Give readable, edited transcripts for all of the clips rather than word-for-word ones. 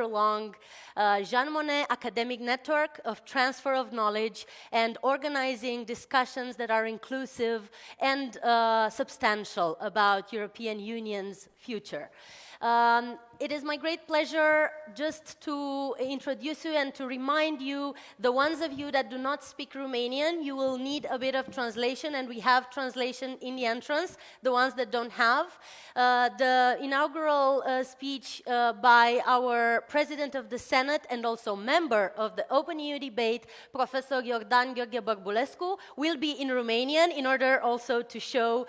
Long Jean Monnet academic network of transfer of knowledge and organizing discussions that are inclusive and substantial about European Union's future. It is my great pleasure just to introduce you and to remind you, the ones of you that do not speak Romanian, you will need a bit of translation, and we have translation in the entrance, the ones that don't have. The inaugural speech by our President of the Senate and also member of the OpenEUdebate, Professor Iordan Bărbulescu, will be in Romanian in order also to show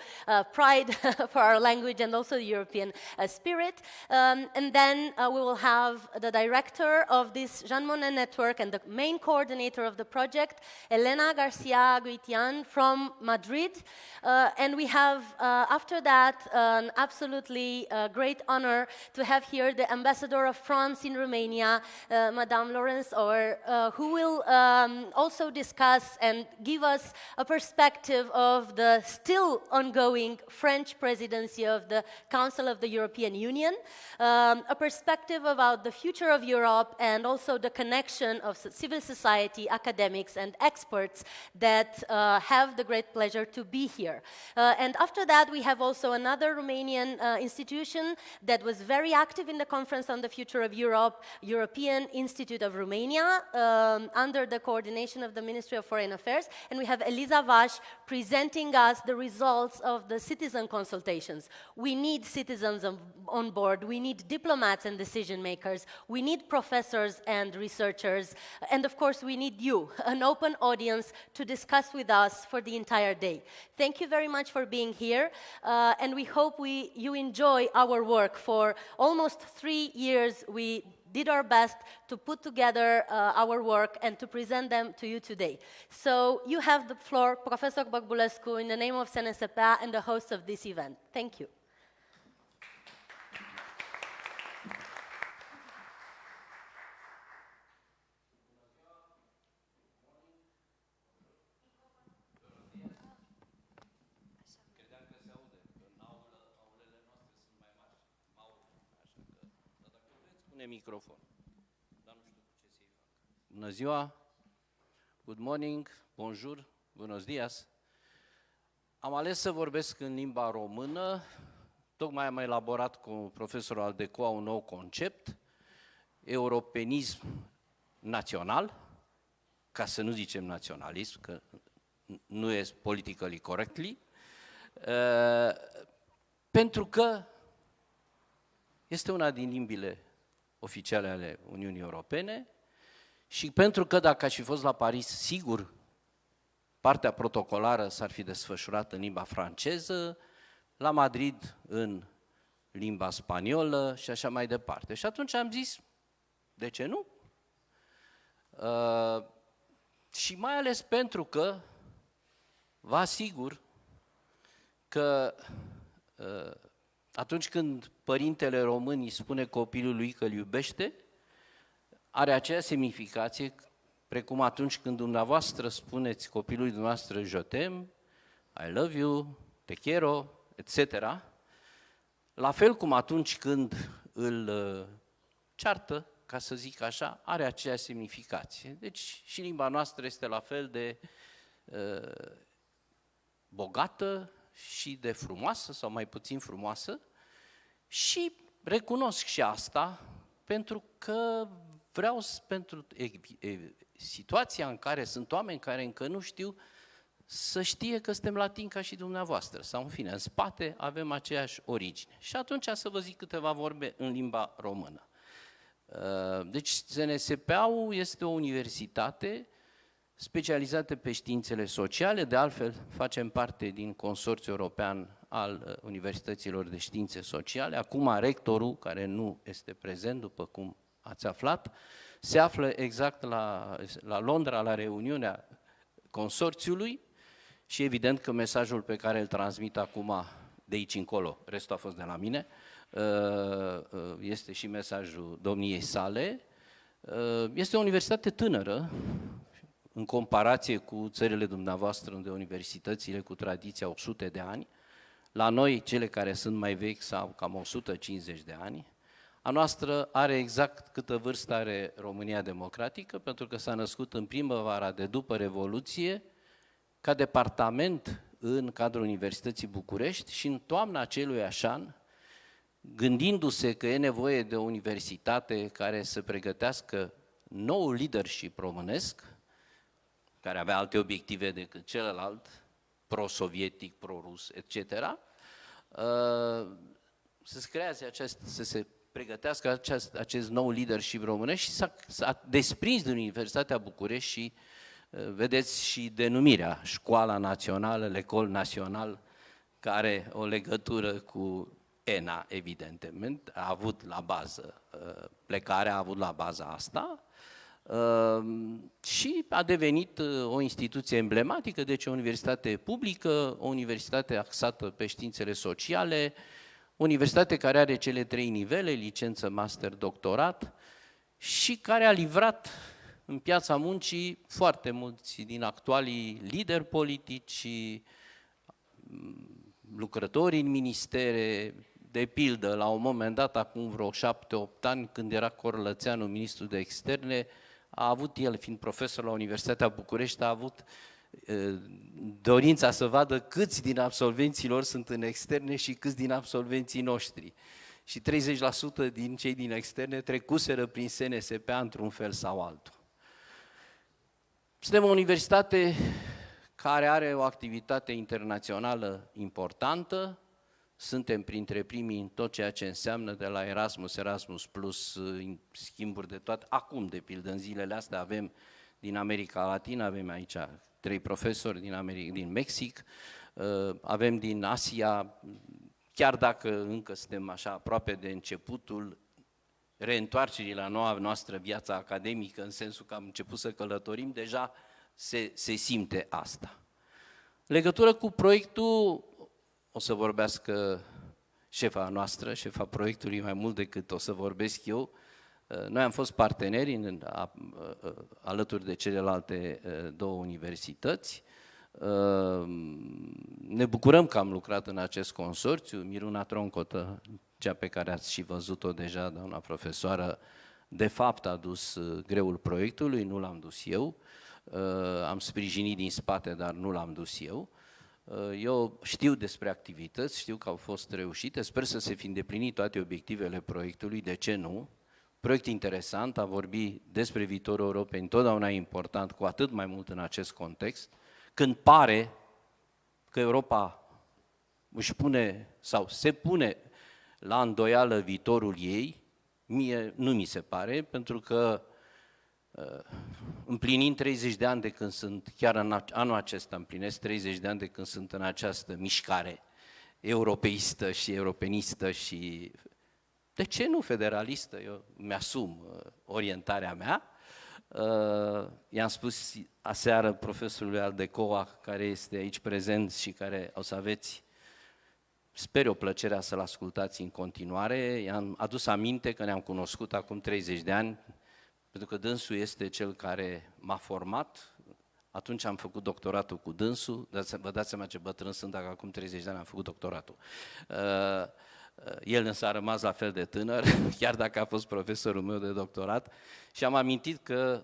pride for our language and also the European spirit. And then we will have the director of this Jean Monnet network and the main coordinator of the project, Elena Garcia Guitian from Madrid. And we have, after that, an absolutely great honor to have here the ambassador of France in Romania, Madame Laurence, Auer, who will also discuss and give us a perspective of the still ongoing French presidency of the Council of the European Union. A perspective about the future of Europe and also the connection of civil society, academics and experts that have the great pleasure to be here. And after that we have also another Romanian institution that was very active in the Conference on the Future of Europe, European Institute of Romania, under the coordination of the Ministry of Foreign Affairs, and we have Eliza presenting us the results of the citizen consultations. We need citizens on board, we need diplomats and decision makers, we need professors and researchers, and of course we need you, an open audience to discuss with us for the entire day. Thank you very much for being here, and we hope you enjoy our work. For almost 3 years we did our best to put together our work and to present them to you today. So you have the floor, Professor Bărbulescu, in the name of SNSPA and the host of this event. Thank you. Microfon. Dar nu știu ce să-i fac. Bună ziua, good morning, bonjour, buenos dias. Am ales să vorbesc în limba română, tocmai am elaborat cu profesorul Aldecoa un nou concept, europenism național, ca să nu zicem naționalism, că nu e politically correctly, pentru că este una din limbile oficiale ale Uniunii Europene și pentru că dacă aș fi fost la Paris, sigur, partea protocolară s-ar fi desfășurat în limba franceză, la Madrid în limba spaniolă și așa mai departe. Și atunci am zis, de ce nu? Și mai ales pentru că vă asigur că atunci când părintele român îi spune copilului că îl iubește, are aceeași semnificație precum atunci când dumneavoastră spuneți copilului dumneavoastră je t'aime, I love you, te quiero, etc. La fel cum atunci când îl ceartă, ca să zic așa, are aceeași semnificație. Deci și limba noastră este la fel de bogată și de frumoasă, sau mai puțin frumoasă, și recunosc și asta pentru că vreau, pentru situația în care sunt oameni care încă nu știu, să știe că suntem latini ca și dumneavoastră, sau în fine, în spate avem aceeași origine. Și atunci să vă zic câteva vorbe în limba română. Deci SNSPA-ul este o universitate specializate pe științele sociale, de altfel facem parte din consorțiul european al Universităților de Științe Sociale. Acum rectorul, care nu este prezent, după cum ați aflat, se află exact la Londra, la reuniunea consorțiului și evident că mesajul pe care îl transmit acum de aici încolo, restul a fost de la mine, este și mesajul domniei sale. Este o universitate tânără, în comparație cu țările dumneavoastră, unde universitățile cu tradiția 100 de ani, la noi, cele care sunt mai vechi, sau cam 150 de ani. A noastră are exact câtă vârstă are România democratică, pentru că s-a născut în primăvara de după Revoluție, ca departament în cadrul Universității București și în toamna aceluiași an, gândindu-se că e nevoie de o universitate care să pregătească noul leadership românesc, care avea alte obiective decât celălalt, pro-sovietic, pro-rus, etc., să se pregătească acest nou leadership românesc și s-a desprins din Universitatea București și, vedeți, și denumirea, Școala Națională, l'École Național, care are o legătură cu ENA, evidentement, a avut la bază, plecarea a avut la baza asta, și a devenit o instituție emblematică, deci o universitate publică, o universitate axată pe științele sociale, o universitate care are cele 3 nivele, licență, master, doctorat, și care a livrat în piața muncii foarte mulți din actualii lideri politici, lucrători în ministere. De pildă, la un moment dat, acum vreo 7-8 ani, când era Corlățeanu ministru de externe, a avut el, fiind profesor la Universitatea București, a avut dorința să vadă câți din absolvenții lor sunt în externe și câți din absolvenții noștri. Și 30% din cei din externe trecuseră prin SNSPA într-un fel sau altul. Suntem o universitate care are o activitate internațională importantă, suntem printre primii în tot ceea ce înseamnă de la Erasmus, Erasmus+, schimburi de toate. Acum, de pildă, în zilele astea avem din America Latină, avem aici 3 profesori din Mexic, avem din Asia, chiar dacă încă suntem așa aproape de începutul reîntoarcerii la noua noastră viață academică, în sensul că am început să călătorim, deja se simte asta. Legătură cu proiectul, o să vorbească șefa noastră, șefa proiectului, mai mult decât o să vorbesc eu. Noi am fost parteneri alături de celelalte 2 universități. Ne bucurăm că am lucrat în acest consorțiu. Miruna Troncotă, cea pe care ați și văzut-o deja, doamna profesoară, de fapt a dus greul proiectului, nu l-am dus eu. Am sprijinit din spate, dar nu l-am dus eu. Eu știu despre activități, știu că au fost reușite, sper să se fi îndeplinit toate obiectivele proiectului, de ce nu? Proiect interesant, a vorbi despre viitorul Europei întotdeauna e important, cu atât mai mult în acest context, când pare că Europa își pune sau se pune la îndoială viitorul ei, mie nu mi se pare, pentru că împlinind 30 de ani de când sunt, chiar în anul acesta împlinesc 30 de ani de când sunt în această mișcare europeistă și europenistă și, de ce nu, federalistă, eu mi-asum orientarea mea. I-am spus aseară profesorului Aldecoa, care este aici prezent și care o să aveți, sper, o plăcerea să-l ascultați în continuare. I-am adus aminte că ne-am cunoscut acum 30 de ani, pentru că dânsul este cel care m-a format. Atunci am făcut doctoratul cu dânsul, vă dați seama ce bătrân sunt dacă acum 30 de ani am făcut doctoratul. El însă a rămas la fel de tânăr, chiar dacă a fost profesorul meu de doctorat, și am amintit că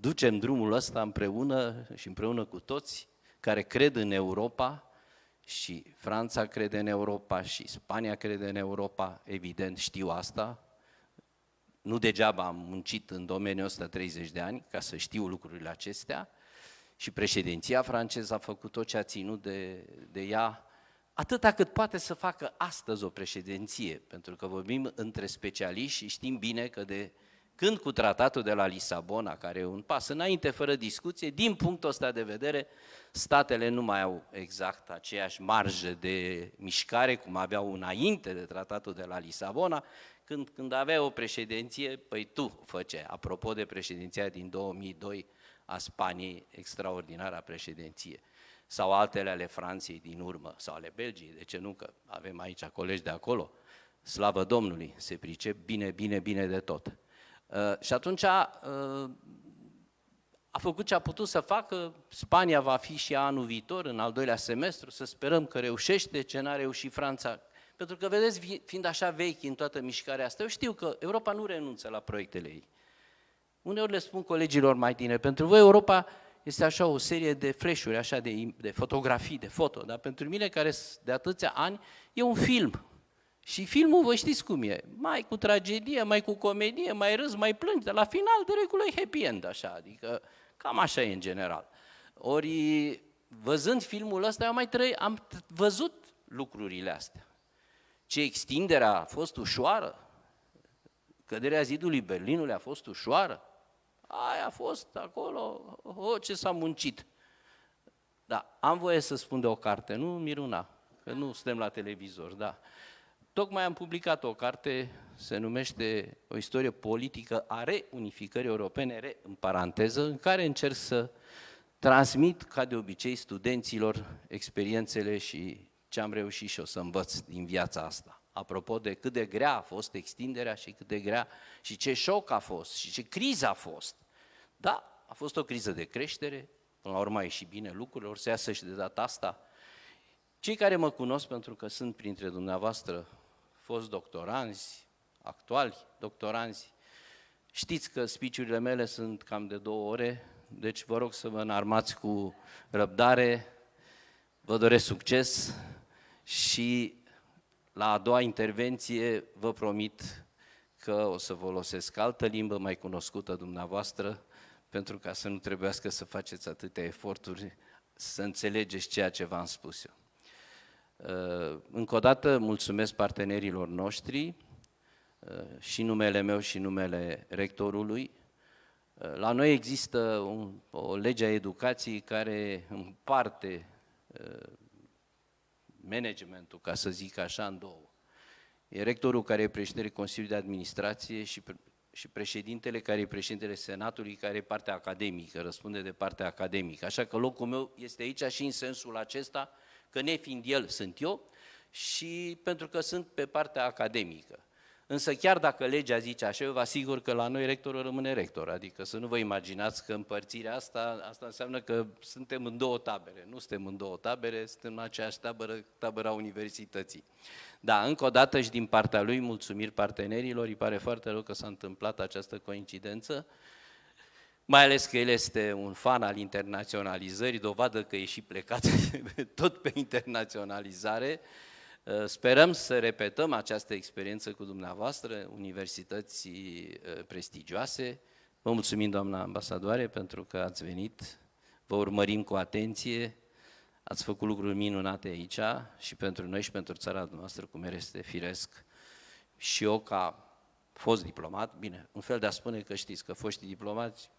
ducem drumul ăsta împreună și împreună cu toți care cred în Europa, și Franța crede în Europa și Spania crede în Europa, evident știu asta. Nu degeaba am muncit în domeniul ăsta 30 de ani ca să știu lucrurile acestea, și președinția franceză a făcut tot ce a ținut de ea, atâta cât poate să facă astăzi o președinție, pentru că vorbim între specialiști și știm bine că de când cu tratatul de la Lisabona, care e un pas înainte fără discuție, din punctul ăsta de vedere, statele nu mai au exact aceeași marjă de mișcare cum aveau înainte de tratatul de la Lisabona. Când avea o președinție, păi tu făceai, apropo de președinția din 2002 a Spaniei, extraordinara președinție, sau altele ale Franței din urmă, sau ale Belgiei, de ce nu, că avem aici colegi de acolo, slavă Domnului, se pricep bine, bine, bine de tot. Și atunci a făcut ce a putut să facă. Spania va fi și anul viitor, în al 2-lea semestru, să sperăm că reușește, ce n-a reușit Franța, Pentru că, vedeți, fiind așa vechi în toată mișcarea asta, eu știu că Europa nu renunță la proiectele ei. Uneori le spun colegilor mai tineri, pentru voi Europa este așa o serie de flash-uri, așa de fotografii, de foto, dar pentru mine, care de atâția ani, e un film. Și filmul, vă știți cum e, mai cu tragedie, mai cu comedie, mai râs, mai plângi, dar la final, de regulă, e happy end, așa, adică cam așa e în general. Ori, văzând filmul ăsta, am văzut lucrurile astea. Ce extinderea a fost ușoară, căderea zidului Berlinului a fost ușoară, aia a fost acolo, ce s-a muncit. Da, am voie să spun de o carte, nu Miruna, că nu suntem la televizor, da. Tocmai am publicat o carte, se numește O istorie politică a reunificării europene, în paranteză, în care încerc să transmit, ca de obicei, studenților experiențele și ce am reușit și o să învăț din viața asta. Apropo de cât de grea a fost extinderea și cât de grea și ce șoc a fost și ce criză a fost. Da, a fost o criză de creștere, până la urmă a ieșit bine lucrurile, or să iasă și de data asta. Cei care mă cunosc, pentru că sunt printre dumneavoastră foști doctoranzi, actuali doctoranzi, știți că speech-urile mele sunt cam de 2 ore, deci vă rog să vă înarmați cu răbdare, vă doresc succes și la a doua intervenție vă promit că o să folosesc altă limbă mai cunoscută dumneavoastră, pentru ca să nu trebuiască să faceți atâtea eforturi să înțelegeți ceea ce v-am spus eu. Încă o dată mulțumesc partenerilor noștri, și numele meu și numele rectorului. La noi există o lege a educației care împarte managementul, ca să zic așa, în 2. E rectorul care e președintele Consiliului de Administrație și președintele care e președintele Senatului, care e partea academică, răspunde de partea academică. Așa că locul meu este aici și în sensul acesta, că nefiind el sunt eu și pentru că sunt pe partea academică. Însă chiar dacă legea zice așa, eu vă asigur că la noi rectorul rămâne rector, adică să nu vă imaginați că împărțirea asta înseamnă că suntem în 2 tabere. Nu suntem în 2 tabere, suntem în aceeași tabără a universității. Da, încă o dată și din partea lui, mulțumiri partenerilor, îi pare foarte rău că s-a întâmplat această coincidență, mai ales că el este un fan al internaționalizării, dovadă că e și plecat tot pe internaționalizare. Sperăm să repetăm această experiență cu dumneavoastră, universități prestigioase. Vă mulțumim, doamna ambasadoare, pentru că ați venit, vă urmărim cu atenție, ați făcut lucruri minunate aici și pentru noi și pentru țara noastră, cum este firesc. Și eu, ca fost diplomat, bine, un fel de a spune că știți că foștii diplomați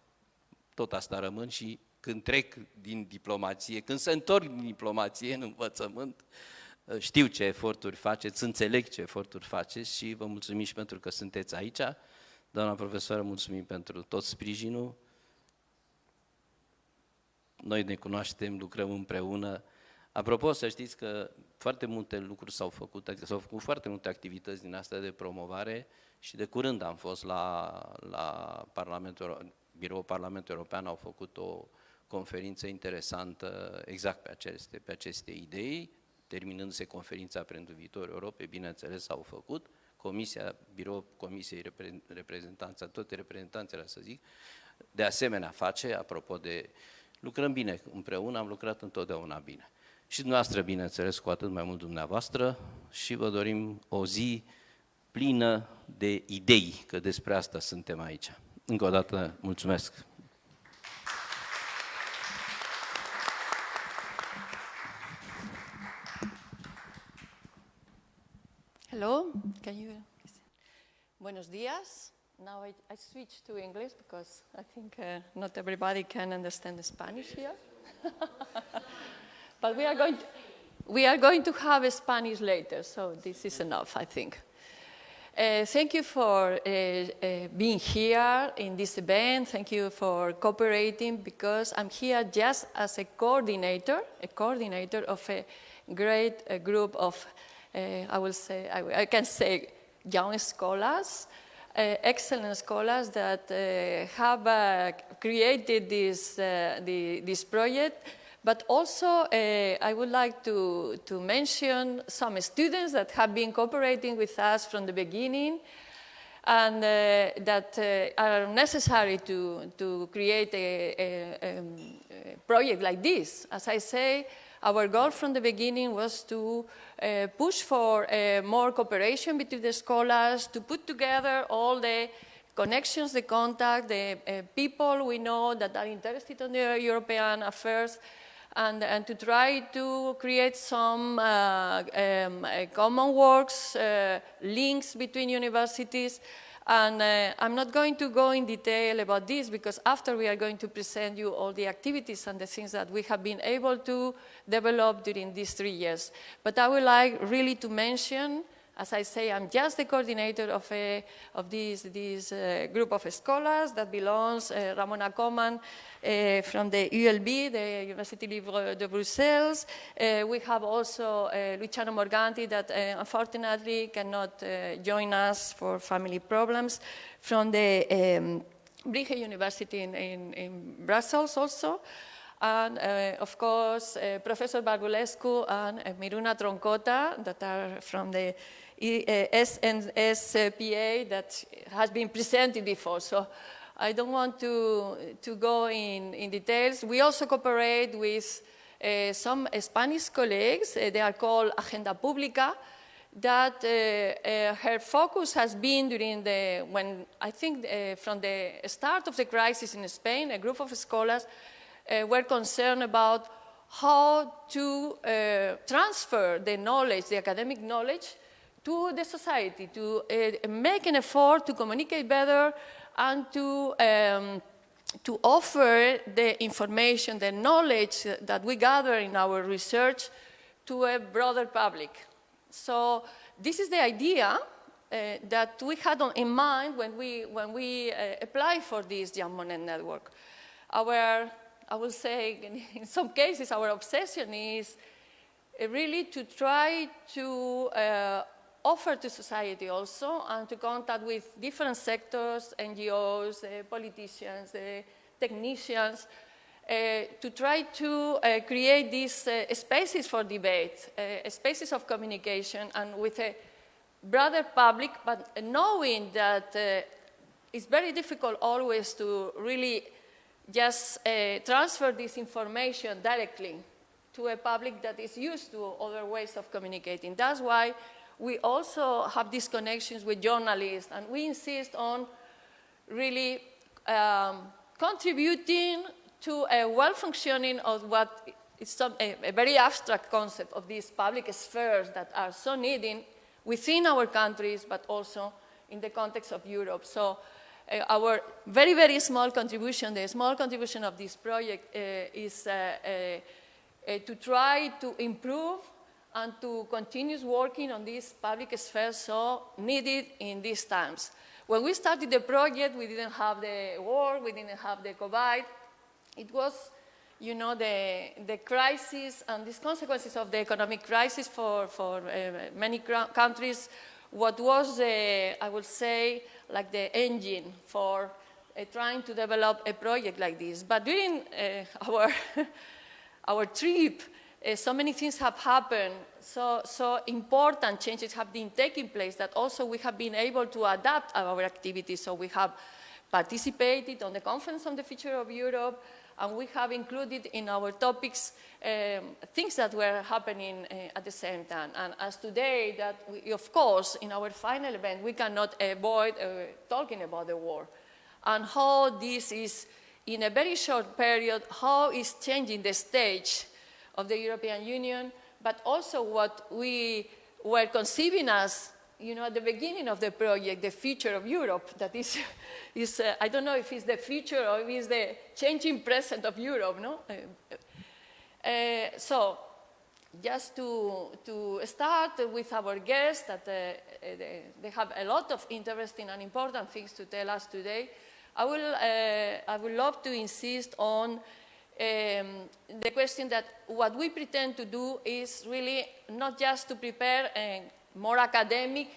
tot asta rămân și când trec din diplomație, când se întorc din diplomație în învățământ, știu ce eforturi faceți, înțeleg ce eforturi faceți și vă mulțumim și pentru că sunteți aici. Doamna profesoară, mulțumim pentru tot sprijinul. Noi ne cunoaștem, lucrăm împreună. Apropo, să știți că foarte multe lucruri s-au făcut foarte multe activități din astea de promovare și de curând am fost la Biroul Parlamentului European, au făcut o conferință interesantă exact pe aceste idei, terminându-se conferința pentru viitorul Europei, bineînțeles, au făcut, biroul Comisiei, toate reprezentanțele, să zic, de asemenea face, apropo de, lucrăm bine împreună, am lucrat întotdeauna bine. Și dumneavoastră, bineînțeles, cu atât mai mult dumneavoastră și vă dorim o zi plină de idei, că despre asta suntem aici. Încă o dată, mulțumesc! Hello, can you? Buenos días. Now I switch to English because I think not everybody can understand Spanish here. But we are going to have Spanish later, so this is enough, I think. Thank you for being here in this event. Thank you for cooperating because I'm here just as a coordinator of a great group of, I can say young scholars, excellent scholars that have created this project But also, I would like to mention some students that have been cooperating with us from the beginning and that are necessary to create a project like this. As I say, our goal from the beginning was to push for more cooperation between the scholars, to put together all the connections, the contact, the people we know that are interested in the European affairs, and to try to create some common works, links between universities. And I'm not going to go in detail about this because after we are going to present you all the activities and the things that we have been able to develop during these 3 years. But I would like really to mention, as I say, I'm just the coordinator of this group of scholars that belongs, Ramona Coman from the ULB, the University Libre de Brussels. We have also Luciano Morganti that unfortunately cannot join us for family problems from the Brugge University in Brussels also. And of course, Professor Bărbulescu and Miruna Troncota that are from the SNSPA that has been presented before. So I don't want to go in details. We also cooperate with some Spanish colleagues. They are called Agenda Pública. That her focus has been during from the start of the crisis in Spain, a group of scholars were concerned about how to transfer the knowledge, the academic knowledge, to the society, to make an effort to communicate better and to offer the information, the knowledge that we gather in our research to a broader public. So this is the idea that we had in mind when we applied for this Jean Monnet network. I will say, in some cases, our obsession is really to try to offer to society also and to contact with different sectors, NGOs, politicians, technicians, to try to create these spaces for debate, spaces of communication, and with a broader public, but knowing that it's very difficult always to really just transfer this information directly to a public that is used to other ways of communicating. That's why we also have these connections with journalists, and we insist on really contributing to a well-functioning of what is a very abstract concept of these public spheres that are so needed within our countries, but also in the context of Europe. So our very, very small contribution, the small contribution of this project is to try to improve and to continue working on this public sphere so needed in these times. When we started the project, we didn't have the war, we didn't have the COVID. It was, you know, the crisis and these consequences of the economic crisis for many countries, what was, I would say, like the engine for trying to develop a project like this. But during our trip, so many things have happened, so important changes have been taking place that also we have been able to adapt our activities. So we have participated on the Conference on the Future of Europe, and we have included in our topics things that were happening at the same time. And as today, that we, of course, in our final event, we cannot avoid talking about the war and how this is, in a very short period, how it's changing the stage of the European Union, but also what we were conceiving as, you know, at the beginning of the project, the future of Europe, that is I don't know if it's the future or if it's the changing present of Europe, no? So, just to start with our guests, that they have a lot of interesting and important things to tell us today, I would love to insist on the question that what we pretend to do is really not just to prepare a more academic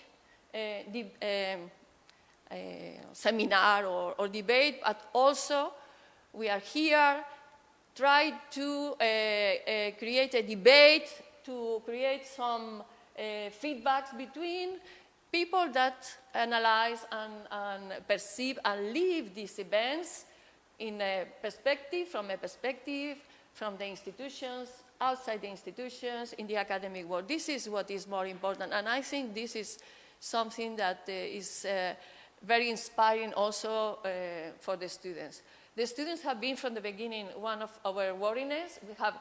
seminar or debate, but also we are here tried to create a debate, to create some feedbacks between people that analyze and perceive and live these events in a perspective, from the institutions, outside the institutions, in the academic world. This is what is more important, and I think this is something that is very inspiring also for the students. The students have been from the beginning one of our worriness. We have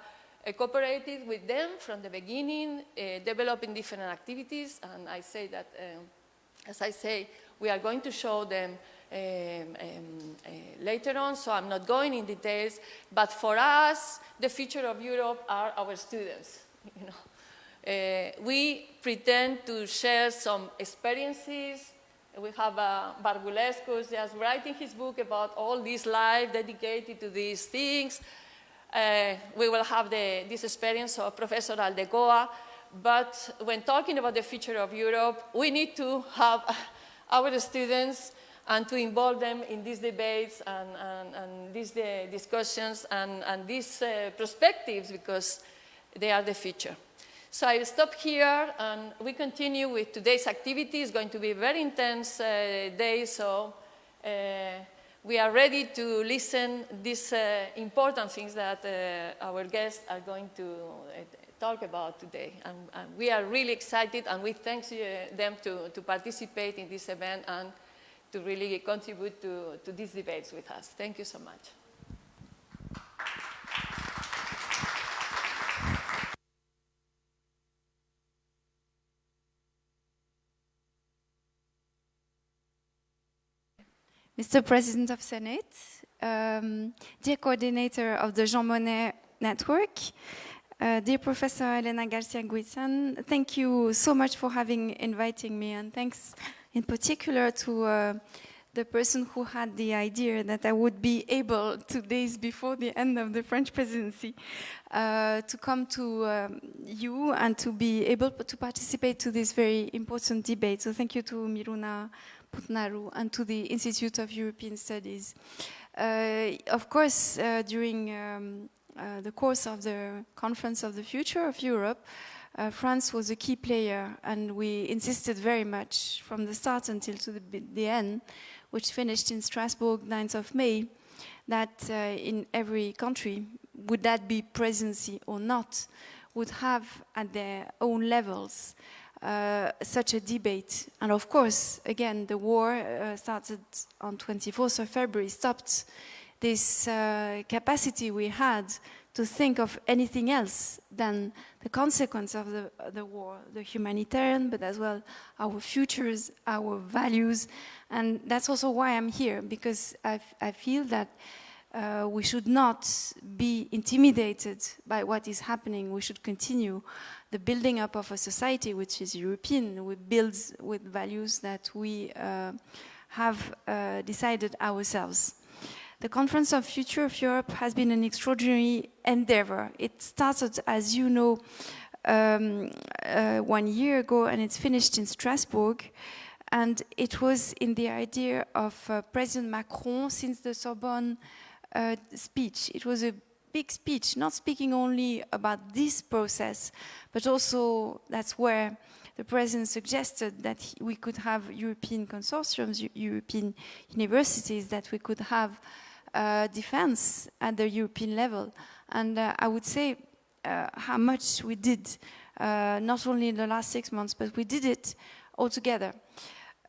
cooperated with them from the beginning, developing different activities, and I say that, as I say, we are going to show them later on, so I'm not going in details, but for us, the future of Europe are our students. You know. We pretend to share some experiences. We have Bărbulescu just writing his book about all this life dedicated to these things. We will have this experience of Professor Aldecoa, but when talking about the future of Europe, we need to have our students and to involve them in these debates and these discussions and these perspectives, because they are the future. So I stop here, and we continue with today's activity. It's going to be a very intense day, so we are ready to listen these important things that our guests are going to talk about today. And we are really excited, and we thank them to participate in this event and to really contribute to these debates with us. Thank you so much. Mr. President of Senate, dear coordinator of the Jean Monnet Network, dear Professor Elena Garcia Guitian, thank you so much for inviting me, and thanks in particular to the person who had the idea that I would be able 2 days before the end of the French presidency to come to you and to be able to participate to this very important debate. So thank you to Miruna Putnaru and to the Institute of European Studies. Of course, during the course of the Conference of the Future of Europe, France was a key player, and we insisted very much from the start until to the end, which finished in Strasbourg 9th of May, that in every country, would that be presidency or not, would have at their own levels such a debate. And of course, again, the war started on 24th of February, stopped this capacity we had to think of anything else than the consequence of the war, the humanitarian, but as well our futures, our values. And that's also why I'm here, because I feel that we should not be intimidated by what is happening. We should continue the building up of a society which is European, we build with values that we have decided ourselves. The Conference of Future of Europe has been an extraordinary endeavor. It started, as you know, 1 year ago, and it's finished in Strasbourg. And it was in the idea of President Macron since the Sorbonne speech. It was a big speech, not speaking only about this process, but also that's where the President suggested that we could have European consortiums, European universities, that we could have defense at the European level. And I would say how much we did, not only in the last 6 months, but we did it all together.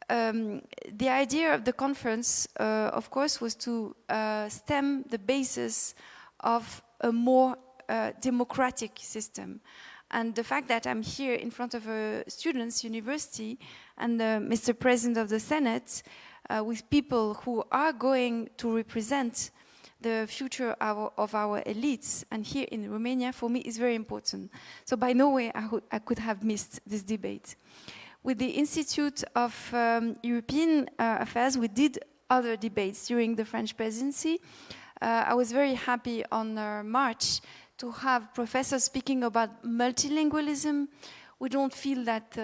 The idea of the conference, of course, was to stem the basis of a more democratic system. And the fact that I'm here in front of a students' university and Mr. President of the Senate with people who are going to represent the future of our elites, and here in Romania, for me, is very important. So by no way I could have missed this debate. With the Institute of European Affairs, we did other debates during the French presidency. I was very happy on March to have professors speaking about multilingualism. We don't feel that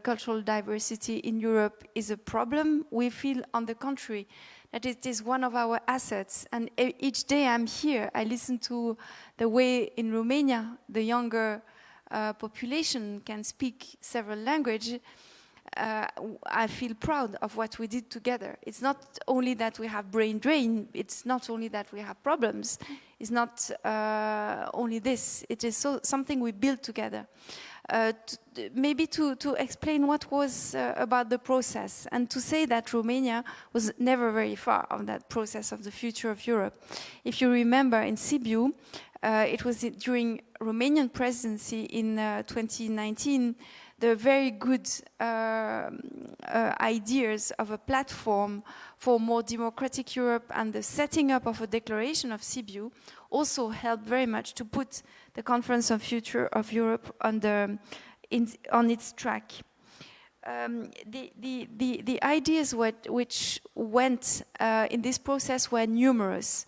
cultural diversity in Europe is a problem. We feel, on the contrary, that it is one of our assets. And each day I'm here, I listen to the way in Romania the younger population can speak several languages. I feel proud of what we did together. It's not only that we have brain drain, it's not only that we have problems, it's not only this, it is something we built together. Maybe to explain what was about the process, and to say that Romania was never very far on that process of the future of Europe. If you remember in Sibiu, it was during Romanian presidency in 2019, the very good ideas of a platform for more democratic Europe and the setting up of a declaration of Sibiu also helped very much to put the Conference on Future of Europe on its track. The ideas which went in this process were numerous.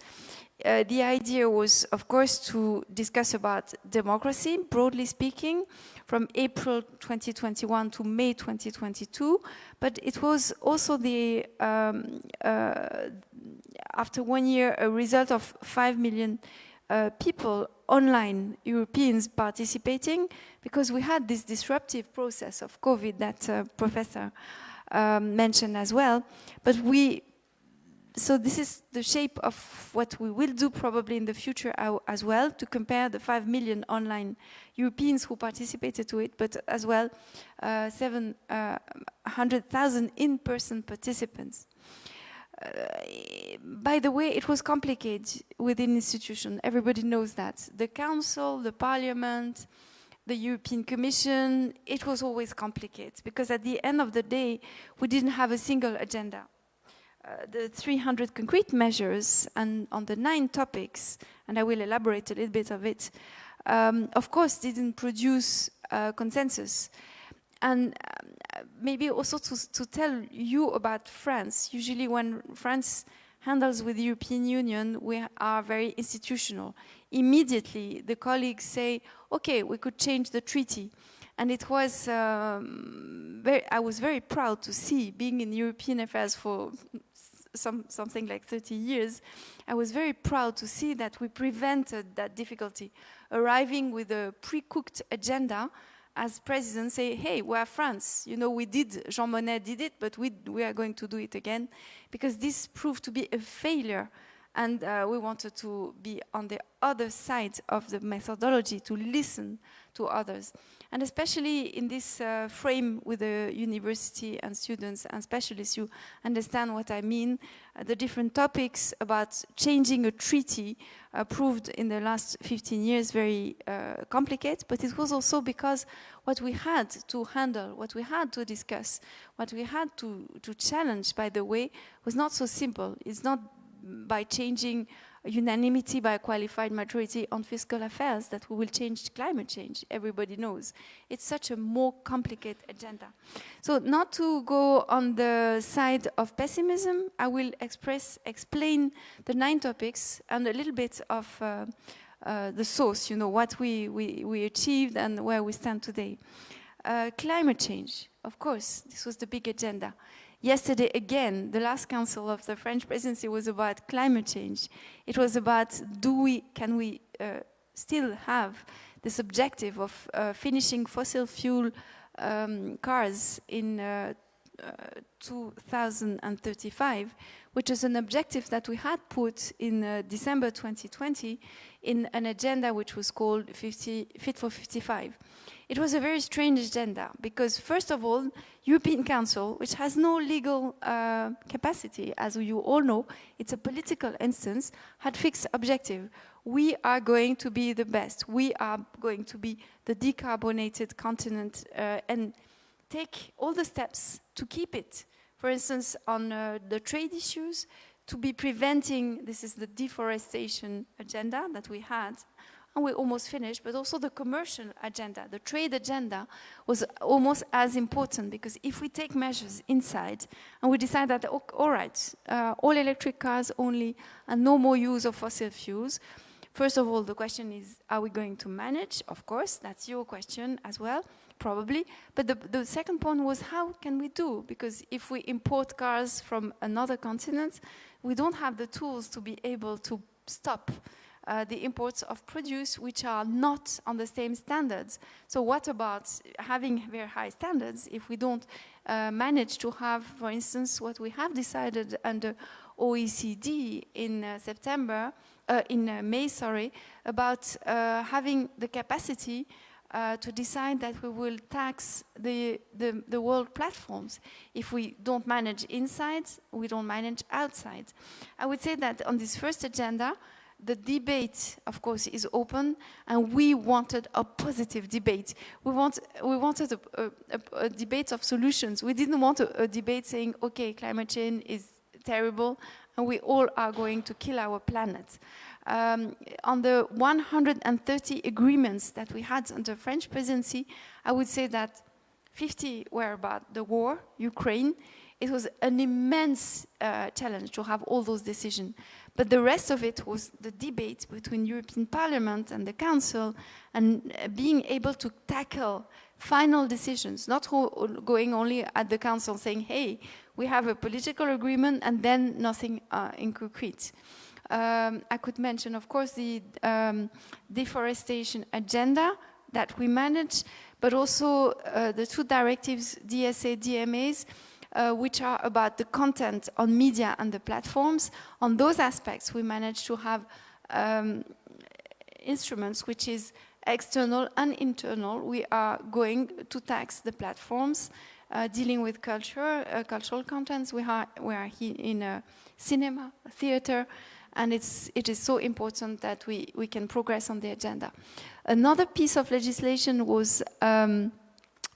The idea was, of course, to discuss about democracy, broadly speaking, from April 2021 to May 2022. But it was also the, after 1 year, a result of 5 million people online, Europeans participating, because we had this disruptive process of COVID that Professor mentioned as well. But so this is the shape of what we will do probably in the future as well, to compare the 5 million online Europeans who participated to it, but as well 700,000 in-person participants. By the way, it was complicated within institutions. Everybody knows that. The Council, the Parliament, the European Commission, it was always complicated, because at the end of the day, we didn't have a single agenda. The 300 concrete measures and on the 9 topics, and I will elaborate a little bit of it, of course didn't produce consensus. And maybe also to tell you about France. Usually when France handles with the European Union, we are very institutional. Immediately the colleagues say, okay, we could change the treaty. And it was, I was very proud to see, being in European affairs for something like 30 years, I was very proud to see that we prevented that difficulty, arriving with a pre-cooked agenda. As president, say, hey, we are France. You know, we did, Jean Monnet did it, but we are going to do it again, because this proved to be a failure. And we wanted to be on the other side of the methodology, to listen to others. And especially in this frame with the university and students and specialists, you understand what I mean. The different topics about changing a treaty proved in the last 15 years very complicated, but it was also because what we had to handle, what we had to discuss, what we had to challenge, by the way, was not so simple. It's not by changing unanimity by a qualified majority on fiscal affairs that we will change climate change. Everybody knows. It's such a more complicated agenda. So not to go on the side of pessimism, I will explain the 9 topics and a little bit of the source, you know, what we achieved and where we stand today. Climate change, of course, this was the big agenda. Yesterday, again, the last council of the French presidency was about climate change. It was about, can we still have this objective of finishing fossil fuel cars in 2035, which is an objective that we had put in December 2020 in an agenda which was called Fit for 55. It was a very strange agenda because, first of all, European Council, which has no legal capacity, as you all know, it's a political instance, had fixed objective. We are going to be the best. We are going to be the decarbonated continent and take all the steps to keep it. For instance, on the trade issues, to be preventing, this is the deforestation agenda that we had, and we almost finished, but also the commercial agenda, the trade agenda was almost as important, because if we take measures inside and we decide that, all right, all electric cars only and no more use of fossil fuels, first of all, the question is, are we going to manage? Of course, that's your question as well. probably. But the second point was, how can we do? Because if we import cars from another continent, we don't have the tools to be able to stop the imports of produce which are not on the same standards. So what about having very high standards if we don't manage to have, for instance, what we have decided under OECD in May, about having the capacity to decide that we will tax the world platforms. If we don't manage inside, we don't manage outside. I would say that on this first agenda, the debate, of course, is open, and we wanted a positive debate. We wanted a debate of solutions. We didn't want a debate saying, okay, climate change is terrible, and we all are going to kill our planet. On the 130 agreements that we had under French presidency, I would say that 50 were about the war, Ukraine. It was an immense challenge to have all those decisions. But the rest of it was the debate between European Parliament and the Council, and being able to tackle final decisions, not going only at the Council saying, hey, we have a political agreement and then nothing in concrete. I could mention, of course, the deforestation agenda that we manage, but also the two directives, DSA, DMAs, which are about the content on media and the platforms. On those aspects, we managed to have instruments which is external and internal. We are going to tax the platforms dealing with cultural contents. We are in cinema, theater, and it is so important that we can progress on the agenda. Another piece of legislation was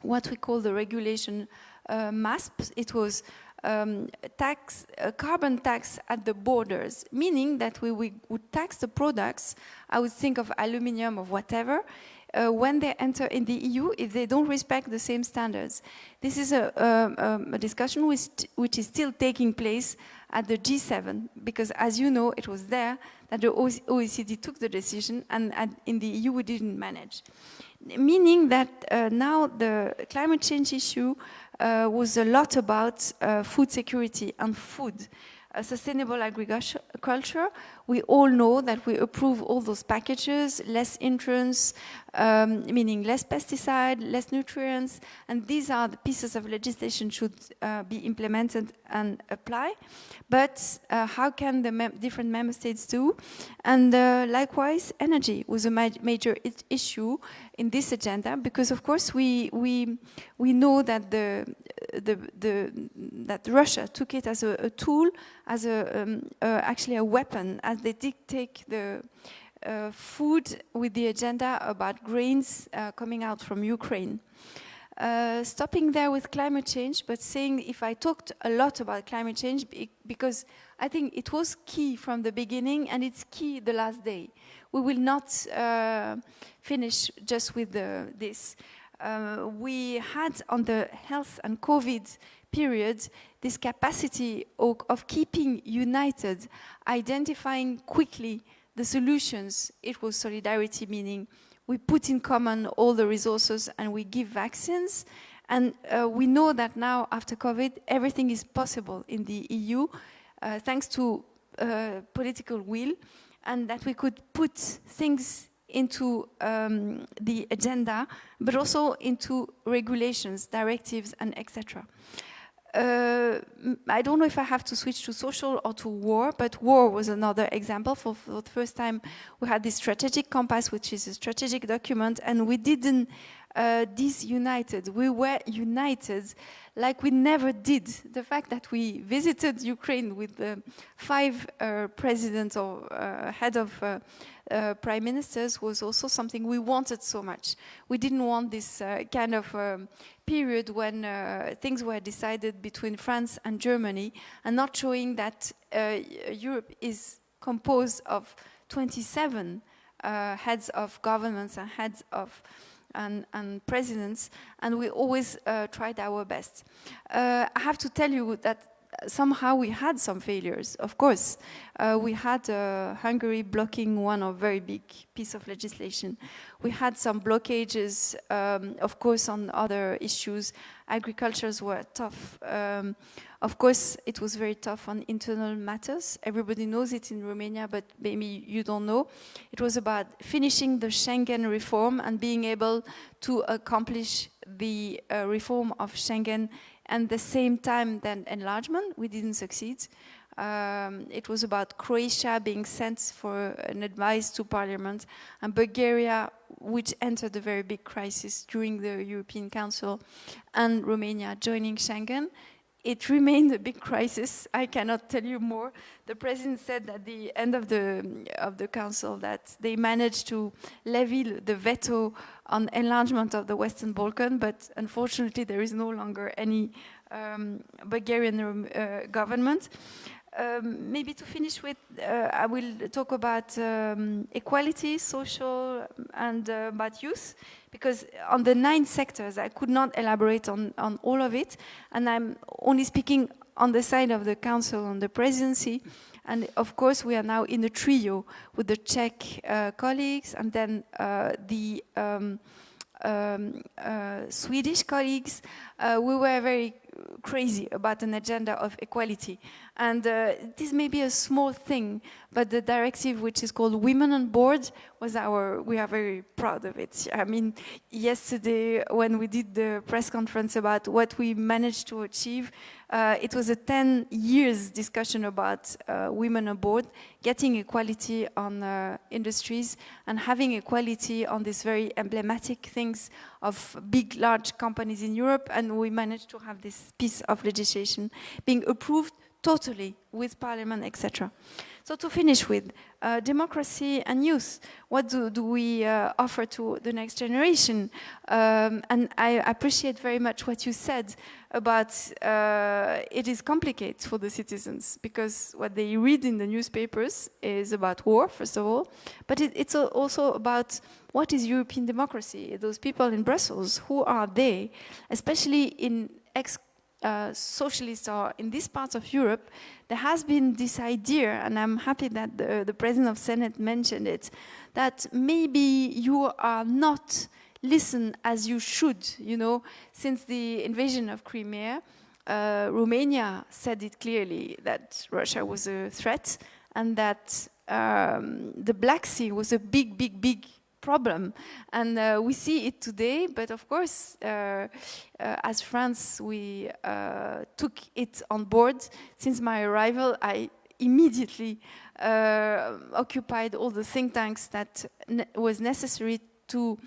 what we call the regulation MASP. It was carbon tax at the borders, meaning that we would tax the products, I would think of aluminium or whatever, when they enter in the EU if they don't respect the same standards. This is a discussion which is still taking place at the G7, because as you know, it was there that the OECD took the decision, and in the EU we didn't manage. Meaning that now the climate change issue was a lot about food security and food. Sustainable agriculture, we all know that we approve all those packages, less intrants, meaning less pesticide, less nutrients, and these are the pieces of legislation should be implemented and apply. But how can the different member states do? And likewise, energy was a major issue in this agenda, because of course we know that that Russia took it as a tool, as actually a weapon, as they dictate the food with the agenda about grains coming out from Ukraine. Stopping there with climate change, but saying if I talked a lot about climate change because I think it was key from the beginning and it's key the last day. We will not finish just with this. We had on the health and COVID period this capacity of keeping united, identifying quickly the solutions. It was solidarity, meaning we put in common all the resources and we give vaccines. And we know that now, after COVID, everything is possible in the EU, thanks to political will, and that we could put things into the agenda, but also into regulations, directives, and etc. I don't know if I have to switch to social or to war, but war was another example. For the first time, we had this strategic compass, which is a strategic document, and we didn't disunited. We were united like we never did. The fact that we visited Ukraine with 5 presidents or head of prime ministers was also something we wanted so much. We didn't want this kind of period when things were decided between France and Germany, and not showing that Europe is composed of 27 heads of governments and heads of and presidents, and we always tried our best. I have to tell you that somehow we had some failures, of course. We had Hungary blocking one of very big piece of legislation. We had some blockages, of course, on other issues. Agricultures were tough. Of course, it was very tough on internal matters. Everybody knows it in Romania, but maybe you don't know. It was about finishing the Schengen reform and being able to accomplish the reform of Schengen and the same time then enlargement. We didn't succeed. It was about Croatia being sent for an advice to Parliament, and Bulgaria, which entered a very big crisis during the European Council, and Romania joining Schengen. It remained a big crisis. I cannot tell you more. The president said at the end of the council that they managed to levy the veto on enlargement of the Western Balkan, but unfortunately there is no longer any Bulgarian government. Maybe to finish with, I will talk about equality, social, and about youth, because on the 9 sectors, I could not elaborate on all of it, and I'm only speaking on the side of the Council, on the presidency, and of course we are now in a trio with the Czech colleagues, and then the Swedish colleagues. We were very crazy about an agenda of equality. And this may be a small thing, but the directive which is called Women on Board was we are very proud of it. I mean, yesterday when we did the press conference about what we managed to achieve, it was a 10 years discussion about women on board, getting equality on industries and having equality on these very emblematic things of big, large companies in Europe, and we managed to have this piece of legislation being approved totally with Parliament, etc. So to finish with, democracy and youth, what do we offer to the next generation? And I appreciate very much what you said about it is complicated for the citizens, because what they read in the newspapers is about war, first of all, but it's also about what is European democracy? Those people in Brussels, who are they? Especially in socialists or in this part of Europe, there has been this idea, and I'm happy that the President of Senate mentioned it, that maybe you are not listened as you should, you know, since the invasion of Crimea. Romania said it clearly that Russia was a threat and that the Black Sea was a big, big, big problem, and we see it today. But of course, as France, we took it on board. Since my arrival, I immediately occupied all the think tanks that was necessary to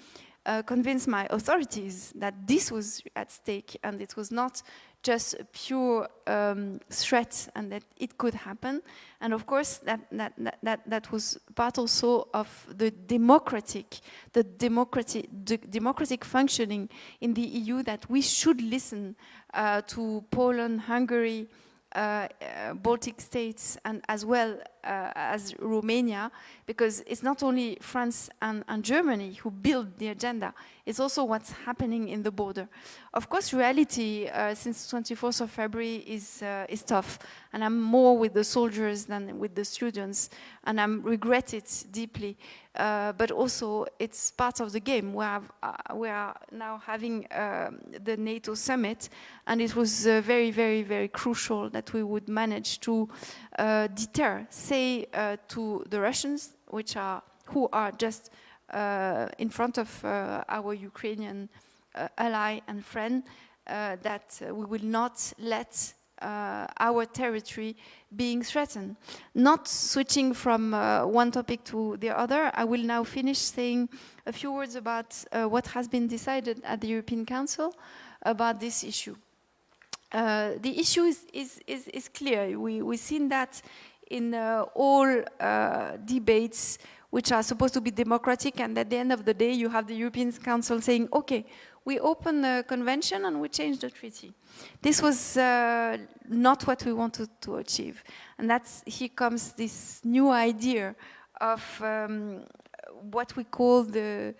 convince my authorities that this was at stake and it was not just a pure threat and that it could happen. And of course, that was part also of the democratic functioning in the EU, that we should listen to Poland, Hungary, Baltic states, and as well as Romania, because it's not only France and Germany who build the agenda, it's also what's happening in the border. Of course, reality since 24th of February is tough, and I'm more with the soldiers than with the students, and I regret it deeply. But also, it's part of the game. We are now having the NATO summit, and it was very, very, very crucial that we would manage to deter, say to the Russians, who are just in front of our Ukrainian ally and friend, that we will not let our territory being threatened. Not switching from one topic to the other, I will now finish saying a few words about what has been decided at the European Council about this issue. The issue is clear. We've seen that in all debates which are supposed to be democratic, and at the end of the day you have the European Council saying, okay, we open the convention and we change the treaty. This was not what we wanted to achieve. And here comes this new idea of what we call the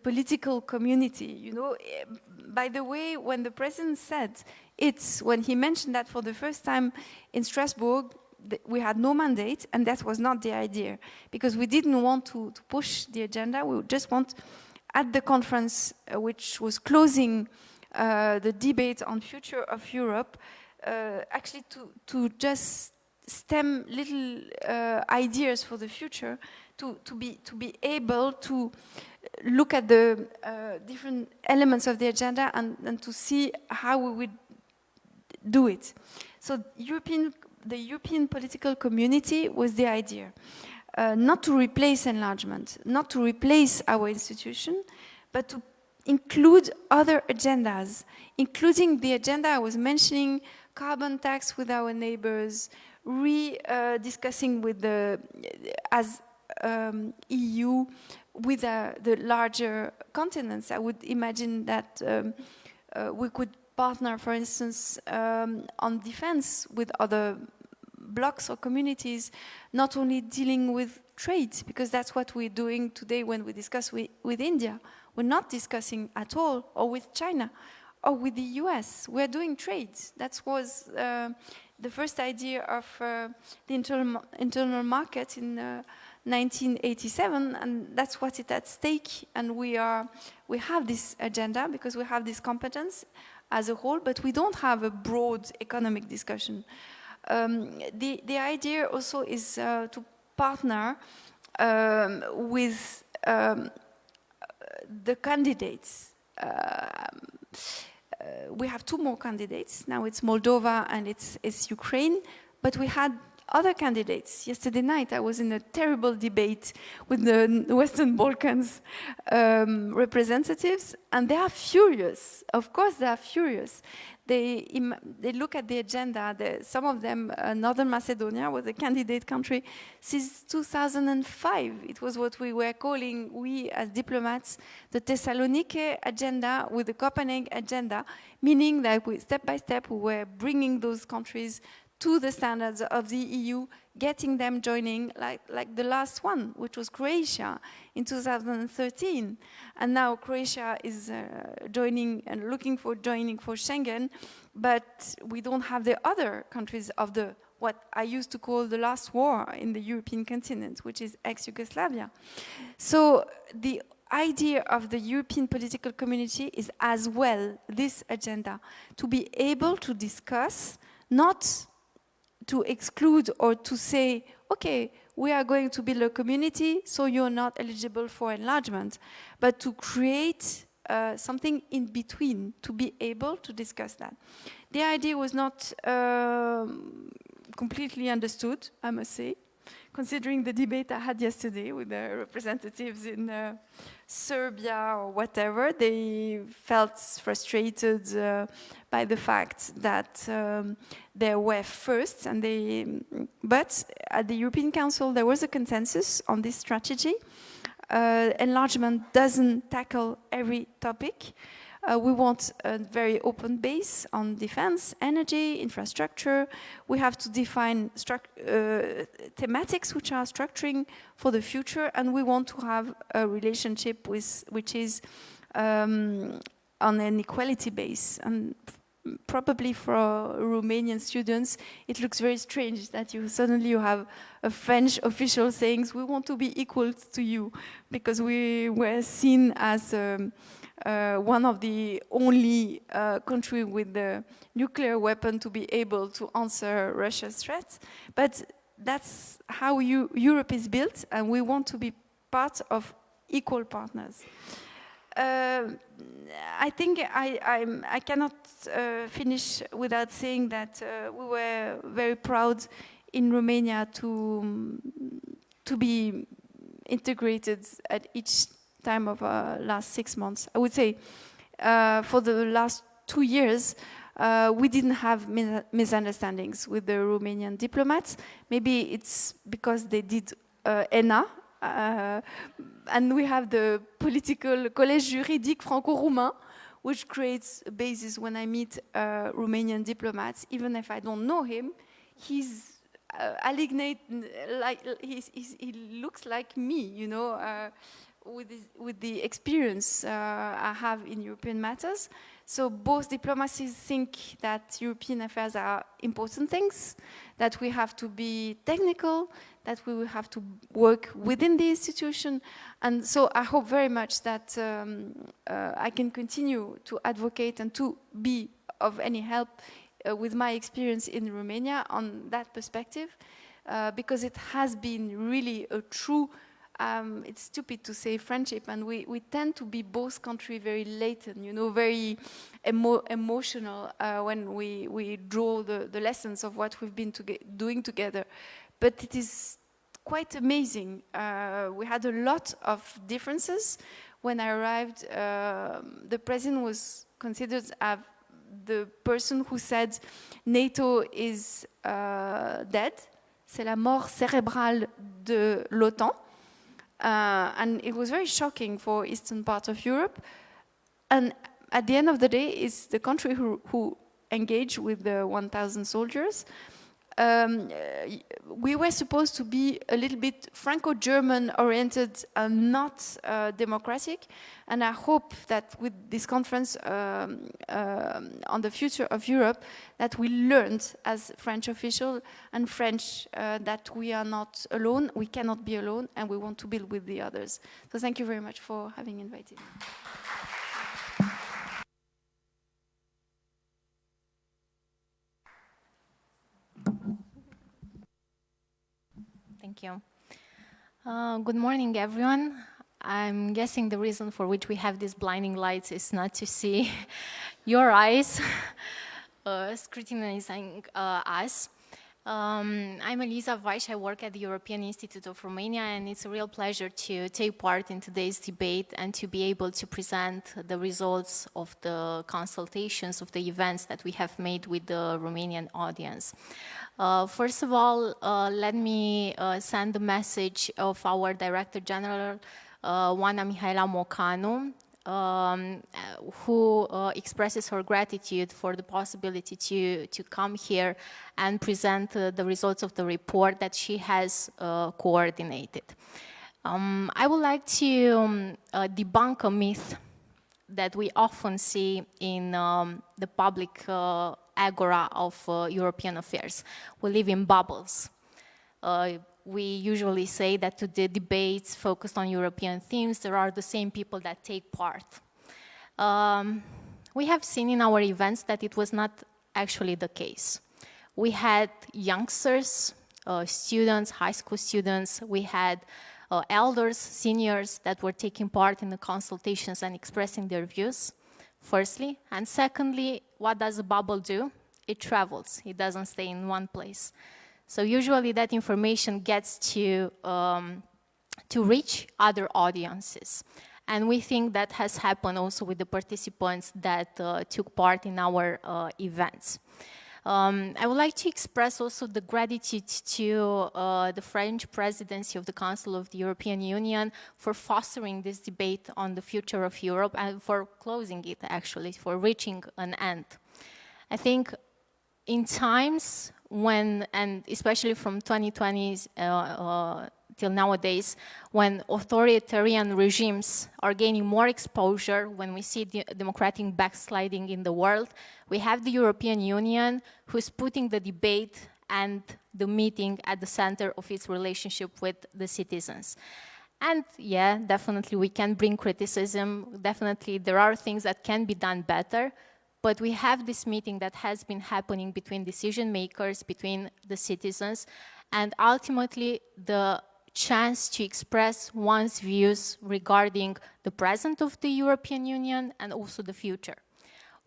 political community. You know, by the way, when the President said it's when he mentioned that for the first time in Strasbourg, we had no mandate, and that was not the idea, because we didn't want to push the agenda. We just want, at the conference, which was closing the debate on future of Europe, actually to just stem little ideas for the future, to be able to look at the different elements of the agenda and to see how we would do it. So the European political community was the idea. Not to replace enlargement, not to replace our institution, but to include other agendas, including the agenda I was mentioning, carbon tax with our neighbors, discussing with the, as EU, with the larger continents. I would imagine that we could partner, for instance, on defense with other blocs or communities, not only dealing with trade, because that's what we're doing today when we discuss with India. We're not discussing at all, or with China, or with the US. We're doing trade. That was the first idea of the internal market in 1987, and that's what is at stake. And we have this agenda because we have this competence as a whole, but we don't have a broad economic discussion. The idea also is to partner with the candidates. We have two more candidates. Now it's Moldova and it's Ukraine, but we had other candidates. Yesterday night I was in a terrible debate with the Western Balkans representatives, and they are furious. Of course they are furious. They look at the agenda. Some of them, Northern Macedonia was a candidate country since 2005. It was what we were calling, we as diplomats, the Thessaloniki agenda with the Copenhagen agenda, meaning that step by step we were bringing those countries to the standards of the EU, getting them joining, like the last one, which was Croatia in 2013. And now Croatia is joining and looking for joining for Schengen, but we don't have the other countries of what I used to call the last war in the European continent, which is ex-Yugoslavia. So the idea of the European political community is as well this agenda, to be able to discuss, not to exclude or to say, okay, we are going to build a community, so you're not eligible for enlargement, but to create something in between, to be able to discuss that. The idea was not completely understood, I must say, considering the debate I had yesterday with the representatives in Serbia or whatever. They felt frustrated by the fact that they were first, but at the European Council there was a consensus on this strategy. Enlargement doesn't tackle every topic. We want a very open base on defense, energy, infrastructure. We have to define thematics which are structuring for the future, and we want to have a relationship which is on an equality base. And probably for Romanian students, it looks very strange that suddenly you have a French official saying, we want to be equal to you, because we were seen as one of the only country with the nuclear weapon to be able to answer Russia's threat. But that's how Europe is built, and we want to be part of equal partners. I think I cannot finish without saying that we were very proud in Romania to be integrated at each time of our last 6 months. I would say for the last 2 years, we didn't have misunderstandings with the Romanian diplomats. Maybe it's because they did ENA, and we have the political Collage juridique franco-roumain, which creates a basis when I meet Romanian diplomats, even if I don't know him. He's alignate, like he looks like me, you know, with the experience I have in European matters. So both diplomacies think that European affairs are important things, that we have to be technical, that we will have to work within the institution. And so I hope very much that I can continue to advocate and to be of any help with my experience in Romania on that perspective, because it has been really a true, it's stupid to say friendship, and we tend to be both countries very latent, you know, very emotional when we draw the lessons of what we've been doing together. But it is quite amazing. We had a lot of differences. When I arrived, the president was considered as the person who said NATO is dead. C'est la mort cérébrale de l'OTAN. And it was very shocking for eastern part of Europe. And at the end of the day, it's the country who engaged with the 1,000 soldiers. We were supposed to be a little bit Franco-German oriented and not democratic. And I hope that with this conference on the future of Europe, that we learned as French officials and French that we are not alone, we cannot be alone, and we want to build with the others. So thank you very much for having invited me. Thank you. Good morning, everyone. I'm guessing the reason for which we have these blinding lights is not to see your eyes scrutinizing us. I'm Eliza. I work at the European Institute of Romania, and it's a real pleasure to take part in today's debate and to be able to present the results of the consultations, of the events that we have made with the Romanian audience. First of all, let me send the message of our Director General, Oana Mihaela Mocanu, who expresses her gratitude for the possibility to come here and present the results of the report that she has coordinated. I would like to debunk a myth that we often see in the public agora of European affairs. We live in bubbles. We usually say that to the debates focused on European themes, there are the same people that take part. We have seen in our events that it was not actually the case. We had youngsters, students, high school students, we had elders, seniors that were taking part in the consultations and expressing their views, firstly. And secondly, what does a bubble do? It travels, it doesn't stay in one place. So usually that information gets to reach other audiences. And we think that has happened also with the participants that took part in our events. I would like to express also the gratitude to the French presidency of the Council of the European Union for fostering this debate on the future of Europe and for closing it, actually, for reaching an end. I think in times when, and especially from 2020 till nowadays, when authoritarian regimes are gaining more exposure, when we see the democratic backsliding in the world, we have the European Union who's putting the debate and the meeting at the center of its relationship with the citizens. And yeah, definitely we can bring criticism, definitely there are things that can be done better, but we have this meeting that has been happening between decision makers, between the citizens, and ultimately the chance to express one's views regarding the present of the European Union and also the future.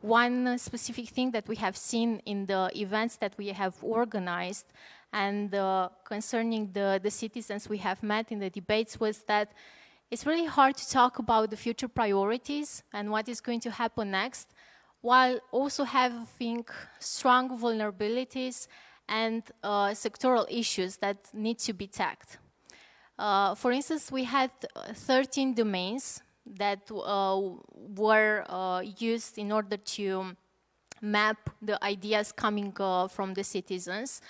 One specific thing that we have seen in the events that we have organized and concerning the citizens we have met in the debates was that it's really hard to talk about the future priorities and what is going to happen next, while also having strong vulnerabilities and sectoral issues that need to be tackled. For instance, we had 13 domains that were used in order to map the ideas coming from the citizens.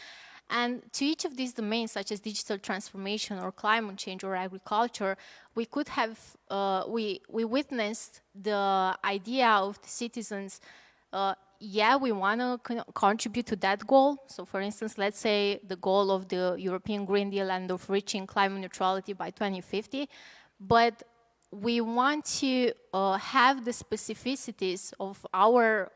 And to each of these domains, such as digital transformation or climate change or agriculture, we could have, we witnessed the idea of the citizens, yeah, we want to contribute to that goal. So for instance, let's say the goal of the European Green Deal and of reaching climate neutrality by 2050, but we want to have the specificities of our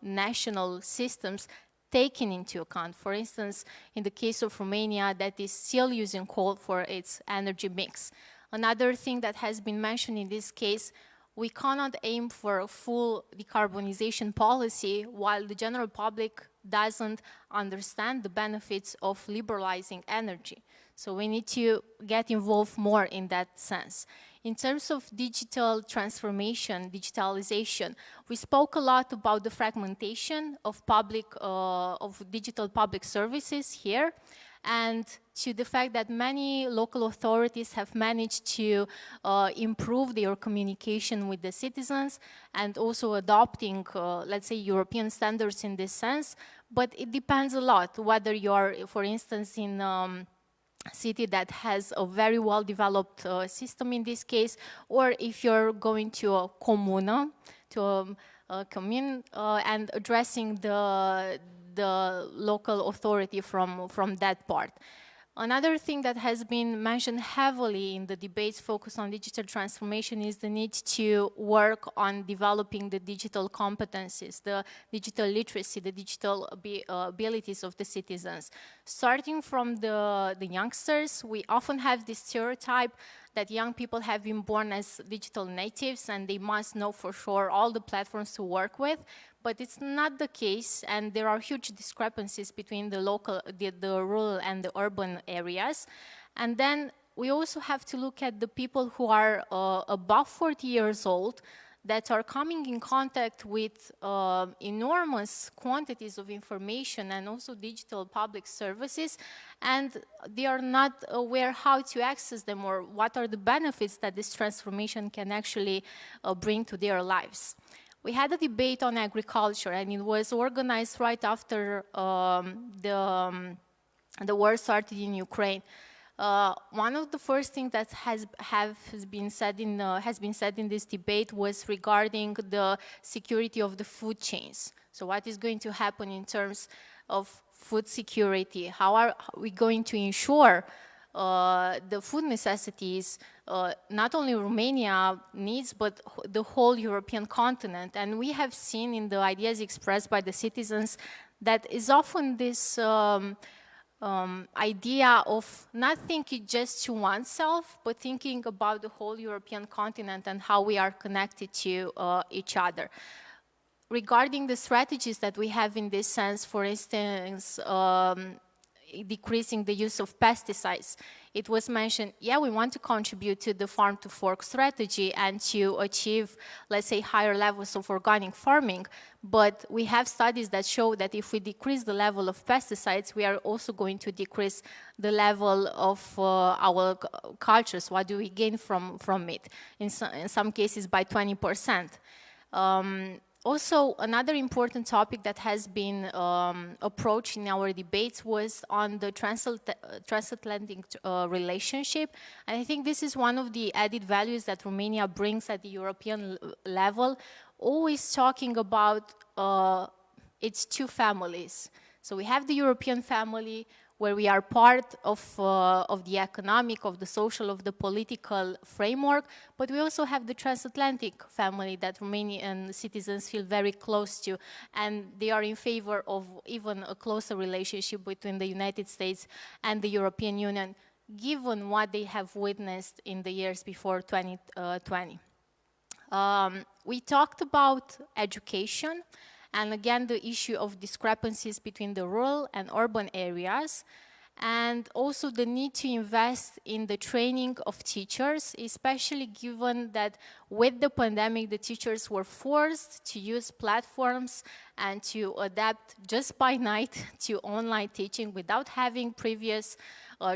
national systems taken into account. For instance, in the case of Romania, that is still using coal for its energy mix. Another thing that has been mentioned in this case, we cannot aim for a full decarbonization policy while the general public doesn't understand the benefits of liberalizing energy. So we need to get involved more in that sense. In terms of digital transformation, digitalization, we spoke a lot about the fragmentation of digital public services here, and to the fact that many local authorities have managed to improve their communication with the citizens and also adopting, let's say, European standards in this sense. But it depends a lot whether you're, for instance, in city that has a very well-developed system in this case, or if you're going to a comuna, to a commune, and addressing the local authority from that part. Another thing that has been mentioned heavily in the debates focused on digital transformation is the need to work on developing the digital competencies, the digital literacy, the digital abilities of the citizens. Starting from the youngsters, we often have this stereotype that young people have been born as digital natives and they must know for sure all the platforms to work with. But it's not the case, and there are huge discrepancies between the rural and the urban areas. And then we also have to look at the people who are above 40 years old that are coming in contact with enormous quantities of information and also digital public services, and they are not aware how to access them or what are the benefits that this transformation can actually bring to their lives. We had a debate on agriculture, and it was organized right after the war started in Ukraine. One of the first things that has been said in this debate was regarding the security of the food chains. So what is going to happen in terms of food security? How are we going to ensure the food necessities not only Romania needs, but the whole European continent? And we have seen in the ideas expressed by the citizens that is often this idea of not thinking just to oneself, but thinking about the whole European continent and how we are connected to each other. Regarding the strategies that we have in this sense, for instance, decreasing the use of pesticides. It was mentioned, yeah, we want to contribute to the farm to fork strategy and to achieve, let's say, higher levels of organic farming, but we have studies that show that if we decrease the level of pesticides, we are also going to decrease the level of our cultures. What do we gain from it? In some cases by 20%. Also, another important topic that has been approached in our debates was on the transatlantic relationship. And I think this is one of the added values that Romania brings at the European level, always talking about its two families. So we have the European family, where we are part of the economic, of the social, of the political framework, but we also have the transatlantic family that Romanian citizens feel very close to, and they are in favor of even a closer relationship between the United States and the European Union, given what they have witnessed in the years before 2020. We talked about education, and again, the issue of discrepancies between the rural and urban areas, and also the need to invest in the training of teachers, especially given that with the pandemic, the teachers were forced to use platforms and to adapt just by night to online teaching without having previous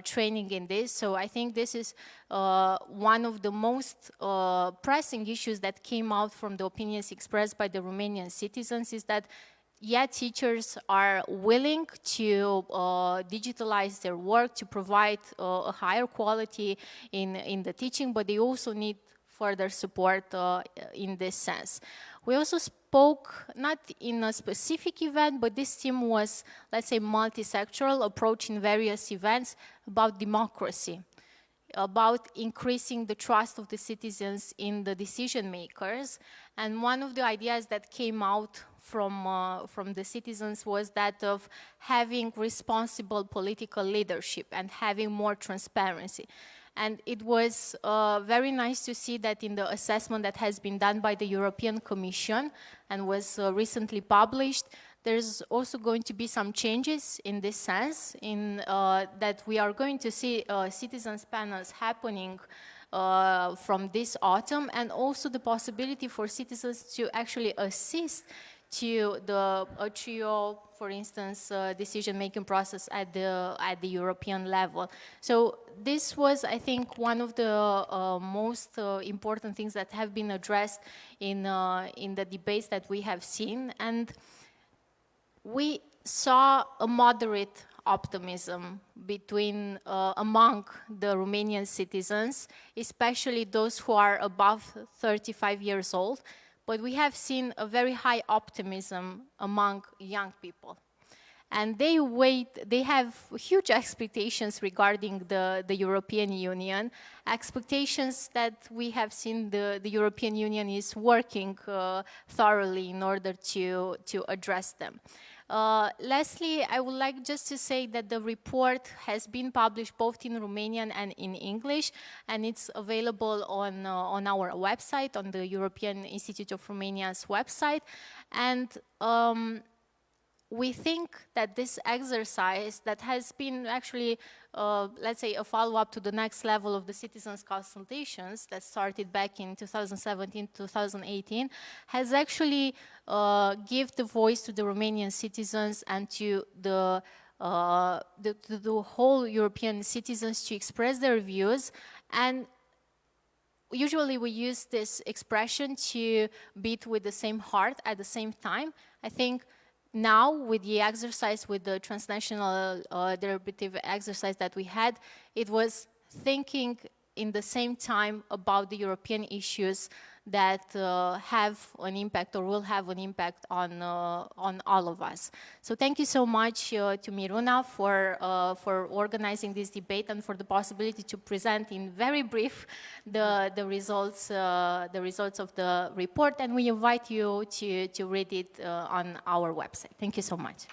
training in this. So I think this is one of the most pressing issues that came out from the opinions expressed by the Romanian citizens, is that yeah, teachers are willing to digitalize their work to provide a higher quality in the teaching, but they also need further support in this sense. We also spoke, not in a specific event, but this theme was, let's say, multi-sectoral approach in various events about democracy, about increasing the trust of the citizens in the decision makers. And one of the ideas that came out from the citizens was that of having responsible political leadership and having more transparency. And it was very nice to see that in the assessment that has been done by the European Commission and was recently published, there's also going to be some changes in this sense, in that we are going to see citizens panels happening from this autumn, and also the possibility for citizens to actually assist to the trio, for instance, decision-making process at the European level. So this was, I think, one of the most important things that have been addressed in the debates that we have seen. And we saw a moderate optimism between among the Romanian citizens, especially those who are above 35 years old. But we have seen a very high optimism among young people. And they have huge expectations regarding the European Union, expectations that we have seen the European Union is working thoroughly in order to address them. Lastly, I would like just to say that the report has been published both in Romanian and in English, and it's available on our website, on the European Institute of Romania's website. And we think that this exercise that has been actually, let's say, a follow-up to the next level of the citizens' consultations that started back in 2017-2018, has actually give the voice to the Romanian citizens and to the whole European citizens to express their views. And usually we use this expression to beat with the same heart at the same time. I think now, with the exercise, with the transnational deliberative exercise that we had, it was thinking in the same time about the European issues that have an impact or will have an impact on all of us. So thank you so much to Miruna for organizing this debate and for the possibility to present in very brief the results of the report, and we invite you to read it on our website. Thank you so much.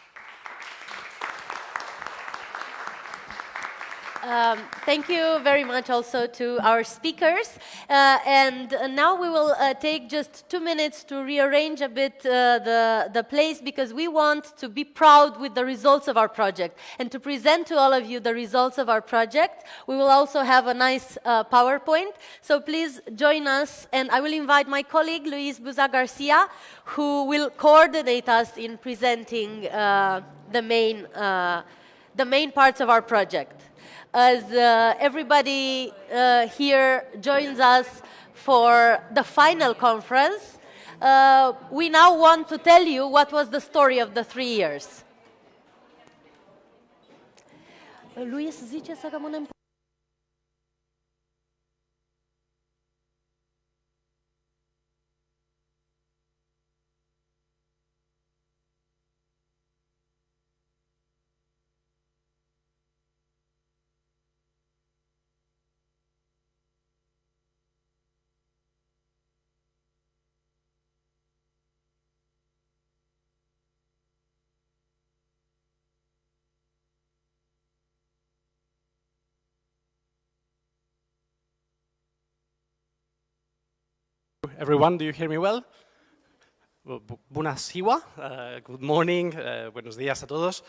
Thank you very much also to our speakers. And now we will take just 2 minutes to rearrange a bit the place, because we want to be proud with the results of our project and to present to all of you the results of our project. We will also have a nice PowerPoint. So please join us, and I will invite my colleague Luis Buza Garcia, who will coordinate us in presenting the main parts of our project. As everybody here joins us for the final conference, we now want to tell you what was the story of the 3 years. Luis, zice să rămânem. Everyone, do you hear me well? Bună ziua, good morning, buenos días a todos.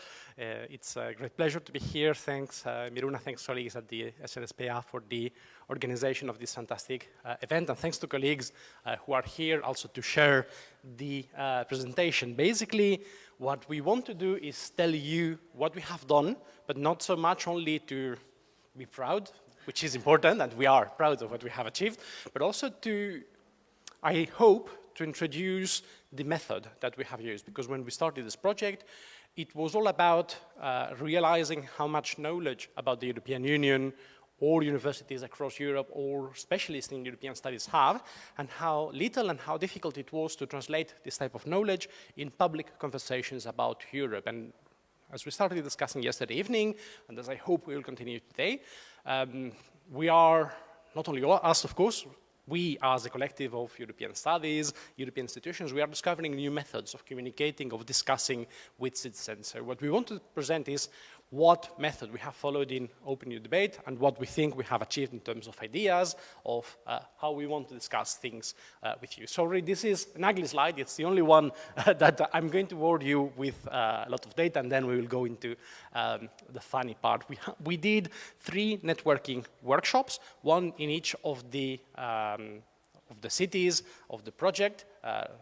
It's a great pleasure to be here. Thanks, Miruna, thanks colleagues at the SNSPA for the organization of this fantastic event, and thanks to colleagues who are here also to share the presentation. Basically, what we want to do is tell you what we have done, but not so much only to be proud, which is important, and we are proud of what we have achieved, but also to, I hope, to introduce the method that we have used, because when we started this project, it was all about realizing how much knowledge about the European Union or universities across Europe or specialists in European studies have, and how little and how difficult it was to translate this type of knowledge in public conversations about Europe. And as we started discussing yesterday evening, and as I hope we will continue today, we are, not only us, of course, we as a collective of European studies, European institutions, we are discovering new methods of communicating, of discussing with citizens. So what we want to present is what method we have followed in OpenEUdebate and what we think we have achieved in terms of ideas of how we want to discuss things with you. Sorry, this is an ugly slide. It's the only one that I'm going to bore you with a lot of data, and then we will go into the funny part. We did 3 networking workshops, one in each of the cities of the project,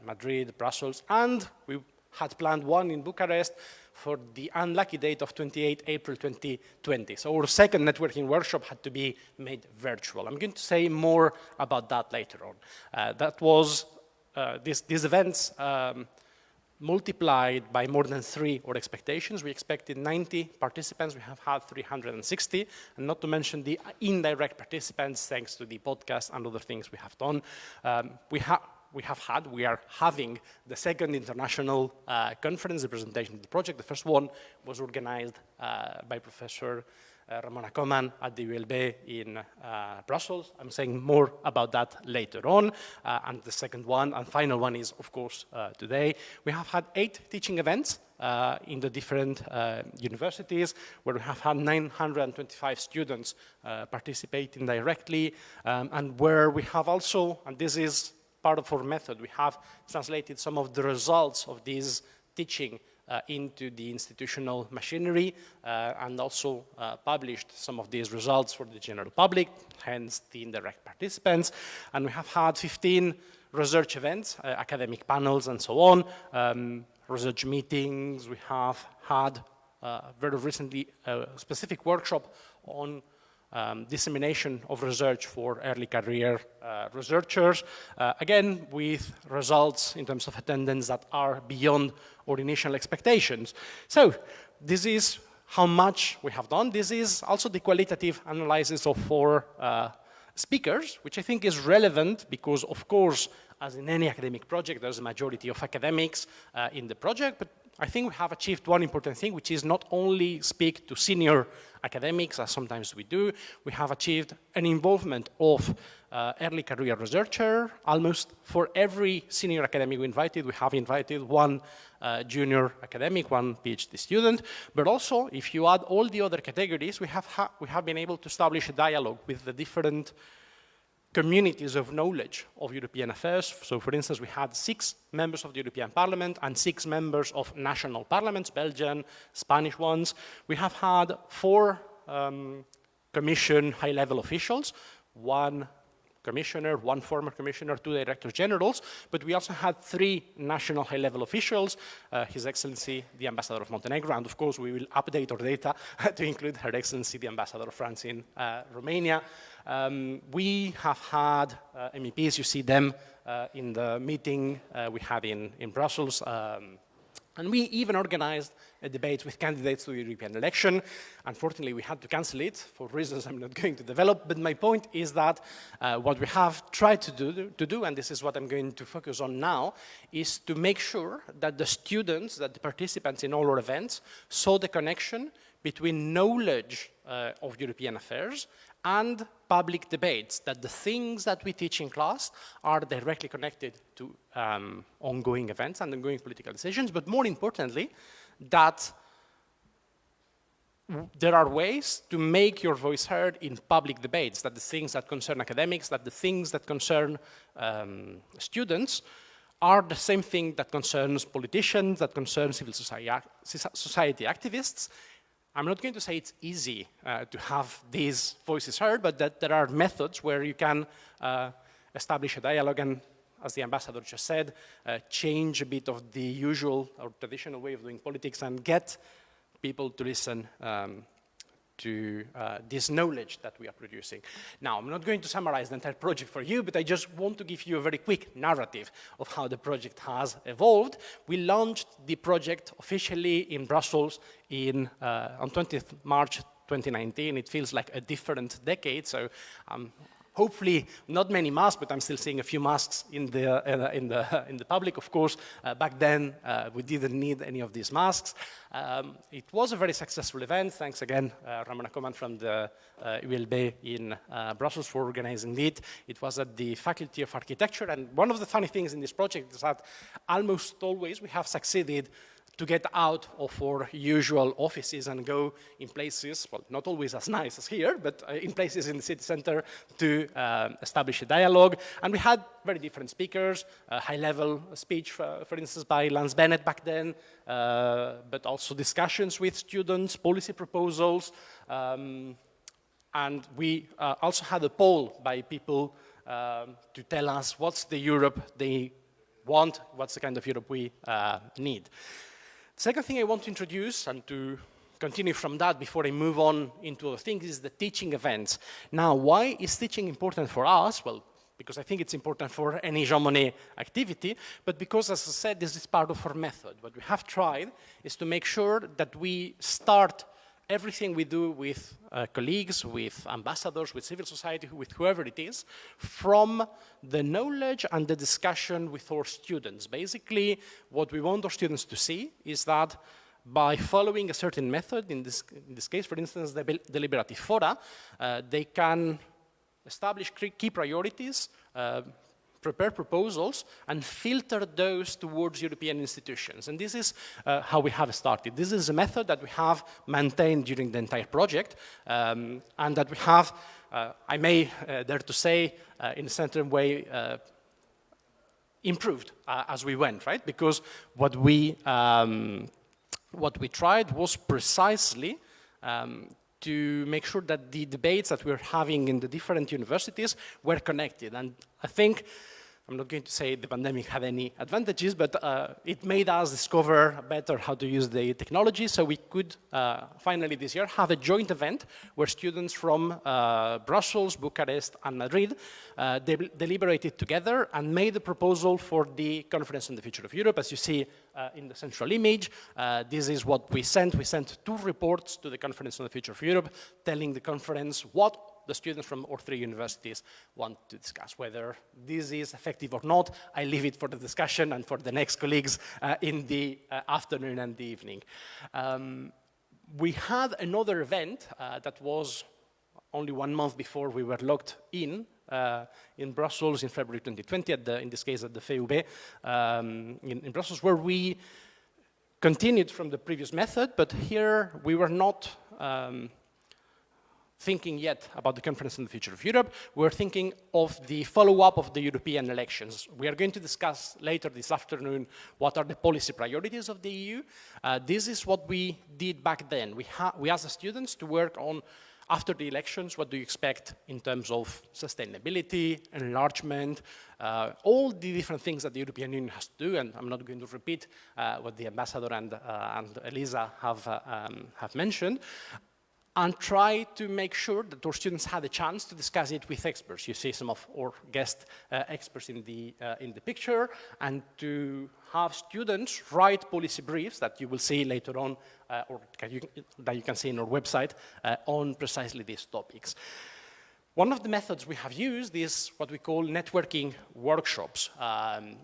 Madrid, Brussels, and we had planned one in Bucharest for the unlucky date of 28 April 2020. So our second networking workshop had to be made virtual. I'm going to say more about that later on. That was, these events multiplied by more than 3 our expectations. We expected 90 participants. We have had 360, and not to mention the indirect participants, thanks to the podcast and other things we have done. We are having the second international conference, the presentation of the project. The first one was organized by Professor Ramona Coman at the ULB in Brussels. I'm saying more about that later on. And the second one and final one is, of course, today. We have had 8 teaching events in the different universities, where we have had 925 students participating directly, and where we have also, and this is part of our method, we have translated some of the results of this teaching into the institutional machinery and also published some of these results for the general public, hence the indirect participants. And we have had 15 research events, academic panels and so on, research meetings. We have had very recently a specific workshop on dissemination of research for early career researchers, again with results in terms of attendance that are beyond our initial expectations. So this is how much we have done. This is also the qualitative analysis of our speakers, which I think is relevant because, of course, as in any academic project, there's a majority of academics in the project, but I think we have achieved one important thing, which is not only speak to senior academics, as sometimes we do, we have achieved an involvement of early career researcher. Almost for every senior academic we invited, we have invited one junior academic, one PhD student, but also if you add all the other categories, we have been able to establish a dialogue with the different communities of knowledge of European affairs. So for instance, we had 6 members of the European Parliament and 6 members of national parliaments, Belgian, Spanish ones. We have had 4 commission high-level officials, 1 commissioner, 1 former commissioner, 2 directors generals, but we also had 3 national high-level officials, His Excellency, the Ambassador of Montenegro, and of course we will update our data to include Her Excellency, the Ambassador of France in Romania. We have had MEPs, you see them in the meeting we had in Brussels, and we even organized a debate with candidates to the European election. Unfortunately, we had to cancel it for reasons I'm not going to develop, but my point is that what we have tried to do, and this is what I'm going to focus on now, is to make sure that the students, that the participants in all our events saw the connection between knowledge of European affairs and public debates, that the things that we teach in class are directly connected to ongoing events and ongoing political decisions, but more importantly, that there are ways to make your voice heard in public debates, that the things that concern academics, that the things that concern students are the same thing that concerns politicians, that concerns civil society activists. I'm not going to say it's easy to have these voices heard, but that there are methods where you can establish a dialogue and, as the ambassador just said, change a bit of the usual or traditional way of doing politics and get people to listen to this knowledge that we are producing. Now, I'm not going to summarize the entire project for you, but I just want to give you a very quick narrative of how the project has evolved. We launched the project officially in Brussels on 20th March 2019. It feels like a different decade, so hopefully not many masks, but I'm still seeing a few masks in the public, of course. Back then, we didn't need any of these masks. It was a very successful event. Thanks again, Ramona Coman from the ULB in Brussels for organizing it. It was at the Faculty of Architecture, and one of the funny things in this project is that almost always we have succeeded to get out of our usual offices and go in places, well, not always as nice as here, but in places in the city center to establish a dialogue. And we had very different speakers, a high-level speech, for instance, by Lance Bennett back then, but also discussions with students, policy proposals, and we also had a poll by people to tell us what's the Europe they want, what's the kind of Europe we need. Second thing I want to introduce, and to continue from that before I move on into other things, is the teaching events. Now, why is teaching important for us? Well, because I think it's important for any Jean Monnet activity, but because, as I said, this is part of our method. What we have tried is to make sure that we start everything we do with colleagues, with ambassadors, with civil society, with whoever it is, from the knowledge and the discussion with our students. Basically, what we want our students to see is that by following a certain method, in this case, for instance, the deliberative fora, they can establish key priorities, prepare proposals, and filter those towards European institutions. And this is how we have started. This is a method that we have maintained during the entire project, and that we have, I may dare to say, in a certain way, improved as we went, right? Because what we tried was precisely to make sure that the debates that we're having in the different universities were connected. And I think, I'm not going to say the pandemic had any advantages, but it made us discover better how to use the technology, so we could finally this year have a joint event where students from Brussels, Bucharest, and Madrid deliberated together and made a proposal for the Conference on the Future of Europe. As you see in the central image, this is what we sent. We sent 2 reports to the Conference on the Future of Europe, telling the conference what the students from our 3 universities want to discuss. Whether this is effective or not, I leave it for the discussion and for the next colleagues in the afternoon and the evening. We had another event that was only 1 month before we were locked in Brussels in February 2020, in this case at the FEUB in Brussels, where we continued from the previous method, but here we were not thinking yet about the Conference on the Future of Europe. We're thinking of the follow-up of the European elections. We are going to discuss later this afternoon what are the policy priorities of the EU. This is what we did back then. We asked the students to work on, after the elections, what do you expect in terms of sustainability, enlargement, all the different things that the European Union has to do, and I'm not going to repeat what the ambassador and Eliza have mentioned, and try to make sure that our students had a chance to discuss it with experts. You see some of our guest experts in the picture, and to have students write policy briefs that you will see later on, or that you can see in our website, on precisely these topics. One of the methods we have used is what we call networking workshops,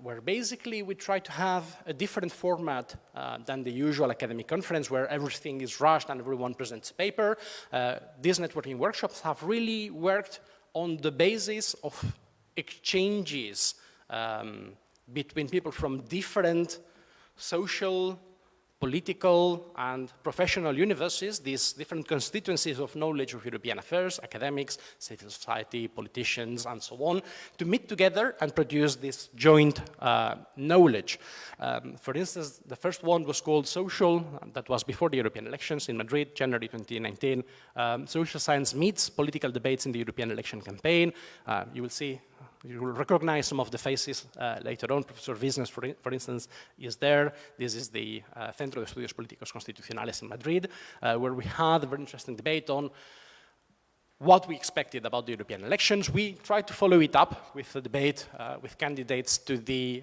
where basically we try to have a different format than the usual academic conference where everything is rushed and everyone presents a paper. These networking workshops have really worked on the basis of exchanges between people from different social, political and professional universities, these different constituencies of knowledge of European affairs, academics, civil society, politicians, and so on, to meet together and produce this joint knowledge. For instance, the first one was called Social, that was before the European elections in Madrid, January 2019. Social Science Meets Political Debates in the European Election Campaign. You will see You will recognize some of the faces later on. Professor Wisnes, for instance, is there. This is the Centro de Estudios Políticos Constitucionales in Madrid, where we had a very interesting debate on what we expected about the European elections. We tried to follow it up with a debate with candidates to the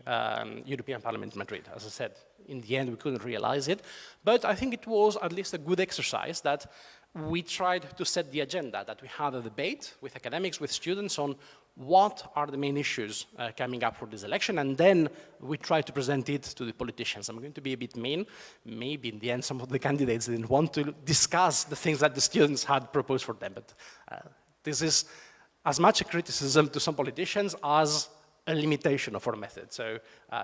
European Parliament in Madrid. As I said, in the end, we couldn't realize it, but I think it was at least a good exercise that we tried to set the agenda, that we had a debate with academics, with students on what are the main issues coming up for this election, and then we try to present it to the politicians. I'm going to be a bit mean. Maybe in the end some of the candidates didn't want to discuss the things that the students had proposed for them, but this is as much a criticism to some politicians as a limitation of our method. So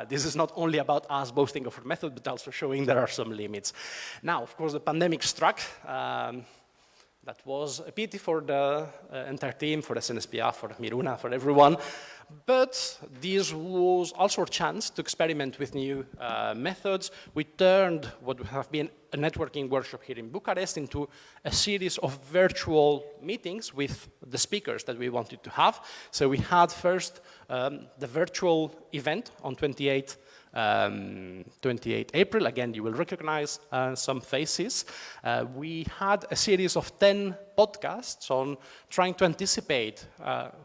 this is not only about us boasting of our method, but also showing there are some limits. Now, of course, the pandemic struck. That was a pity for the entire team, for SNSPA, for Miruna, for everyone. But this was also a chance to experiment with new methods. We turned what would have been a networking workshop here in Bucharest into a series of virtual meetings with the speakers that we wanted to have. So we had first the virtual event on 28 April. Again, you will recognize some faces. We had a series of 10 podcasts on trying to anticipate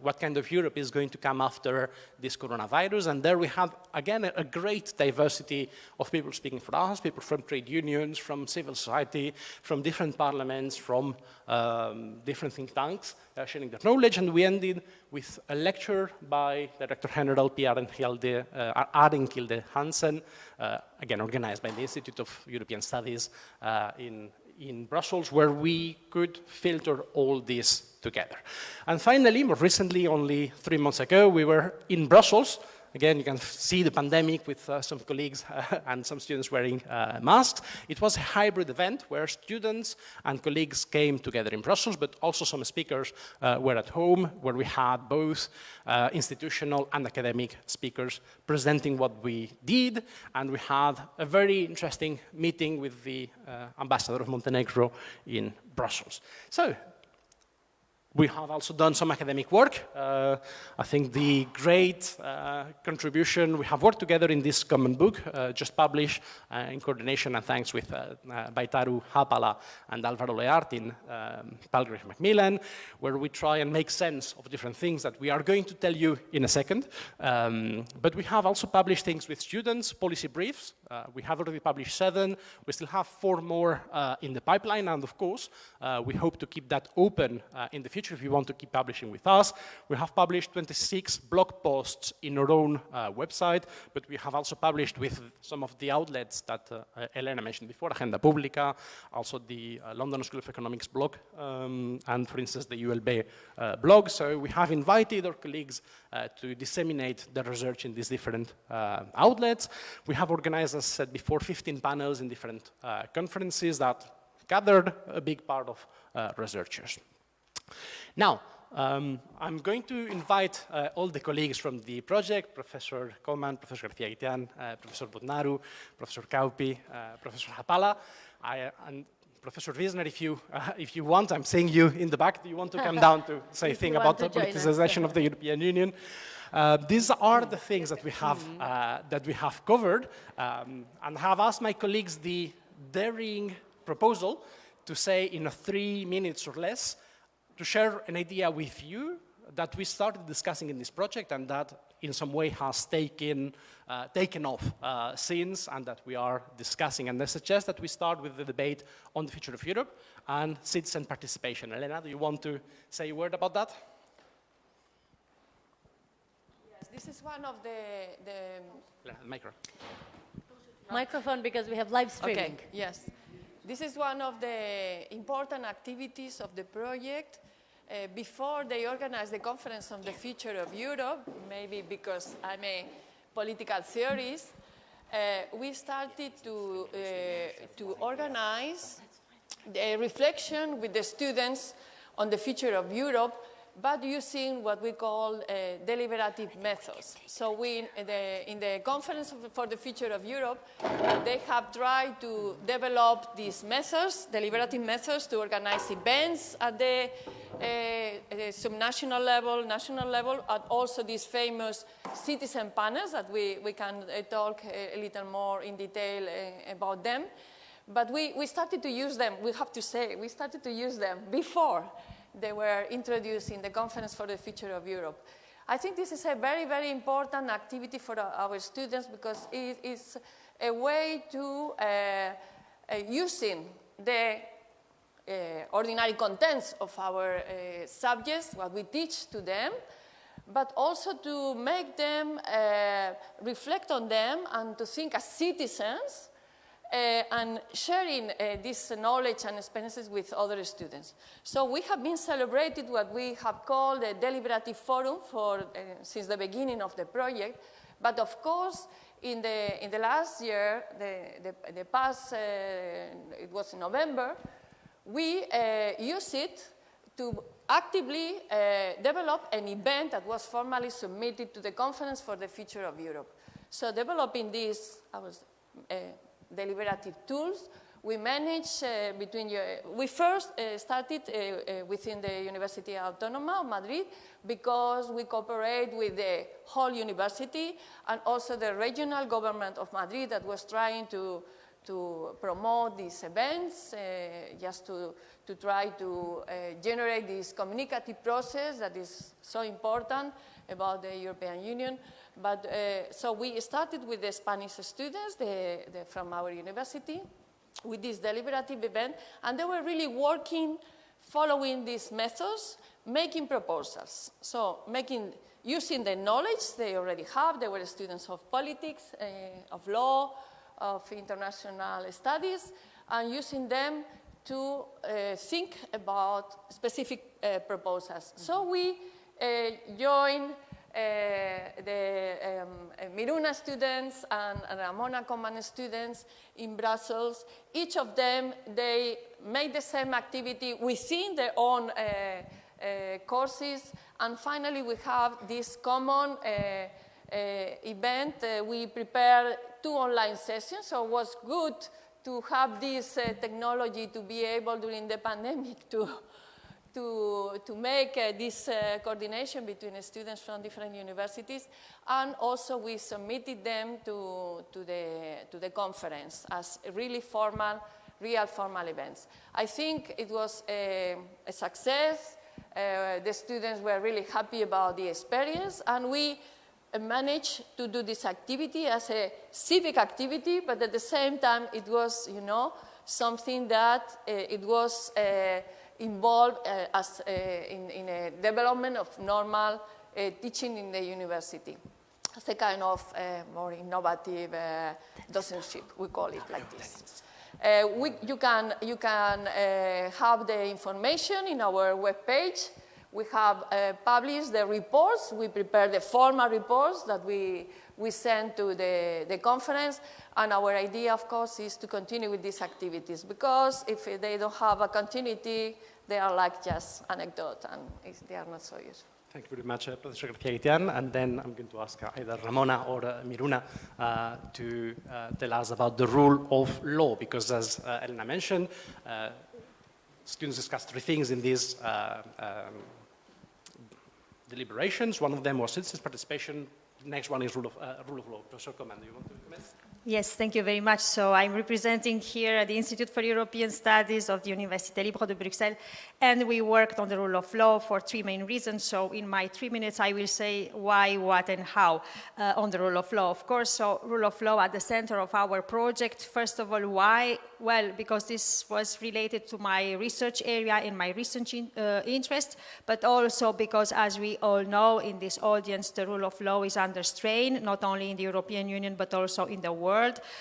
what kind of Europe is going to come after this coronavirus. And there we had, again, a great diversity of people speaking for us, people from trade unions, from civil society, from different parliaments, from different think tanks, sharing their knowledge. And we ended with a lecture by Director General P. Arenkilde Hansen, again, organized by the Institute of European Studies in Brussels, where we could filter all this together. And finally, more recently, only 3 months ago, we were in Brussels. Again, you can see the pandemic with some colleagues and some students wearing masks. It was a hybrid event where students and colleagues came together in Brussels, but also some speakers were at home, where we had both institutional and academic speakers presenting what we did. And we had a very interesting meeting with the ambassador of Montenegro in Brussels. So, we have also done some academic work. I think the great contribution, we have worked together in this common book, just published in coordination and thanks with Baitaru Hapala and Álvaro Leart in Palgrave Macmillan, where we try and make sense of different things that we are going to tell you in a second. But we have also published things with students, policy briefs. We have already published 7. We still have 4 more in the pipeline, and of course, we hope to keep that open in the future if you want to keep publishing with us. We have published 26 blog posts in our own website, but we have also published with some of the outlets that Elena mentioned before, Agenda Pública, also the London School of Economics blog, and for instance, the ULB blog. So we have invited our colleagues to disseminate the research in these different outlets. We have organized, as I said before, 15 panels in different conferences that gathered a big part of researchers. Now, I'm going to invite all the colleagues from the project, Professor Coleman, Professor Garcia Guitian, Professor Budnaru, Professor Kaupi, Professor Hapala, and Professor Wisner, if you want, I'm seeing you in the back. Do you want to come down to say a thing about the politicization of the European Union? These are the things that we have covered, and have asked my colleagues the daring proposal to say in 3 minutes or less, to share an idea with you that we started discussing in this project and that in some way has taken off since, and that we are discussing. And I suggest that we start with the debate on the future of Europe and citizen participation. Elena, do you want to say a word about that? Yes, this is one of the Microphone, because we have live streaming. Okay, yes. This is one of the important activities of the project. Before they organized the conference on the future of Europe, maybe because I'm a political theorist, we started to organize a reflection with the students on the future of Europe, but using what we call deliberative methods. So in the Conference for the Future of Europe, they have tried to develop these methods, deliberative methods, to organize events at the subnational level, national level, and also these famous citizen panels that we can talk a little more in detail about them. But we started to use them, we have to say, we started to use them before they were introduced in the Conference for the Future of Europe. I think this is a very, very important activity for our students because it is a way to using the ordinary contents of our subjects, what we teach to them, but also to make them reflect on them and to think as citizens and sharing this knowledge and experiences with other students. So we have been celebrated what we have called a deliberative forum since the beginning of the project, but of course in the last year, the past, it was in November, we used it to actively develop an event that was formally submitted to the Conference for the Future of Europe. So developing these deliberative tools, we managed we first started within the Universidad Autonoma of Madrid because we cooperate with the whole university and also the regional government of Madrid that was trying to promote these events, just to try to generate this communicative process that is so important about the European Union. But so we started with the Spanish students from our university with this deliberative event, and they were really working, following these methods, making proposals. So using the knowledge they already have. They were students of politics, of law, of international studies, and using them to think about specific proposals. So we joined the Miruna students and Ramona Coman students in Brussels. Each of them, they made the same activity within their own courses. And finally, we have this common event. We prepared 2 online sessions, so it was good to have this technology to be able during the pandemic to make this coordination between students from different universities, and also we submitted them to the conference as really real formal events. I think it was a success. The students were really happy about the experience, and we managed to do this activity as a civic activity, but at the same time it was, something that it was involved in a development of normal teaching in the university. It's a kind of more innovative docentship, we call it like this. You can have the information in our webpage. We have published the reports. We prepare the formal reports that we send to the conference. And our idea, of course, is to continue with these activities, because if they don't have a continuity, they are like just anecdote, and they are not so useful. Thank you very much, Professor Guitian. And then I'm going to ask either Ramona or Miruna to tell us about the rule of law, because as Elena mentioned, students discussed 3 things in these deliberations. One of them was citizens' participation. The next one is rule of law. Professor Coman, do you want to comment? Yes, thank you very much. So I'm representing here the Institute for European Studies of the Université Libre de Bruxelles, and we worked on the rule of law for 3 main reasons. So in my 3 minutes, I will say why, what, and how on the rule of law, of course. So rule of law at the center of our project. First of all, why? Well, because this was related to my research area and my research interest, but also because, as we all know in this audience, the rule of law is under strain, not only in the European Union, but also in the world.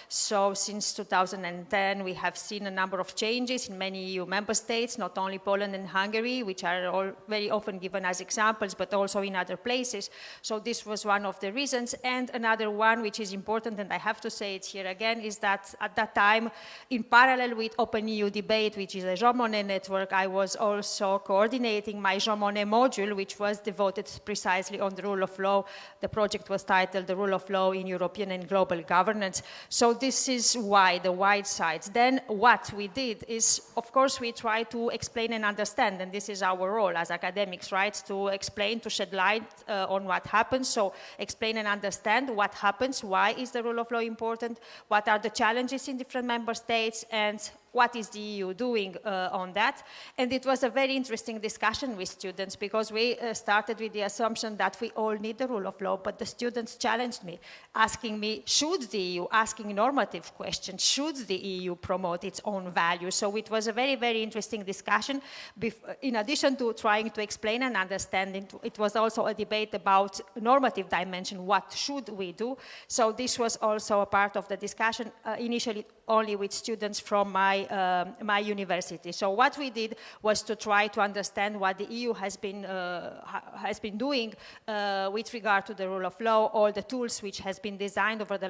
So since 2010, we have seen a number of changes in many EU member states, not only Poland and Hungary, which are all very often given as examples, but also in other places. So this was one of the reasons. And another one, which is important, and I have to say it here again, is that at that time, in parallel with OpenEUdebate, which is a Jean Monnet network, I was also coordinating my Jean Monnet module, which was devoted precisely on the rule of law. The project was titled The Rule of Law in European and Global Governance. So this is why, the wide sides. Then what we did is, of course, we try to explain and understand, and this is our role as academics, right? To explain, to shed light on what happens. So explain and understand what happens, why is the rule of law important, what are the challenges in different member states, and what is the EU doing on that? And it was a very interesting discussion with students, because we started with the assumption that we all need the rule of law, but the students challenged me, asking me, should the EU, asking normative questions, should the EU promote its own values? So it was a very, very interesting discussion. In addition to trying to explain and understand, it was also a debate about normative dimension, what should we do? So this was also a part of the discussion, initially only with students from my university. So what we did was to try to understand what the EU has been doing with regard to the rule of law, all the tools which has been designed over the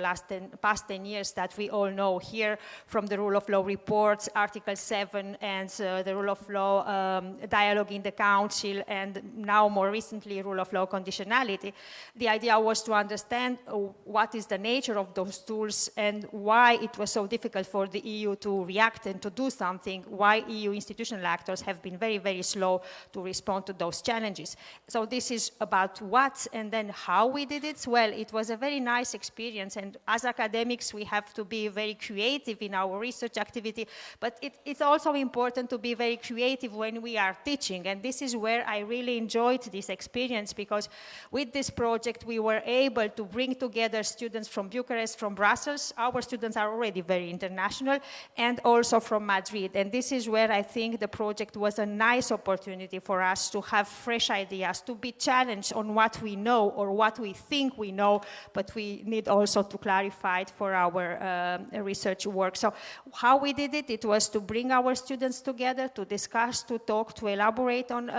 past 10 years that we all know here, from the rule of law reports, Article 7, and the rule of law dialogue in the Council, and now more recently rule of law conditionality. The idea was to understand what is the nature of those tools and why it was so difficult for the EU to react and to do something, why EU institutional actors have been very, very slow to respond to those challenges. So this is about what and then how we did it. Well, it was a very nice experience, and as academics we have to be very creative in our research activity, but it's also important to be very creative when we are teaching, and this is where I really enjoyed this experience, because with this project we were able to bring together students from Bucharest, from Brussels. Our students are already very international, and also from Madrid. And this is where I think the project was a nice opportunity for us to have fresh ideas, to be challenged on what we know or what we think we know, but we need also to clarify it for our research work. So how we did it, it was to bring our students together, to discuss, to talk, to elaborate on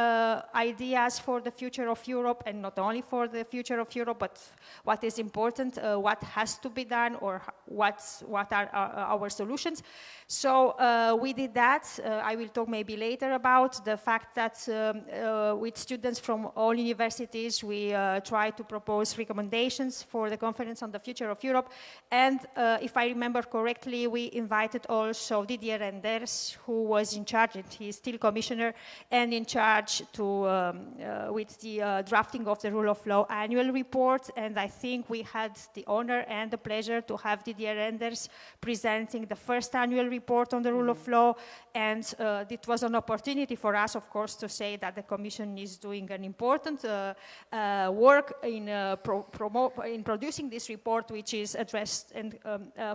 ideas for the future of Europe, and not only for the future of Europe, but what is important, what has to be done, or what are our solutions. So we did that. I will talk maybe later about the fact that with students from all universities, we try to propose recommendations for the Conference on the Future of Europe. And if I remember correctly, we invited also Didier Reynders, who was in charge, and he is still commissioner, and in charge with the drafting of the Rule of Law annual report. And I think we had the honor and the pleasure to have Didier Reynders presenting the first annual report on the rule of law, and it was an opportunity for us, of course, to say that the Commission is doing an important work in producing this report, which is addressed and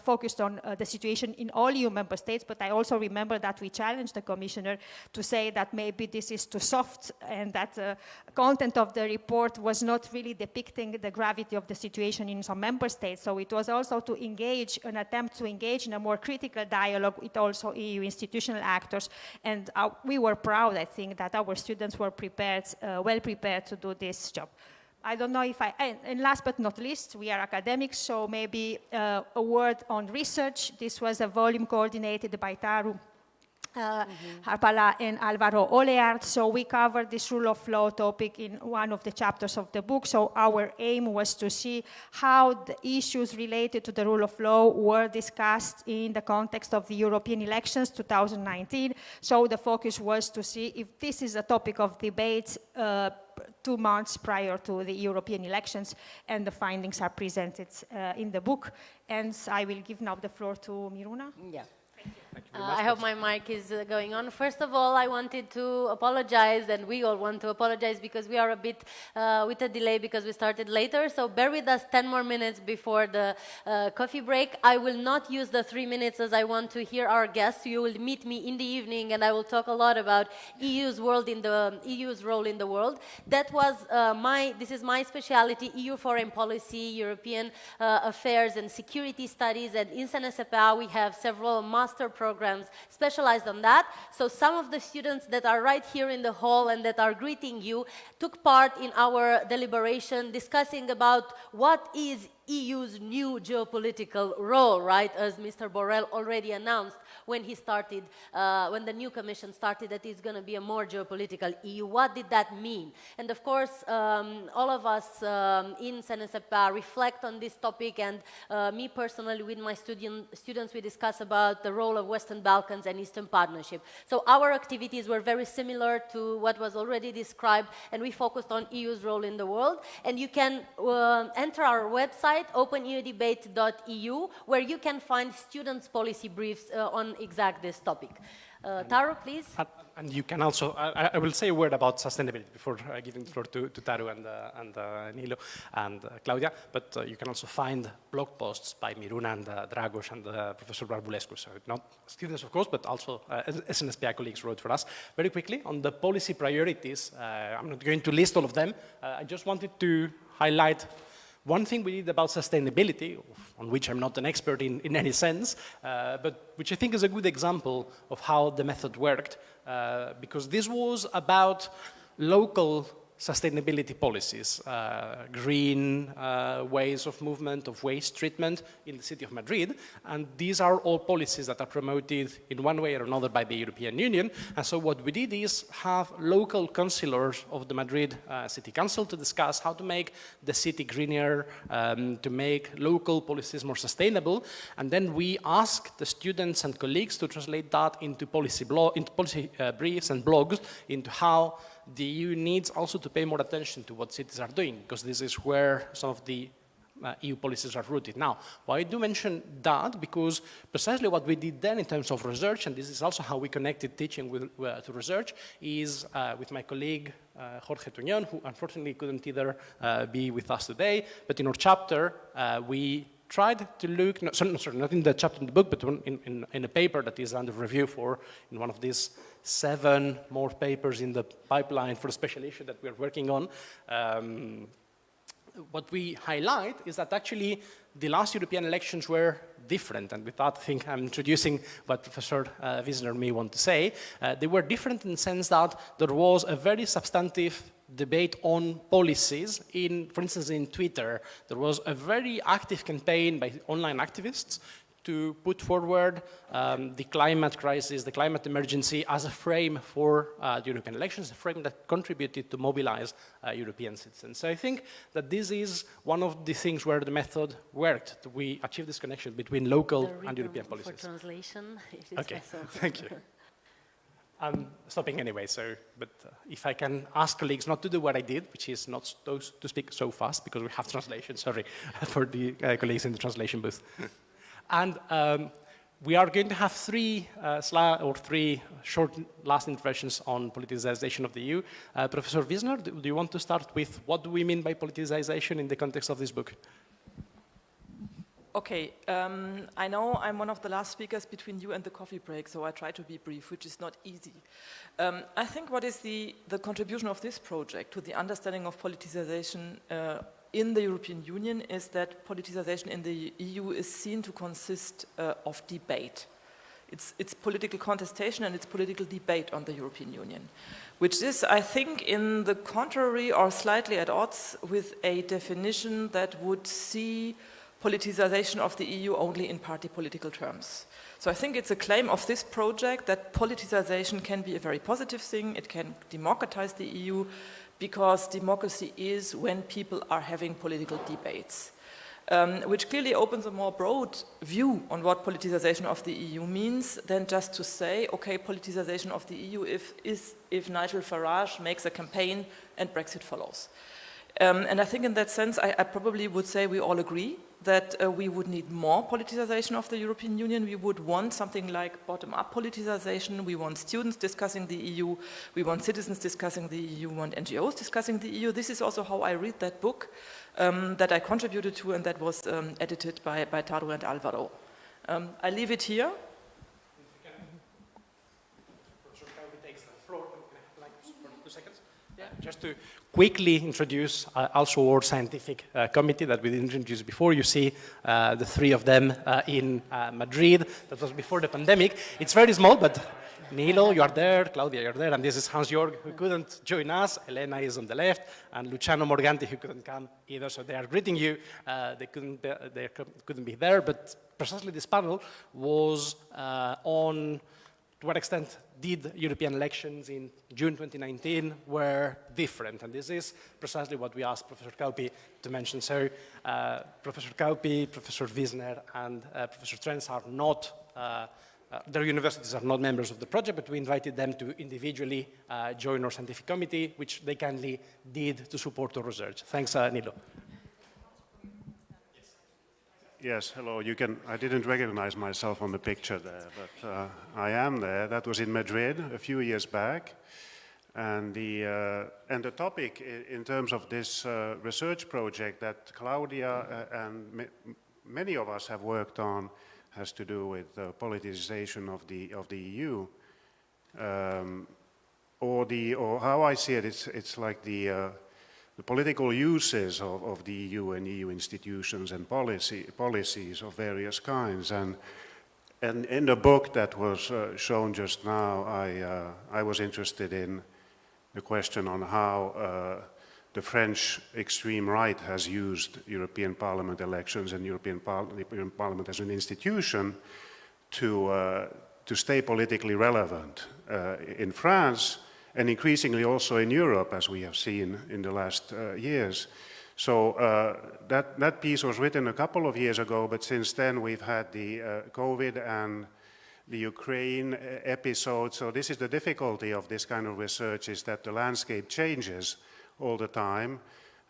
focused on the situation in all EU member states. But I also remember that we challenged the Commissioner to say that maybe this is too soft, and that the content of the report was not really depicting the gravity of the situation in some member states. So it was also to engage, an attempt to engage in a more critical dialogue with also EU institutional actors, and we were proud, I think, that our students were prepared, well prepared to do this job. I don't know if and last but not least, we are academics, so maybe a word on research. This was a volume coordinated by Taru Harpala and Alvaro Oleart. So we covered this rule of law topic in one of the chapters of the book. So our aim was to see how the issues related to the rule of law were discussed in the context of the European elections 2019. So the focus was to see if this is a topic of debate 2 months prior to the European elections, and the findings are presented in the book. And I will give now the floor to Miruna. Yeah. I hope my mic is going on. First of all, I wanted to apologize, and we all want to apologize, because we are a bit with a delay because we started later. So bear with us 10 more minutes before the coffee break. I will not use the 3 minutes, as I want to hear our guests. You will meet me in the evening, and I will talk a lot about EU's role in the world. That was this is my specialty: EU foreign policy, European affairs and security studies. And in SNSPA we have several master programs specialized on that. So some of the students that are right here in the hall and that are greeting you took part in our deliberation discussing about what is EU's new geopolitical role, right? As Mr. Borrell already announced when he started, when the new commission started, that it's going to be a more geopolitical EU. What did that mean? And of course, all of us in SNSPA reflect on this topic, and me personally, with my students, we discuss about the role of Western Balkans and Eastern Partnership. So our activities were very similar to what was already described, and we focused on EU's role in the world. And you can enter our website, OpenEUdebate.eu, where you can find students' policy briefs on exact this topic. Taru, please. And you can also, I will say a word about sustainability before giving the floor to Taru and Nilo and Claudia, but you can also find blog posts by Miruna and Dragos and Professor Bărbulescu. So not students, of course, but also SNSPA colleagues wrote for us. Very quickly, on the policy priorities, I'm not going to list all of them. I just wanted to highlight one thing we did about sustainability, on which I'm not an expert in any sense, but which I think is a good example of how the method worked, because this was about local sustainability policies, green ways of movement, of waste treatment in the city of Madrid. And these are all policies that are promoted in one way or another by the European Union. And so what we did is have local councillors of the Madrid City Council to discuss how to make the city greener, to make local policies more sustainable. And then we asked the students and colleagues to translate that into policy briefs and blogs, into how the EU needs also to pay more attention to what cities are doing, because this is where some of the EU policies are rooted. Now, why I do mention that? Because precisely what we did then in terms of research, and this is also how we connected teaching to research, is with my colleague Jorge Tuñón, who unfortunately couldn't either be with us today, but in our chapter we tried to look, not in the chapter in the book, but in a paper that is under review in one of these 7 more papers in the pipeline for a special issue that we're working on. What we highlight is that actually the last European elections were different, and with that I think I'm introducing what Professor Wiesner may want to say. They were different in the sense that there was a very substantive debate on policies. For instance, in Twitter, there was a very active campaign by online activists to put forward the climate crisis, the climate emergency as a frame for the European elections, a frame that contributed to mobilize European citizens. So I think that this is one of the things where the method worked. We achieved this connection between local and European policies. For translation, if it's okay, possible. thank you. I'm stopping anyway, but if I can ask colleagues not to do what I did, which is not to speak so fast, because we have translation, sorry, for the colleagues in the translation booth. And we are going to have 3 short last interventions on politicization of the EU. Professor Wiesner, do you want to start with what do we mean by politicization in the context of this book? Okay, I know I'm one of the last speakers between you and the coffee break, so I try to be brief, which is not easy. I think what is the contribution of this project to the understanding of politicization in the European Union is that politicization in the EU is seen to consist of debate. It's political contestation and it's political debate on the European Union, which is, I think, in the contrary or slightly at odds with a definition that would see politicization of the EU only in party political terms. So I think it's a claim of this project that politicization can be a very positive thing, it can democratize the EU, because democracy is when people are having political debates, which clearly opens a more broad view on what politicization of the EU means than just to say, okay, politicization of the EU if Nigel Farage makes a campaign and Brexit follows. And I think in that sense, I probably would say we all agree that we would need more politicization of the European Union. We would want something like bottom-up politicization. We want students discussing the EU. We want citizens discussing the EU. We want NGOs discussing the EU. This is also how I read that book that I contributed to and that was edited by Taru and Alvaro. I leave it here. Just to quickly introduce also our scientific committee that we didn't introduce before. You see the 3 of them in Madrid. That was before the pandemic. It's very small, but Nilo, you are there, Claudia, you're there, and this is Hans-Jörg, who couldn't join us. Elena is on the left, and Luciano Morganti, who couldn't come either, so they are greeting you. They couldn't be there, but precisely this panel was on to what extent did European elections in June 2019 were different? And this is precisely what we asked Professor Kauppi to mention. So Professor Kauppi, Professor Wiesner, and Professor Trenz are not, their universities are not members of the project, but we invited them to individually join our scientific committee, which they kindly did to support our research. Thanks, Nilo. Yes, hello. I didn't recognize myself on the picture there, but I am there. That was in Madrid a few years back. And the topic in terms of this research project that Claudia and many of us have worked on has to do with politicization of the EU. Or how I see it, it's like the political uses of the EU and EU institutions and policies of various kinds. And in the book that was shown just now, I was interested in the question on how the French extreme right has used European Parliament elections and European Parliament as an institution to stay politically relevant in France, and increasingly also in Europe, as we have seen in the last years. So that piece was written a couple of years ago, but since then we've had the COVID and the Ukraine episode. So this is the difficulty of this kind of research, is that the landscape changes all the time.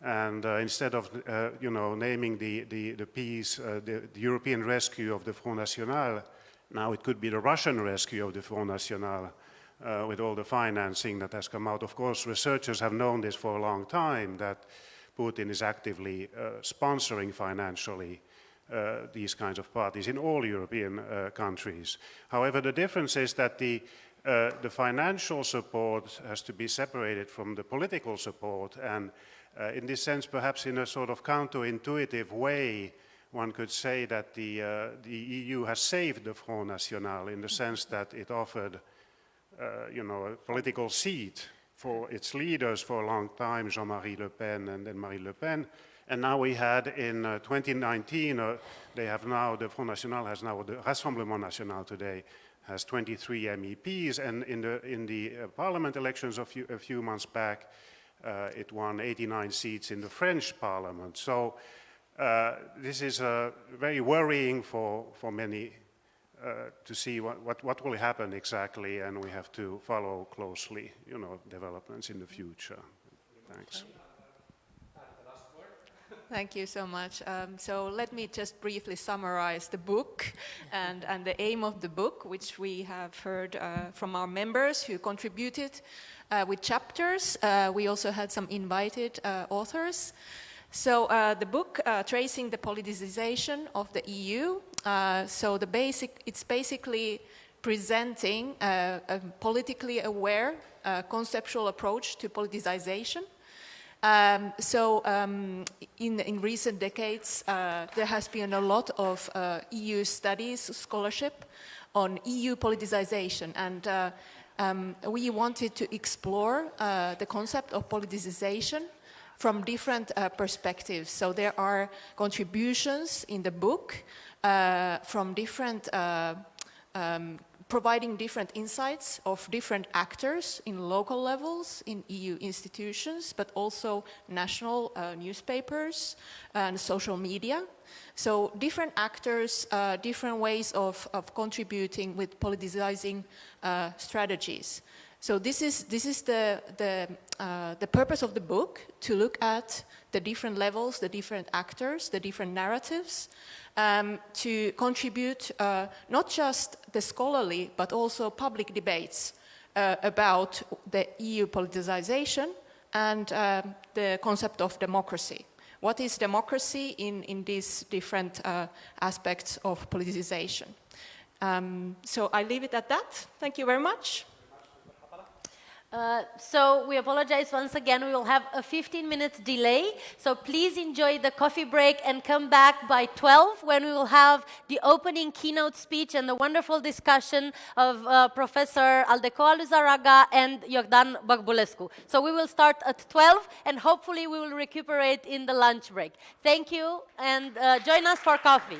And instead of naming the piece, the European rescue of the Front National, now it could be the Russian rescue of the Front National. With all the financing that has come out. Of course, researchers have known this for a long time, that Putin is actively sponsoring financially these kinds of parties in all European countries. However, the difference is that the financial support has to be separated from the political support, and in this sense, perhaps in a sort of counterintuitive way, one could say that the EU has saved the Front National in the sense that it offered a political seat for its leaders for a long time, Jean-Marie Le Pen and then Marine Le Pen. And now we had in 2019, they have now, the Front National has now, the Rassemblement National today has 23 MEPs, and in the parliament elections a few months back, it won 89 seats in the French parliament. So this is very worrying for many to see what will happen exactly, and we have to follow closely, developments in the future. Thanks. Thank you so much. So let me just briefly summarize the book and the aim of the book, which we have heard from our members who contributed with chapters. We also had some invited authors. So the book, Tracing the Politicization of the EU, it's basically presenting a politically aware conceptual approach to politicization. In recent decades, there has been a lot of EU studies, scholarship on EU politicization, and we wanted to explore the concept of politicization from different perspectives. So there are contributions in the book from different, providing different insights of different actors in local levels, in EU institutions, but also national newspapers and social media. So different actors, different ways of contributing with politicizing strategies. So this is the purpose of the book, to look at the different levels, the different actors, the different narratives, to contribute not just the scholarly but also public debates about the EU politicization and the concept of democracy. What is democracy in these different aspects of politicization? So I leave it at that. Thank you very much. So we apologize once again. We will have a 15 minutes delay. So please enjoy the coffee break and come back by 12 when we will have the opening keynote speech and the wonderful discussion of Professor Aldecoa Luzárraga and Iordan Bărbulescu. So we will start at 12 and hopefully we will recuperate in the lunch break. Thank you and join us for coffee.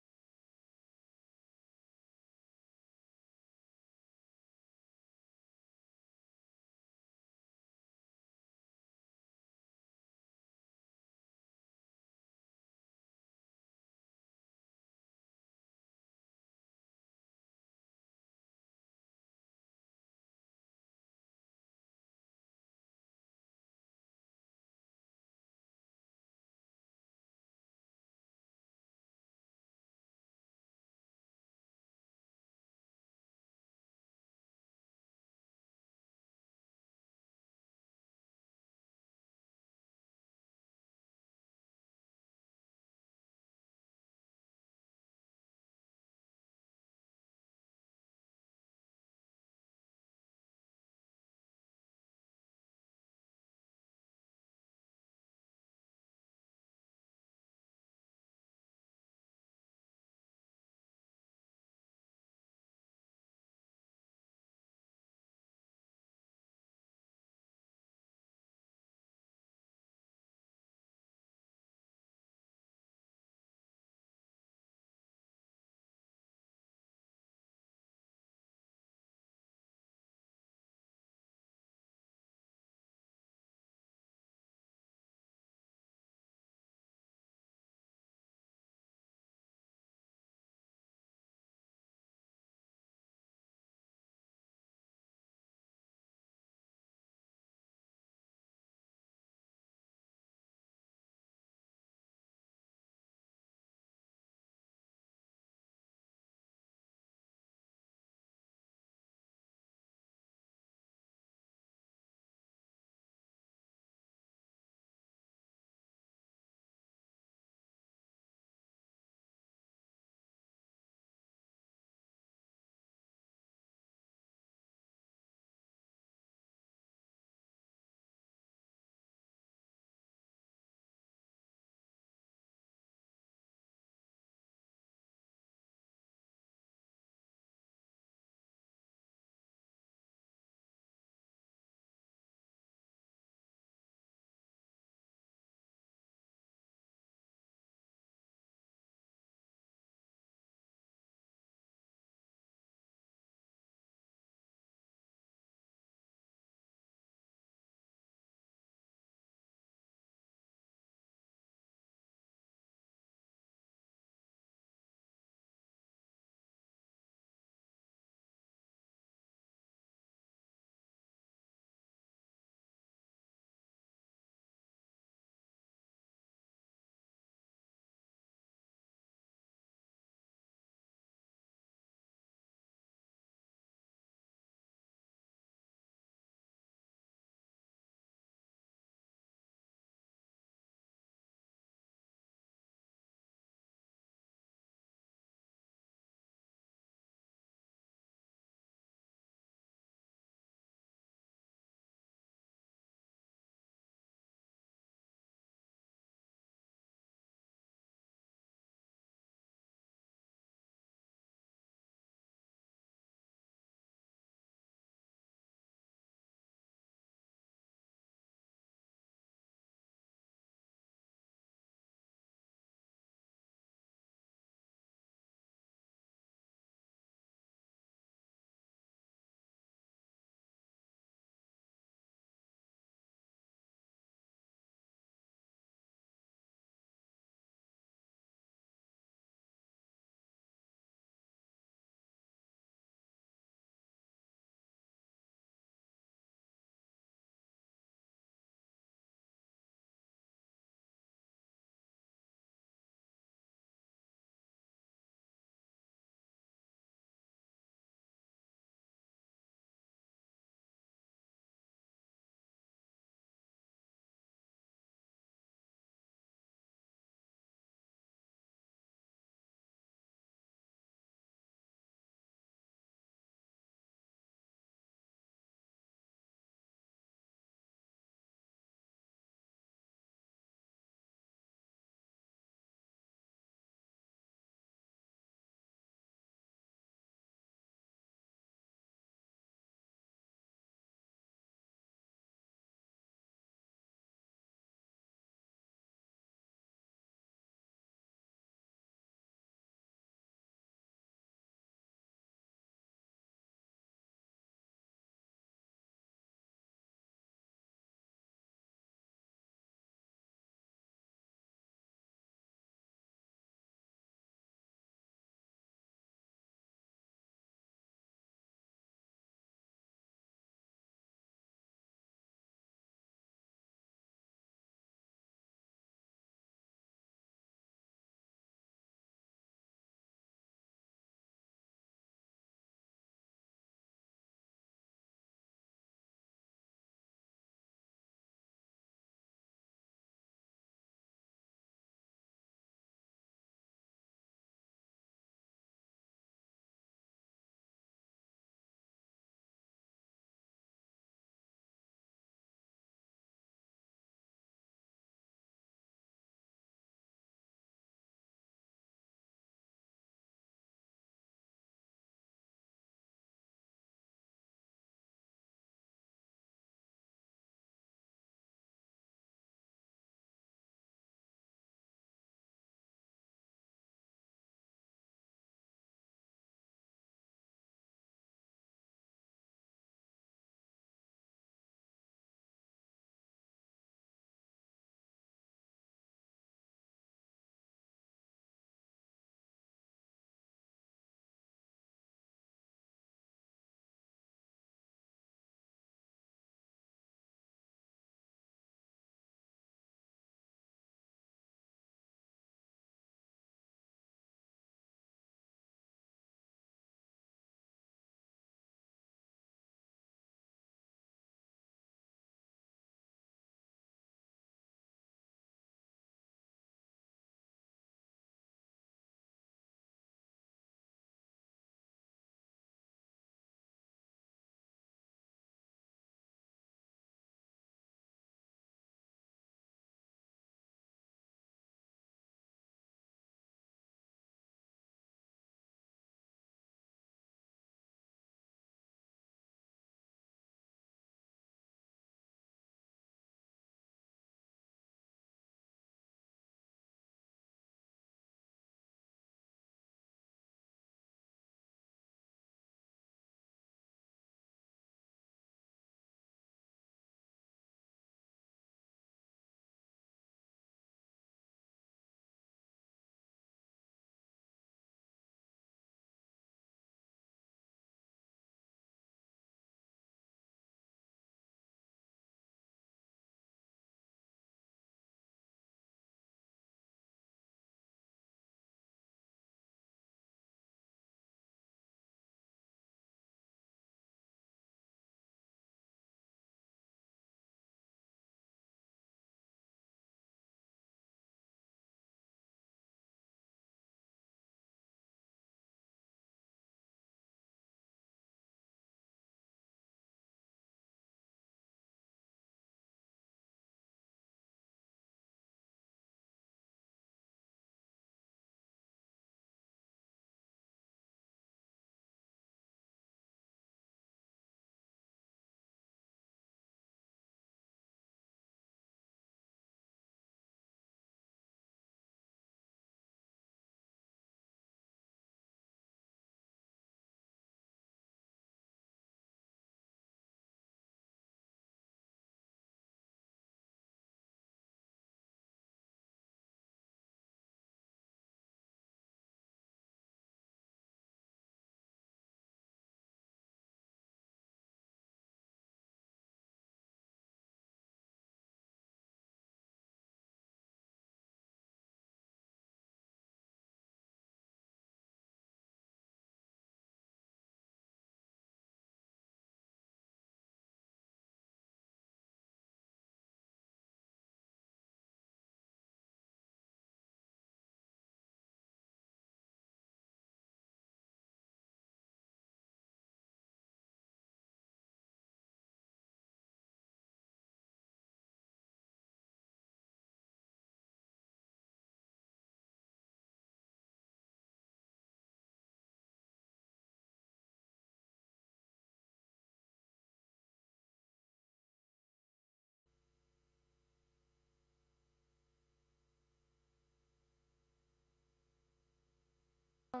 Yeah,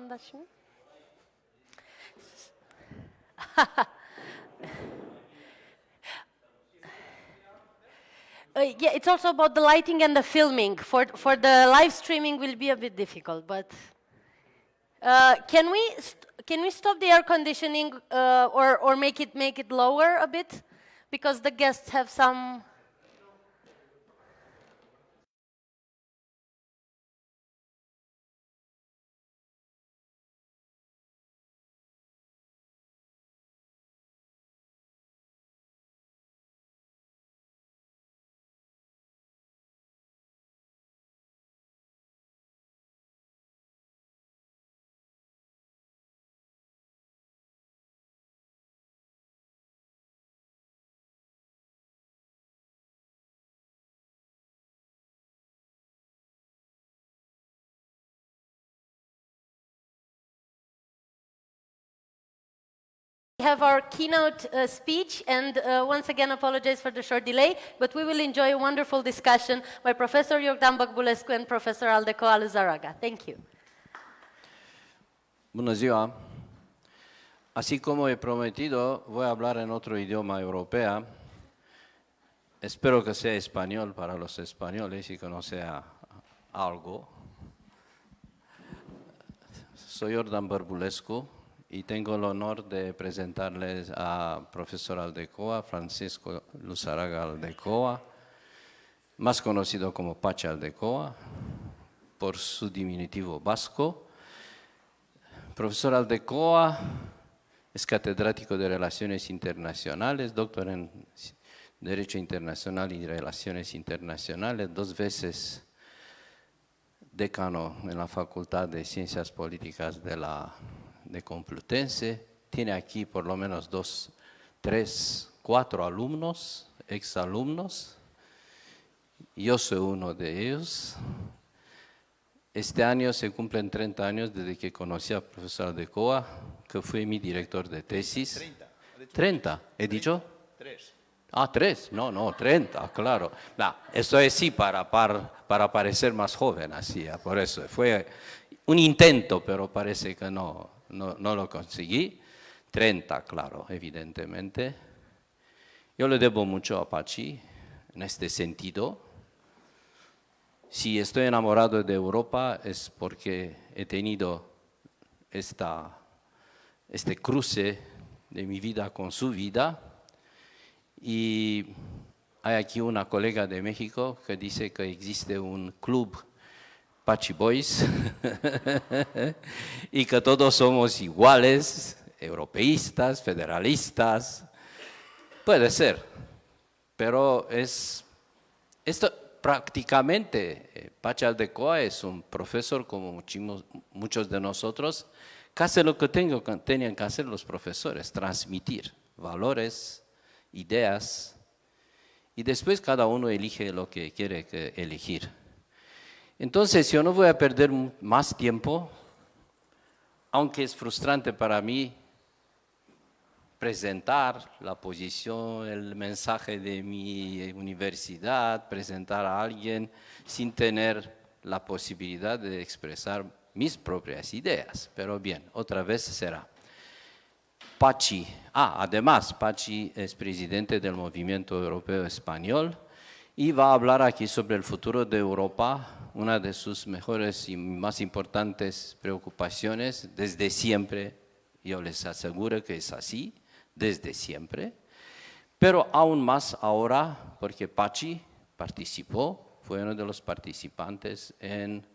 it's also about the lighting and the filming. For the live streaming will be a bit difficult, but can we stop the air conditioning or make it lower a bit, because the guests have some. We have our keynote speech, and once again apologize for the short delay, but we will enjoy a wonderful discussion by Professor Iordan Bărbulescu and Professor Aldecoa Luzárraga. Thank you. Bună ziua! Así como he prometido, voy a hablar en otro idioma europeo. Espero que sea español para los españoles y que no sea algo. Soy Iordan Bărbulescu y tengo el honor de presentarles a profesor Aldecoa, Francisco Luzárraga Aldecoa, más conocido como Pachi Aldecoa, por su diminutivo vasco. Profesor Aldecoa es catedrático de Relaciones Internacionales, doctor en Derecho Internacional y Relaciones Internacionales, 2 veces decano en la Facultad de Ciencias Políticas de Complutense. Tiene aquí por lo menos 2, 3, 4 alumnos, exalumnos. Yo soy uno de ellos. Este año se cumplen 30 años desde que conocí al profesor Aldecoa, que fue mi director de tesis. 30, ¿he dicho? 3. Ah, 3, no, 30, claro. No, eso es sí para parecer más joven, así, por eso. Fue un intento, pero parece que no lo conseguí. 30, claro, evidentemente. Yo le debo mucho a Pachi en este sentido. Si estoy enamorado de Europa es porque he tenido este cruce de mi vida con su vida. Y hay aquí una colega de México que dice que existe un club Pachi Boys y que todos somos iguales, europeístas, federalistas. Puede ser, pero esto prácticamente, Pachi Aldecoa es un profesor como muchos de nosotros, que hace lo que tenían que hacer los profesores, transmitir valores, ideas, y después cada uno elige lo que quiere elegir. Entonces yo no voy a perder más tiempo, aunque es frustrante para mí presentar la posición, el mensaje de mi universidad, presentar a alguien sin tener la posibilidad de expresar mis propias ideas. Pero bien, otra vez será. Pachi, además, Pachi es presidente del Movimiento Europeo Español y va a hablar aquí sobre el futuro de Europa, una de sus mejores y más importantes preocupaciones desde siempre. Yo les aseguro que es así, desde siempre, pero aún más ahora, porque Pachi participó, fue uno de los participantes en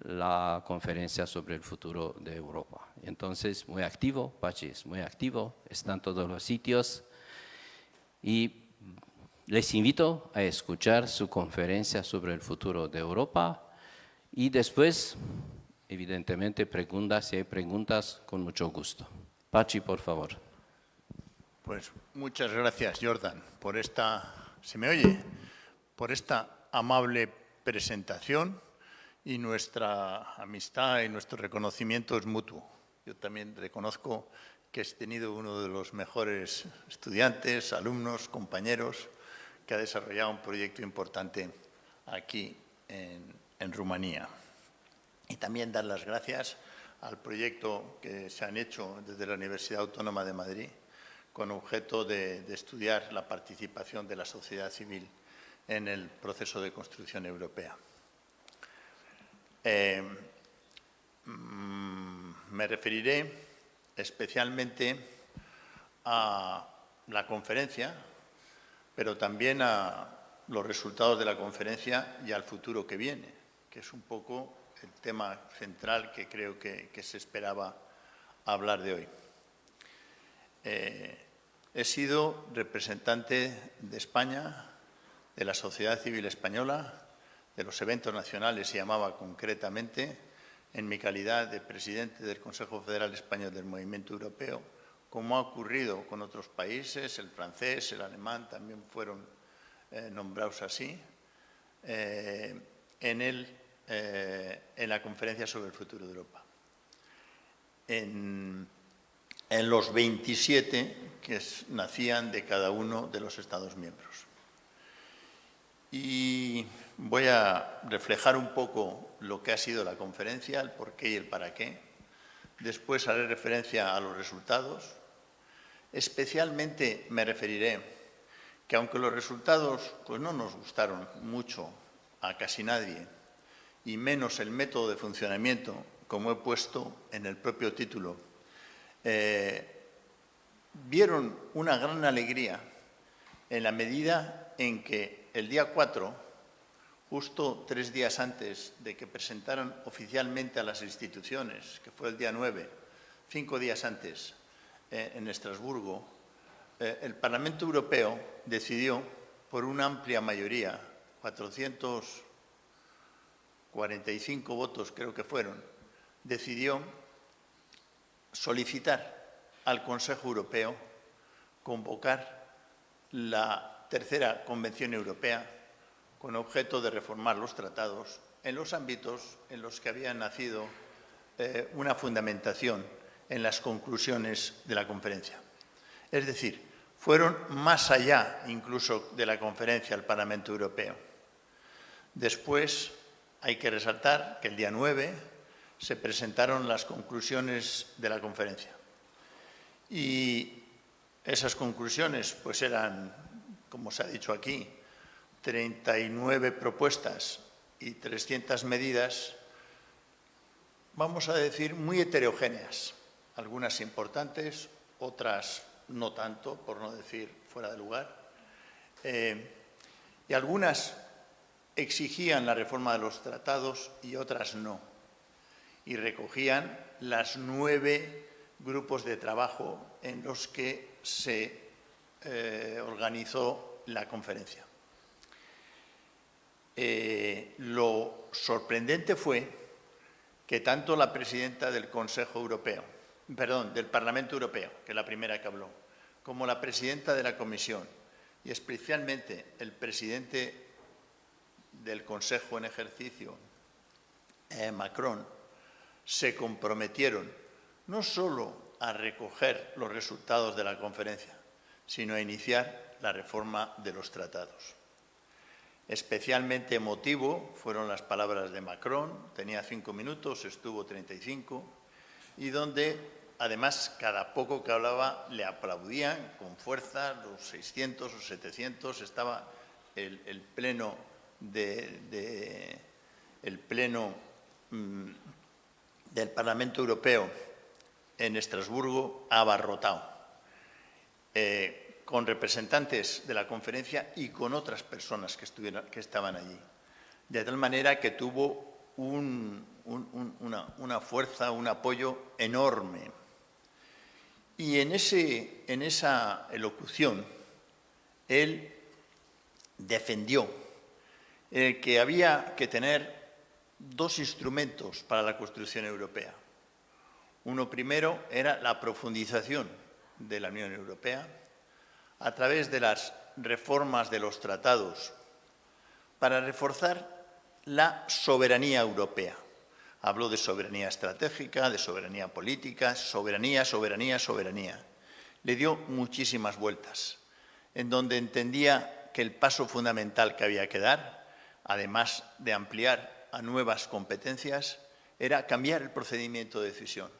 la conferencia sobre el futuro de Europa. Entonces, muy activo, Pachi es muy activo, está en todos los sitios y les invito a escuchar su conferencia sobre el futuro de Europa y después, evidentemente, si hay preguntas, con mucho gusto. Pachi, por favor. Pues muchas gracias, Iordan, por esta, ¿se me oye? Por esta amable presentación, y nuestra amistad y nuestro reconocimiento es mutuo. Yo también reconozco que he tenido uno de los mejores estudiantes, alumnos, compañeros, que ha desarrollado un proyecto importante aquí en Rumanía. Y también dar las gracias al proyecto que se han hecho desde la Universidad Autónoma de Madrid con objeto de estudiar la participación de la sociedad civil en el proceso de construcción europea. Me referiré especialmente a la conferencia, pero también a los resultados de la conferencia y al futuro que viene, que es un poco el tema central que creo que se esperaba hablar de hoy. He sido representante de España, de la sociedad civil española, de los eventos nacionales, se llamaba concretamente, en mi calidad de presidente del Consejo Federal Español del Movimiento Europeo, como ha ocurrido con otros países, el francés, el alemán también fueron nombrados así, en la Conferencia sobre el Futuro de Europa. En los 27 que nacían de cada uno de los Estados miembros. Y voy a reflejar un poco lo que ha sido la conferencia, el por qué y el para qué. Después haré referencia a los resultados. Especialmente me referiré que aunque los resultados pues, no nos gustaron mucho a casi nadie, y menos el método de funcionamiento, como he puesto en el propio título, vieron una gran alegría en la medida en que el día 4, justo 3 días antes de que presentaran oficialmente a las instituciones, que fue el día 9, 5 días antes, en Estrasburgo, el Parlamento Europeo decidió, por una amplia mayoría, 445 votos creo que fueron, decidió solicitar al Consejo Europeo convocar la tercera Convención Europea con objeto de reformar los tratados en los ámbitos en los que había nacido una fundamentación en las conclusiones de la conferencia. Es decir, fueron más allá incluso de la conferencia del Parlamento Europeo. Después hay que resaltar que el día 9 se presentaron las conclusiones de la conferencia. Y esas conclusiones pues eran, como se ha dicho aquí, 39 propuestas y 300 medidas, vamos a decir, muy heterogéneas. Algunas importantes, otras no tanto, por no decir fuera de lugar. Y algunas exigían la reforma de los tratados y otras no. Y recogían las 9 grupos de trabajo en los que se organizó la conferencia. Lo sorprendente fue que tanto la presidenta del Consejo Europeo, del Parlamento Europeo, que es la primera que habló, como la presidenta de la Comisión y especialmente el presidente del Consejo en ejercicio, Macron, se comprometieron no solo a recoger los resultados de la conferencia, sino a iniciar la reforma de los tratados. Especialmente emotivo fueron las palabras de Macron, tenía 5 minutos, estuvo 35, y donde, además, cada poco que hablaba le aplaudían con fuerza, los 600 o 700, estaba el pleno del Parlamento Europeo en Estrasburgo abarrotado, con representantes de la conferencia y con otras personas que estaban allí. De tal manera que tuvo una fuerza, un apoyo enorme. Y en esa elocución, él defendió que había que tener 2 instrumentos para la construcción europea. Uno primero era la profundización de la Unión Europea a través de las reformas de los tratados para reforzar la soberanía europea. Habló de soberanía estratégica, de soberanía política, soberanía. Le dio muchísimas vueltas, en donde entendía que el paso fundamental que había que dar, además de ampliar a nuevas competencias, era cambiar el procedimiento de decisión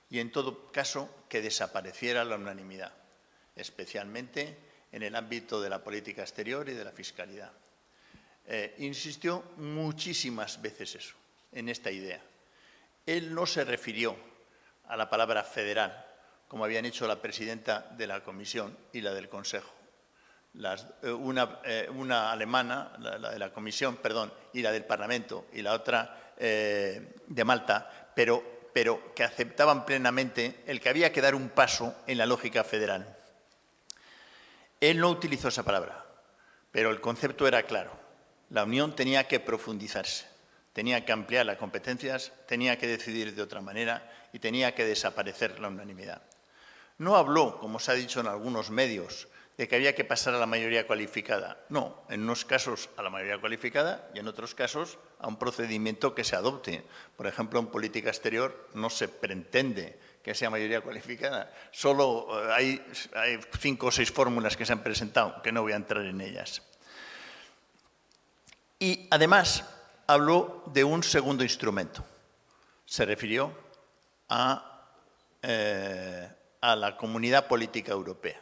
y, en todo caso, que desapareciera la unanimidad, especialmente en el ámbito de la política exterior y de la fiscalidad. Insistió muchísimas veces eso, en esta idea. Él no se refirió a la palabra federal, como habían hecho la presidenta de la Comisión y la del Consejo. Una alemana, la de la Comisión, perdón, y la del Parlamento, y la otra de Malta, pero que aceptaban plenamente el que había que dar un paso en la lógica federal. Él no utilizó esa palabra, pero el concepto era claro. La Unión tenía que profundizarse, tenía que ampliar las competencias, tenía que decidir de otra manera y tenía que desaparecer la unanimidad. No habló, como se ha dicho en algunos medios, de que había que pasar a la mayoría cualificada. No, en unos casos a la mayoría cualificada y en otros casos a un procedimiento que se adopte. Por ejemplo, en política exterior no se pretende que sea mayoría cualificada. Solo hay 5 o 6 fórmulas que se han presentado, que no voy a entrar en ellas. Y además habló de un segundo instrumento. Se refirió a la Comunidad Política Europea.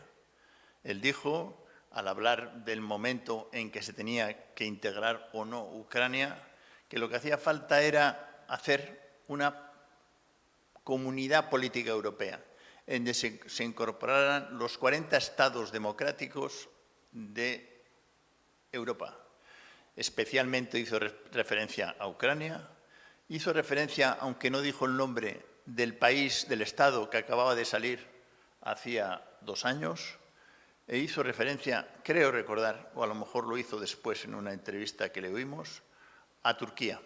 Él dijo, al hablar del momento en que se tenía que integrar o no Ucrania, que lo que hacía falta era hacer una comunidad política europea, en donde se incorporaran los 40 estados democráticos de Europa. Especialmente hizo referencia a Ucrania, hizo referencia, aunque no dijo el nombre, del país, del estado que acababa de salir hacía 2 años, e hizo referencia, creo recordar, o a lo mejor lo hizo después en una entrevista que le oímos, a Turquía,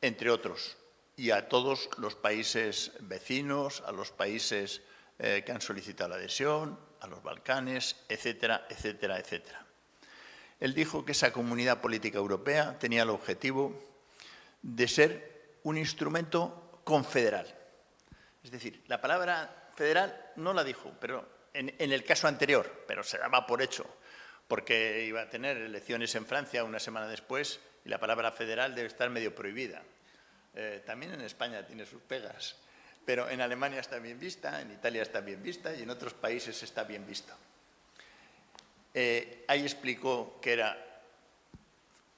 entre otros, y a todos los países vecinos, a los países que han solicitado la adhesión, a los Balcanes, etcétera, etcétera, etcétera. Él dijo que esa comunidad política europea tenía el objetivo de ser un instrumento confederal. Es decir, la palabra federal no la dijo, pero en el caso anterior, pero se daba por hecho, porque iba a tener elecciones en Francia una semana después y la palabra federal debe estar medio prohibida. También en España tiene sus pegas, pero en Alemania está bien vista, en Italia está bien vista y en otros países está bien vista. Ahí explicó que era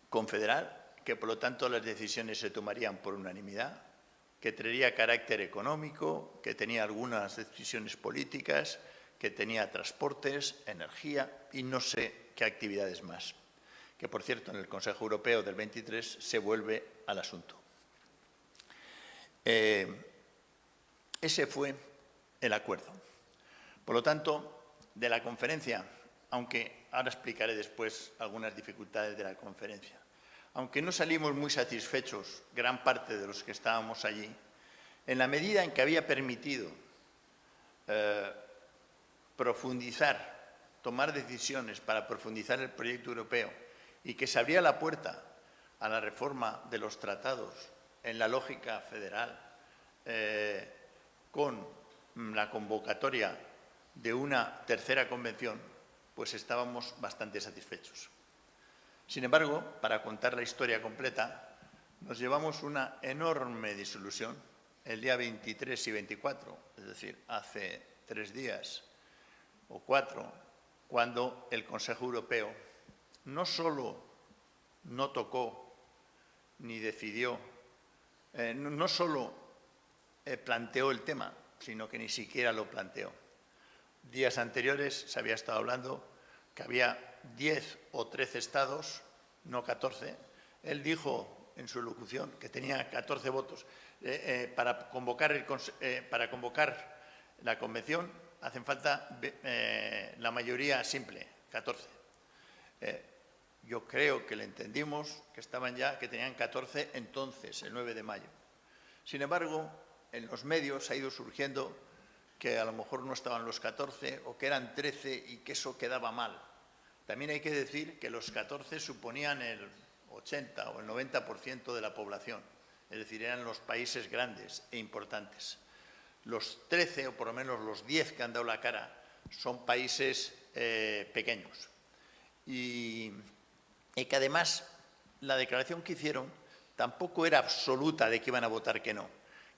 confederal, que por lo tanto las decisiones se tomarían por unanimidad, que tendría carácter económico, que tenía algunas decisiones políticas, que tenía transportes, energía y no sé qué actividades más. Que, por cierto, en el Consejo Europeo del 23 se vuelve al asunto. Ese fue el acuerdo. Por lo tanto, de la conferencia, aunque ahora explicaré después algunas dificultades de la conferencia, aunque no salimos muy satisfechos, gran parte de los que estábamos allí, en la medida en que había permitido profundizar, tomar decisiones para profundizar el proyecto europeo y que se abría la puerta a la reforma de los tratados en la lógica federal con la convocatoria de una tercera convención, pues estábamos bastante satisfechos. Sin embargo, para contar la historia completa, nos llevamos una enorme desilusión el día 23 y 24, es decir, hace 3 días o 4, cuando el Consejo Europeo no solo no tocó ni decidió, no solo planteó el tema, sino que ni siquiera lo planteó. Días anteriores se había estado hablando que había 10 o 13 estados, no 14. Él dijo en su locución que tenía 14 votos. Para convocar la convención hacen falta la mayoría simple, 14. Yo creo que le entendimos que tenían 14 entonces, el 9 de mayo. Sin embargo, en los medios ha ido surgiendo que a lo mejor no estaban los 14 o que eran 13 y que eso quedaba mal. También hay que decir que los 14 suponían el 80 o el 90% de la población, es decir, eran los países grandes e importantes. Los 13 o por lo menos los 10 que han dado la cara son países pequeños. Y que además la declaración que hicieron tampoco era absoluta de que iban a votar que no,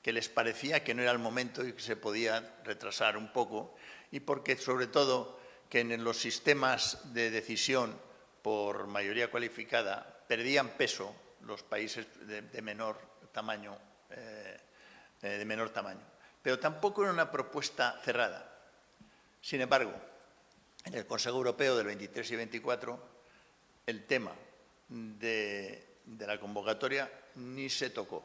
que les parecía que no era el momento y que se podía retrasar un poco, y porque sobre todo que en los sistemas de decisión por mayoría cualificada perdían peso los países de menor tamaño, Pero tampoco era una propuesta cerrada. Sin embargo, en el Consejo Europeo del 23 y 24, el tema de la convocatoria ni se tocó.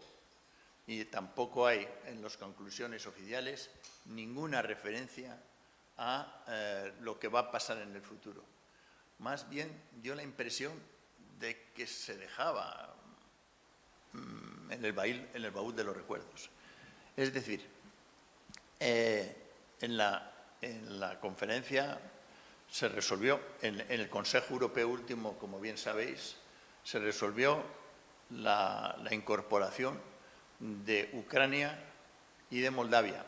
Y tampoco hay en las conclusiones oficiales ninguna referencia a lo que va a pasar en el futuro. Más bien dio la impresión de que se dejaba en el baúl de los recuerdos. Es decir, en la conferencia se resolvió, en el Consejo Europeo último, como bien sabéis, se resolvió la incorporación de Ucrania y de Moldavia,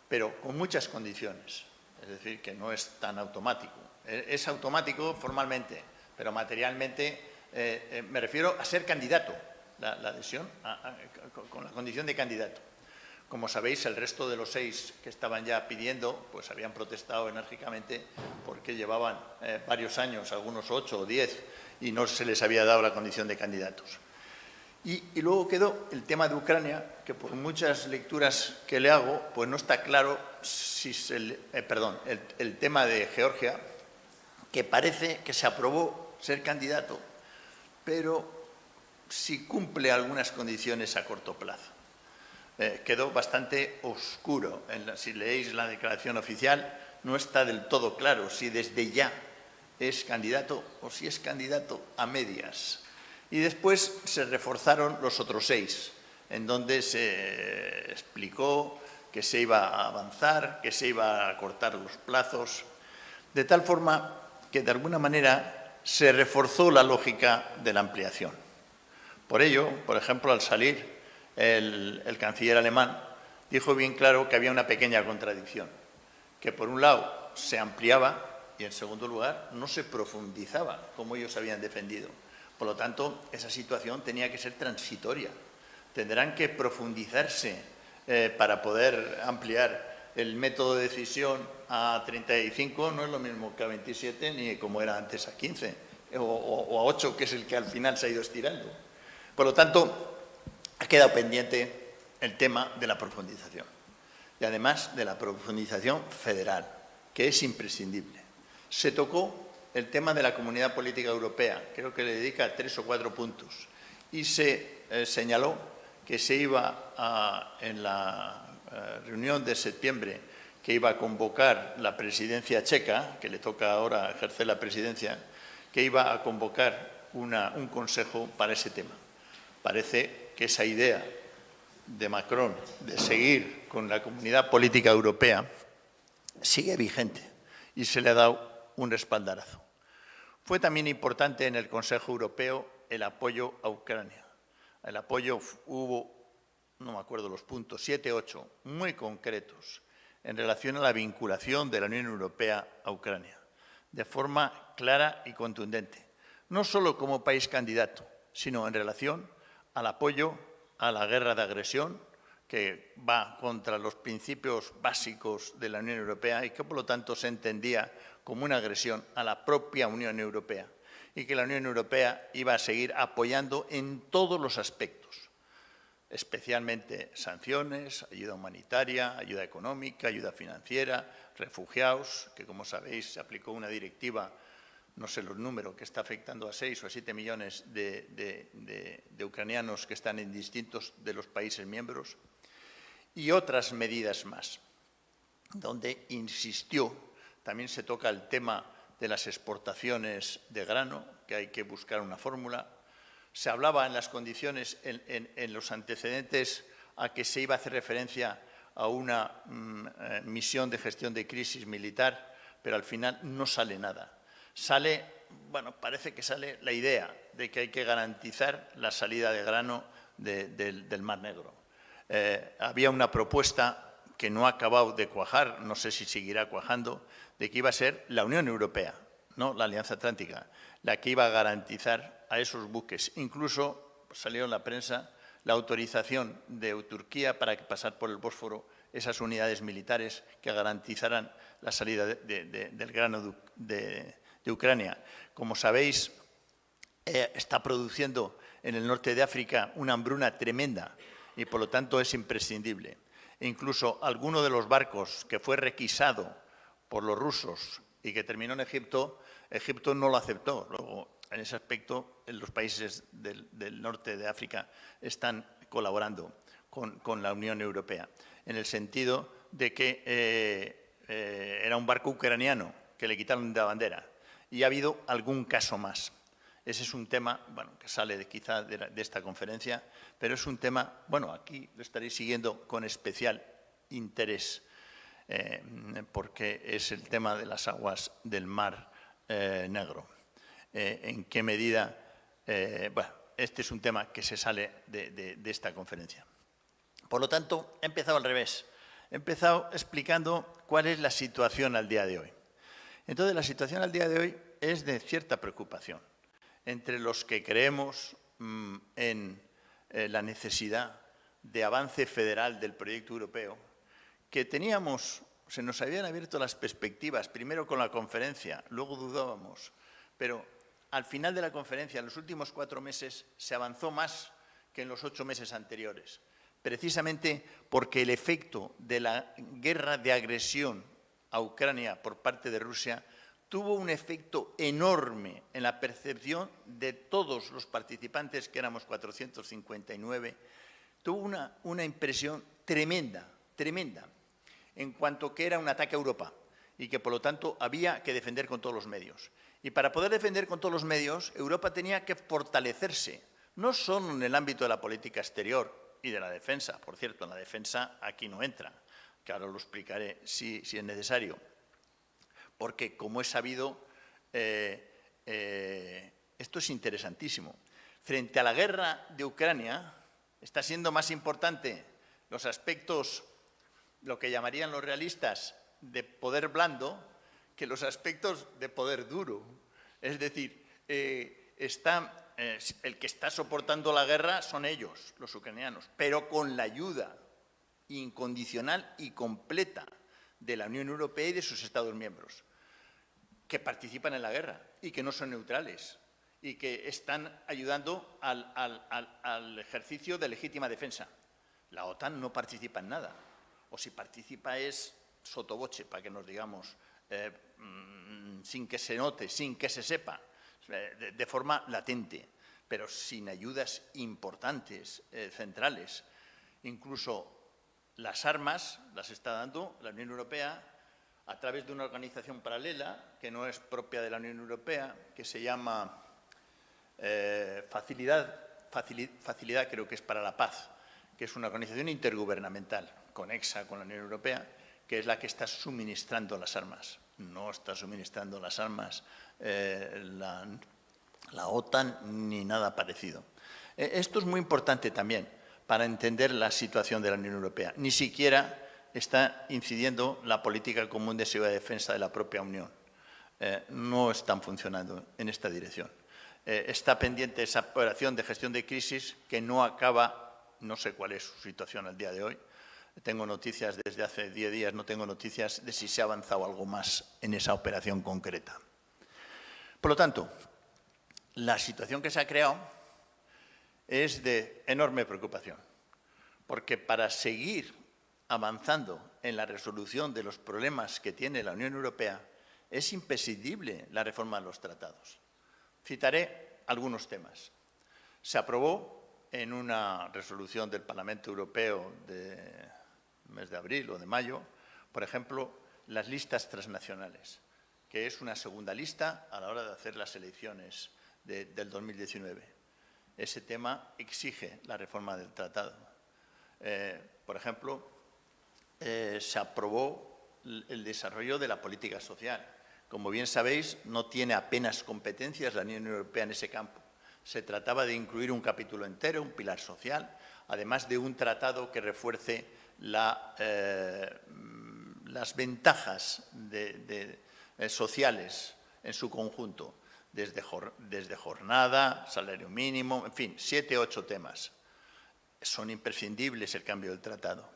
pero con muchas condiciones. Es decir, que no es tan automático. Es automático formalmente, pero materialmente me refiero a ser candidato, la adhesión con la condición de candidato. Como sabéis, el resto de los 6 que estaban ya pidiendo, pues habían protestado enérgicamente porque llevaban varios años, algunos 8 o 10, y no se les había dado la condición de candidatos. Y luego quedó el tema de Ucrania, que por muchas lecturas que le hago, pues no está claro si el tema de Georgia, que parece que se aprobó ser candidato, pero si cumple algunas condiciones a corto plazo. Quedó bastante oscuro. Si leéis la declaración oficial, no está del todo claro si desde ya es candidato o si es candidato a medias. Y después se reforzaron los otros 6, en donde se explicó que se iba a avanzar, que se iba a acortar los plazos, de tal forma que de alguna manera se reforzó la lógica de la ampliación. Por ello, por ejemplo, al salir el canciller alemán dijo bien claro que había una pequeña contradicción, que por un lado se ampliaba y en segundo lugar no se profundizaba como ellos habían defendido. Por lo tanto, esa situación tenía que ser transitoria. Tendrán que profundizarse para poder ampliar el método de decisión a 35, no es lo mismo que a 27 ni como era antes a 15 o a 8, que es el que al final se ha ido estirando. Por lo tanto, ha quedado pendiente el tema de la profundización y además de la profundización federal, que es imprescindible. Se tocó el tema de la Comunidad Política Europea, creo que le dedica 3 o 4 puntos, y se señaló que se iba en la reunión de septiembre que iba a convocar la presidencia checa, que le toca ahora ejercer la presidencia, que iba a convocar un consejo para ese tema. Parece que esa idea de Macron de seguir con la Comunidad Política Europea sigue vigente y se le ha dado un respaldarazo. Fue también importante en el Consejo Europeo el apoyo a Ucrania. El apoyo hubo, no me acuerdo los puntos, 7, 8, muy concretos en relación a la vinculación de la Unión Europea a Ucrania, de forma clara y contundente, no solo como país candidato, sino en relación al apoyo a la guerra de agresión que va contra los principios básicos de la Unión Europea y que, por lo tanto, se entendía como una agresión a la propia Unión Europea y que la Unión Europea iba a seguir apoyando en todos los aspectos, especialmente sanciones, ayuda humanitaria, ayuda económica, ayuda financiera, refugiados, que, como sabéis, se aplicó una directiva, no sé los números, que está afectando a 6 o a 7 millones de ucranianos que están en distintos de los países miembros, y otras medidas más, donde insistió. También se toca el tema de las exportaciones de grano, que hay que buscar una fórmula. Se hablaba en las condiciones, en los antecedentes, a que se iba a hacer referencia a una misión de gestión de crisis militar, pero al final no sale nada. Parece que sale la idea de que hay que garantizar la salida de grano del Mar Negro. Había una propuesta que no ha acabado de cuajar, no sé si seguirá cuajando, de que iba a ser la Unión Europea, no la Alianza Atlántica, la que iba a garantizar a esos buques. Incluso salió en la prensa la autorización de Turquía para pasar por el Bósforo esas unidades militares que garantizaran la salida del grano de Ucrania. Como sabéis, está produciendo en el norte de África una hambruna tremenda y, por lo tanto, es imprescindible. E incluso alguno de los barcos que fue requisado por los rusos y que terminó en Egipto, Egipto no lo aceptó. Luego, en ese aspecto, los países del norte de África están colaborando con la Unión Europea, en el sentido de que era un barco ucraniano que le quitaron de la bandera. Y ha habido algún caso más. Ese es un tema, bueno, que sale quizá de esta conferencia, pero es un tema, bueno, aquí lo estaréis siguiendo con especial interés, porque es el tema de las aguas del Mar Negro. En qué medida, bueno, este es un tema que se sale de esta conferencia. Por lo tanto, he empezado al revés. He empezado explicando cuál es la situación al día de hoy. Entonces, la situación al día de hoy es de cierta preocupación entre los que creemos en la necesidad de avance federal del proyecto europeo, que teníamos, se nos habían abierto las perspectivas, primero con la conferencia, luego dudábamos, pero al final de la conferencia, en los últimos 4 meses, se avanzó más que en los 8 meses anteriores, precisamente porque el efecto de la guerra de agresión a Ucrania por parte de Rusia tuvo un efecto enorme en la percepción de todos los participantes, que éramos 459, tuvo una impresión tremenda, en cuanto que era un ataque a Europa y que, por lo tanto, había que defender con todos los medios. Y para poder defender con todos los medios, Europa tenía que fortalecerse, no solo en el ámbito de la política exterior y de la defensa. Por cierto, en la defensa aquí no entra, que ahora lo explicaré si es necesario. Porque, como he sabido, esto es interesantísimo. Frente a la guerra de Ucrania, está siendo más importante los aspectos, lo que llamarían los realistas, de poder blando, que los aspectos de poder duro. Es decir, el que está soportando la guerra son ellos, los ucranianos, pero con la ayuda incondicional y completa de la Unión Europea y de sus Estados miembros, que participan en la guerra y que no son neutrales y que están ayudando al ejercicio de legítima defensa. La OTAN no participa en nada, o si participa es sotoboche, para que nos digamos, sin que se note, sin que se sepa, de forma latente, pero sin ayudas importantes, centrales. Incluso las armas las está dando la Unión Europea a través de una organización paralela, que no es propia de la Unión Europea, que se llama Facilidad, creo que es para la Paz, que es una organización intergubernamental, conexa con la Unión Europea, que es la que está suministrando las armas. No está suministrando las armas la OTAN ni nada parecido. Esto es muy importante también para entender la situación de la Unión Europea. Ni siquiera está incidiendo la política común de seguridad y defensa de la propia Unión. No están funcionando en esta dirección. Está pendiente esa operación de gestión de crisis que no acaba, no sé cuál es su situación al día de hoy. Tengo noticias desde hace 10 días, no tengo noticias de si se ha avanzado algo más en esa operación concreta. Por lo tanto, la situación que se ha creado es de enorme preocupación, porque para seguir avanzando en la resolución de los problemas que tiene la Unión Europea, es imprescindible la reforma de los tratados. Citaré algunos temas. Se aprobó en una resolución del Parlamento Europeo del mes de abril o de mayo, por ejemplo, las listas transnacionales, que es una segunda lista a la hora de hacer las elecciones del 2019. Ese tema exige la reforma del tratado. Por ejemplo, se aprobó el desarrollo de la política social. Como bien sabéis, no tiene apenas competencias la Unión Europea en ese campo. Se trataba de incluir un capítulo entero, un pilar social, además de un tratado que refuerce las ventajas sociales en su conjunto, desde jornada, salario mínimo, en fin, 7 u 8 temas. Son imprescindibles el cambio del tratado.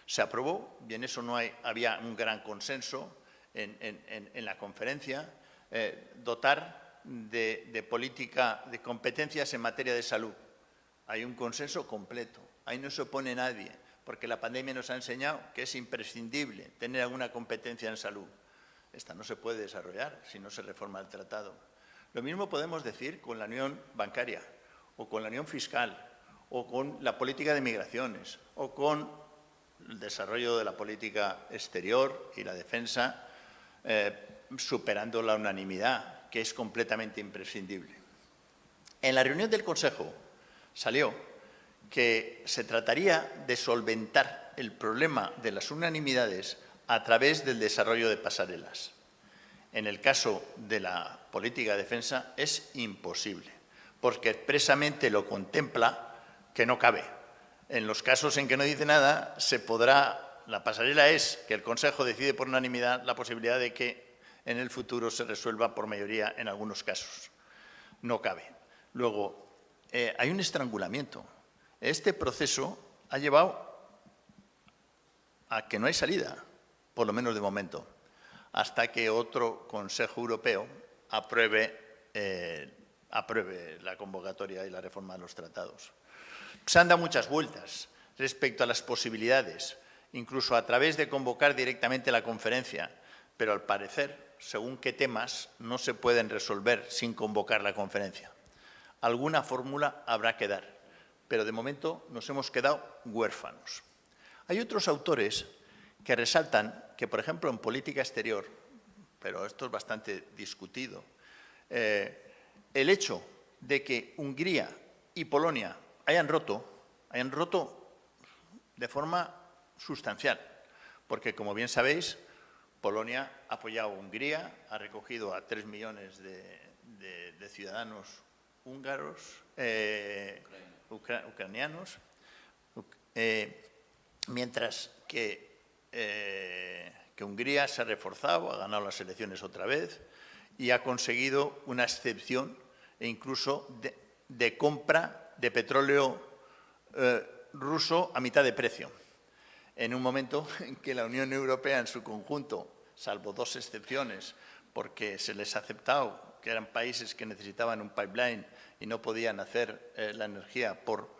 Se aprobó, y en eso había un gran consenso en la conferencia, dotar de política, de competencias en materia de salud. Hay un consenso completo, ahí no se opone nadie, porque la pandemia nos ha enseñado que es imprescindible tener alguna competencia en salud. Esta no se puede desarrollar si no se reforma el tratado. Lo mismo podemos decir con la unión bancaria, o con la unión fiscal, o con la política de migraciones, o con el desarrollo de la política exterior y la defensa, superando la unanimidad, que es completamente imprescindible. En la reunión del Consejo salió que se trataría de solventar el problema de las unanimidades a través del desarrollo de pasarelas. En el caso de la política de defensa es imposible, porque expresamente lo contempla que no cabe. En los casos en que no dice nada, la pasarela es que el Consejo decide por unanimidad la posibilidad de que en el futuro se resuelva por mayoría en algunos casos. No cabe. Luego, hay un estrangulamiento. Este proceso ha llevado a que no hay salida, por lo menos de momento, hasta que otro Consejo Europeo apruebe la convocatoria y la reforma de los tratados. Se han dado muchas vueltas respecto a las posibilidades, incluso a través de convocar directamente la conferencia, pero al parecer, según qué temas, no se pueden resolver sin convocar la conferencia. Alguna fórmula habrá que dar, pero de momento nos hemos quedado huérfanos. Hay otros autores que resaltan que, por ejemplo, en política exterior, pero esto es bastante discutido, el hecho de que Hungría y Polonia hayan roto de forma sustancial, porque, como bien sabéis, Polonia ha apoyado a Hungría, ha recogido a 3 millones de ciudadanos húngaros, ucranianos, mientras que Hungría se ha reforzado, ha ganado las elecciones otra vez y ha conseguido una excepción e incluso de compra de petróleo ruso a mitad de precio, en un momento en que la Unión Europea en su conjunto, salvo 2 excepciones, porque se les ha aceptado que eran países que necesitaban un pipeline y no podían hacer la energía por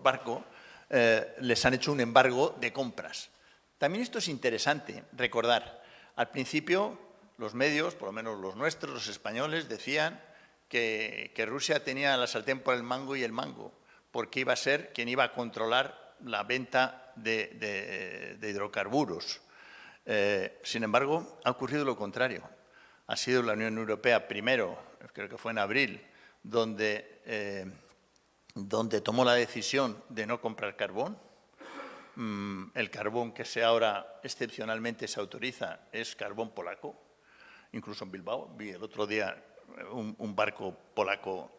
barco, les han hecho un embargo de compras. También esto es interesante recordar. Al principio, los medios, por lo menos los nuestros, los españoles, decían que Rusia tenía la sartén por el mango y el mango, porque iba a ser quien iba a controlar la venta de hidrocarburos. Sin embargo, ha ocurrido lo contrario. Ha sido la Unión Europea primero, creo que fue en abril, donde tomó la decisión de no comprar carbón. El carbón que ahora excepcionalmente se autoriza es carbón polaco, incluso en Bilbao. Vi el otro día un barco polaco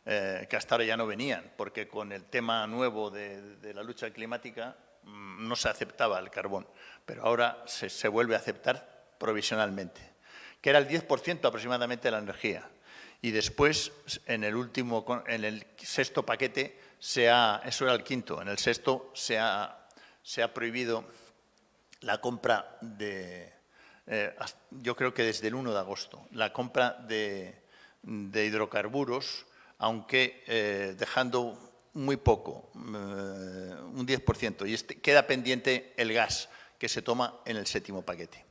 que hasta ahora ya no venían, porque con el tema nuevo de la lucha climática no se aceptaba el carbón, pero ahora se vuelve a aceptar provisionalmente, que era el 10% aproximadamente de la energía. Y después, en el 6º paquete, eso era el 5º, en el 6º se ha prohibido la compra yo creo que desde el 1 de agosto, la compra de hidrocarburos, aunque dejando muy poco, un 10%, y queda pendiente el gas que se toma en el 7º paquete.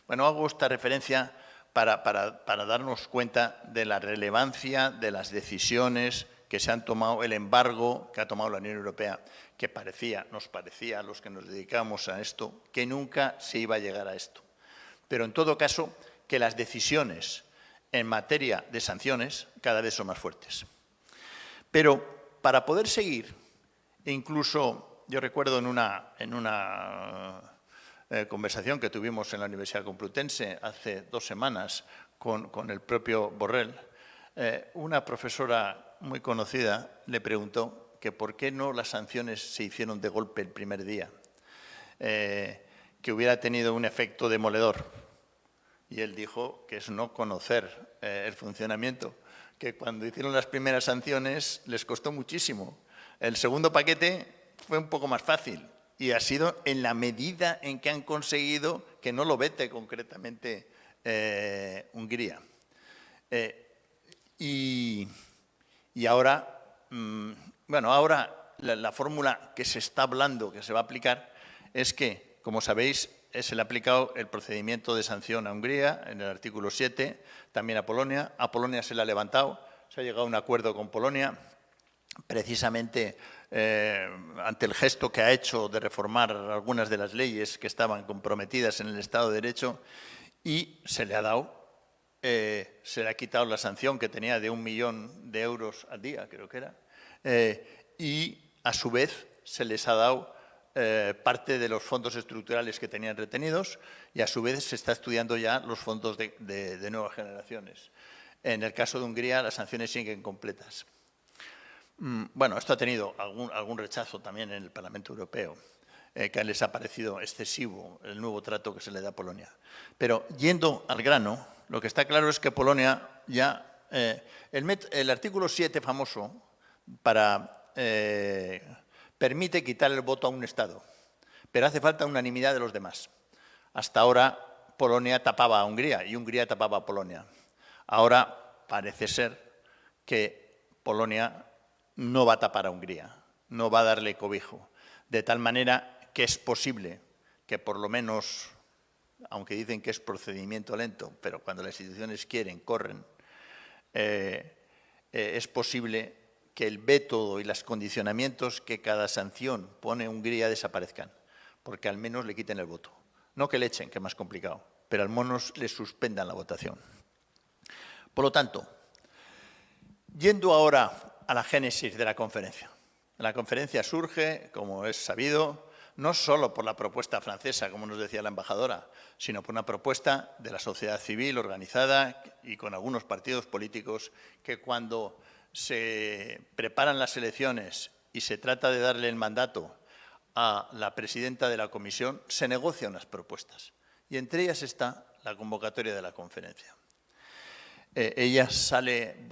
Bueno, hago esta referencia para darnos cuenta de la relevancia de las decisiones que se han tomado, el embargo que ha tomado la Unión Europea, que nos parecía a los que nos dedicamos a esto, que nunca se iba a llegar a esto. Pero en todo caso, que las decisiones en materia de sanciones cada vez son más fuertes. Pero para poder seguir, e incluso yo recuerdo en una conversación que tuvimos en la Universidad Complutense hace 2 semanas con el propio Borrell, una profesora muy conocida le preguntó que por qué no las sanciones se hicieron de golpe el primer día, que hubiera tenido un efecto demoledor. y él dijo que es no conocer el funcionamiento, que cuando hicieron las primeras sanciones les costó muchísimo. El segundo paquete fue un poco más fácil y ha sido en la medida en que han conseguido que no lo vete concretamente Hungría. Y ahora, bueno, ahora la fórmula que se está hablando, que se va a aplicar, es que, como sabéis, se le ha aplicado el procedimiento de sanción a Hungría en el artículo 7, también a Polonia. A Polonia se le ha levantado, se ha llegado a un acuerdo con Polonia, precisamente ante el gesto que ha hecho de reformar algunas de las leyes que estaban comprometidas en el Estado de Derecho, y se le ha dado, se le ha quitado la sanción que tenía de 1 millón de euros al día, creo que era, y a su vez se les ha dado parte de los fondos estructurales que tenían retenidos, y a su vez se está estudiando ya los fondos de nuevas generaciones. En el caso de Hungría, las sanciones siguen completas. Bueno, esto ha tenido algún rechazo también en el Parlamento Europeo, que les ha parecido excesivo el nuevo trato que se le da a Polonia. Pero yendo al grano, lo que está claro es que Polonia ya... el artículo 7 famoso permite quitar el voto a un Estado, pero hace falta unanimidad de los demás. Hasta ahora Polonia tapaba a Hungría y Hungría tapaba a Polonia. Ahora parece ser que Polonia no va a tapar a Hungría, no va a darle cobijo, de tal manera que es posible que por lo menos, aunque dicen que es procedimiento lento, pero cuando las instituciones quieren, corren, es posible que el veto y los condicionamientos que cada sanción pone a Hungría desaparezcan, porque al menos le quiten el voto. No que le echen, que es más complicado, pero al menos le suspendan la votación. Por lo tanto, yendo ahora a la génesis de la conferencia. La conferencia surge, como es sabido, no solo por la propuesta francesa, como nos decía la embajadora, sino por una propuesta de la sociedad civil organizada y con algunos partidos políticos que cuando se preparan las elecciones y se trata de darle el mandato a la presidenta de la comisión, se negocian unas propuestas. Y entre ellas está la convocatoria de la conferencia. Ella sale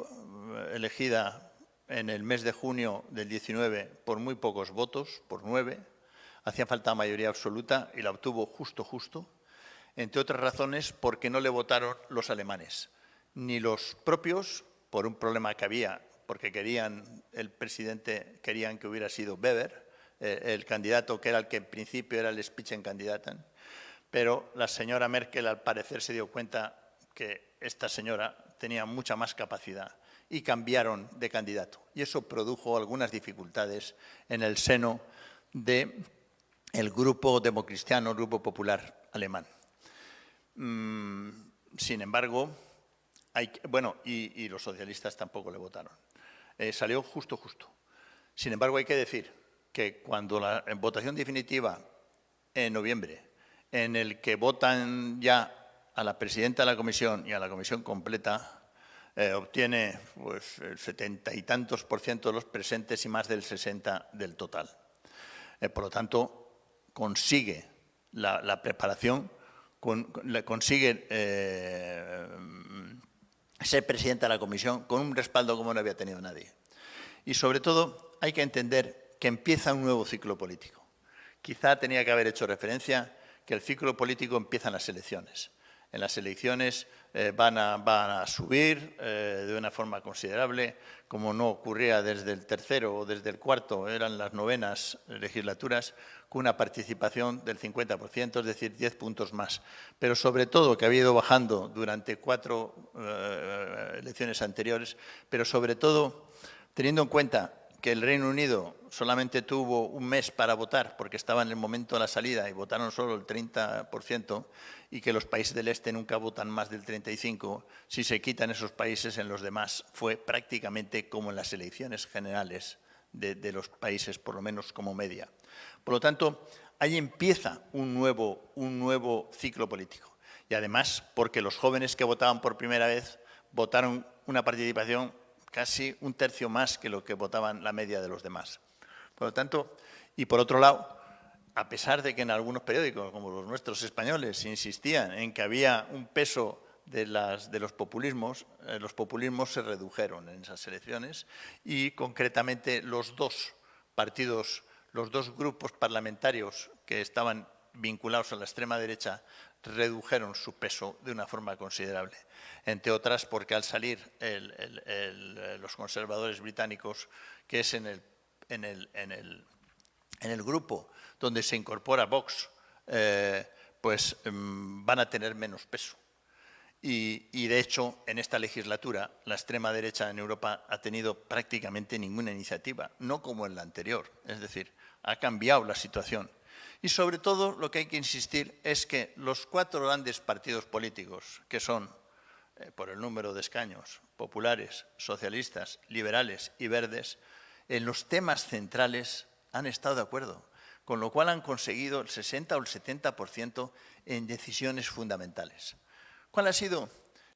elegida en el mes de junio del 19 por muy pocos votos, por 9. Hacía falta mayoría absoluta y la obtuvo justo, entre otras razones porque no le votaron los alemanes, ni los propios, por un problema que había, porque el presidente querían que hubiera sido Weber, el candidato que era el que en principio era el Spitzenkandidaten, pero la señora Merkel al parecer se dio cuenta que esta señora tenía mucha más capacidad y cambiaron de candidato. Y eso produjo algunas dificultades en el seno del grupo democristiano, el grupo popular alemán. Sin embargo, y los socialistas tampoco le votaron. Salió justo. Sin embargo, hay que decir que cuando la votación definitiva en noviembre, en el que votan ya a la presidenta de la comisión y a la comisión completa, obtiene pues, el 70 y tantos % de los presentes y más del 60% del total. Por lo tanto, consigue la preparación, consigue ser presidenta de la comisión con un respaldo como no había tenido nadie. Y sobre todo hay que entender que empieza un nuevo ciclo político. Quizá tenía que haber hecho referencia que el ciclo político empieza en las elecciones. En las elecciones van a subir de una forma considerable, como no ocurría desde el tercero o desde el cuarto, eran las 9º legislaturas, con una participación del 50%, es decir, 10 puntos más. Pero sobre todo, que había ido bajando durante 4 elecciones anteriores, pero sobre todo, teniendo en cuenta que el Reino Unido solamente tuvo un mes para votar porque estaba en el momento de la salida y votaron solo el 30%, y que los países del este nunca votan más del 35%, si se quitan esos países en los demás fue prácticamente como en las elecciones generales de los países, por lo menos como media. Por lo tanto, ahí empieza un nuevo ciclo político. Y además, porque los jóvenes que votaban por primera vez votaron una participación casi un tercio más que lo que votaban la media de los demás. Por lo tanto, y por otro lado, a pesar de que en algunos periódicos, como los nuestros españoles, insistían en que había un peso de los populismos se redujeron en esas elecciones y concretamente los dos partidos, los dos grupos parlamentarios que estaban vinculados a la extrema derecha redujeron su peso de una forma considerable. Entre otras porque al salir los conservadores británicos, que es en el grupo donde se incorpora Vox, pues van a tener menos peso. Y de hecho, en esta legislatura, la extrema derecha en Europa ha tenido prácticamente ninguna iniciativa, no como en la anterior. Es decir, ha cambiado la situación. Y sobre todo, lo que hay que insistir es que los 4 grandes partidos políticos, que son, por el número de escaños, populares, socialistas, liberales y verdes, en los temas centrales han estado de acuerdo, con lo cual han conseguido el 60 o el 70% en decisiones fundamentales. ¿Cuál ha sido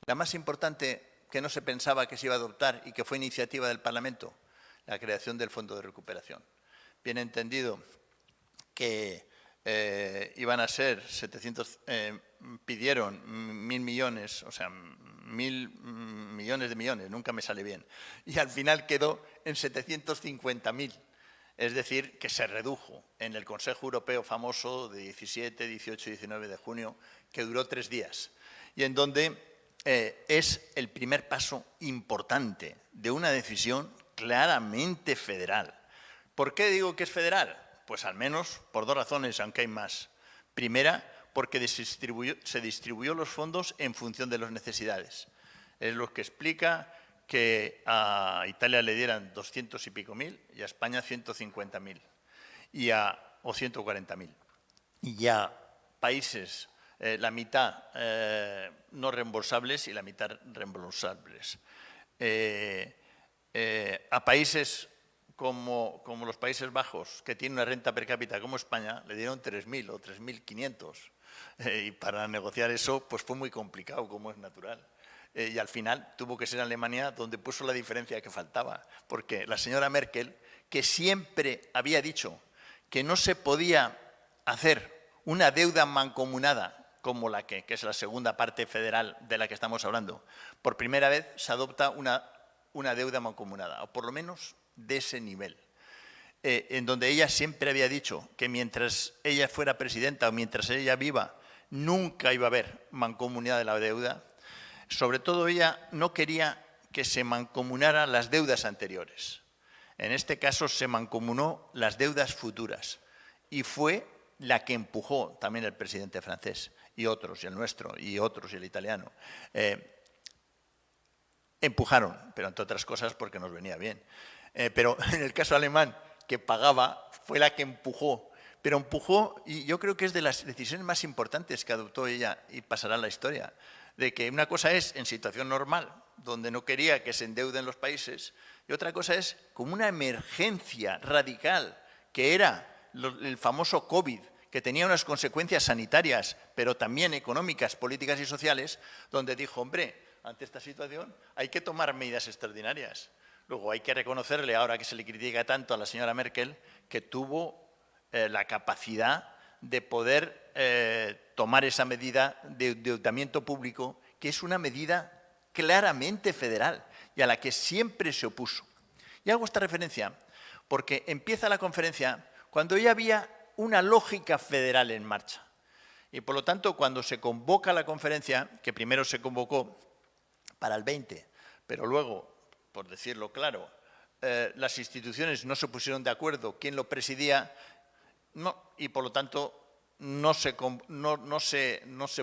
la más importante que no se pensaba que se iba a adoptar y que fue iniciativa del Parlamento? La creación del Fondo de Recuperación. Bien entendido que iban a ser 700, pidieron 1.000 millones, o sea, 1.000 millones de millones, nunca me sale bien, y al final quedó en 750.000. Es decir, que se redujo en el Consejo Europeo famoso de 17, 18 y 19 de junio, que duró 3 días, y en donde es el primer paso importante de una decisión claramente federal. ¿Por qué digo que es federal? Pues al menos por 2 razones, aunque hay más. Primera, porque se distribuyó los fondos en función de las necesidades. Es lo que explica que a Italia le dieran 200 y pico mil y a España 150.000 o 140.000. Y a países la mitad no reembolsables y la mitad reembolsables. A países como los Países Bajos, que tienen una renta per cápita como España, le dieron 3.000 o 3.500. Y para negociar eso pues fue muy complicado, como es natural. Y al final tuvo que ser Alemania donde puso la diferencia que faltaba, porque la señora Merkel, que siempre había dicho que no se podía hacer una deuda mancomunada como la que es la segunda parte federal de la que estamos hablando, por primera vez se adopta una deuda mancomunada, o por lo menos de ese nivel, en donde ella siempre había dicho que mientras ella fuera presidenta o mientras ella viva, nunca iba a haber mancomunidad de la deuda. Sobre todo ella no quería que se mancomunaran las deudas anteriores. En este caso se mancomunó las deudas futuras y fue la que empujó también el presidente francés y otros, y el nuestro, y otros, y el italiano. Empujaron, pero entre otras cosas porque nos venía bien. Pero en el caso alemán, que pagaba, fue la que empujó. Pero empujó, y yo creo que es de las decisiones más importantes que adoptó ella y pasará a la historia, de que una cosa es en situación normal, donde no quería que se endeuden los países, y otra cosa es como una emergencia radical, que era el famoso COVID, que tenía unas consecuencias sanitarias, pero también económicas, políticas y sociales, donde dijo, hombre, ante esta situación hay que tomar medidas extraordinarias. Luego hay que reconocerle, ahora que se le critica tanto a la señora Merkel, que tuvo la capacidad de poder tomar esa medida de endeudamiento público, que es una medida claramente federal y a la que siempre se opuso. Y hago esta referencia porque empieza la conferencia cuando ya había una lógica federal en marcha. Y por lo tanto, cuando se convoca la conferencia, que primero se convocó para el 20, pero luego, por decirlo claro, las instituciones no se pusieron de acuerdo quién lo presidía, y por lo tanto no se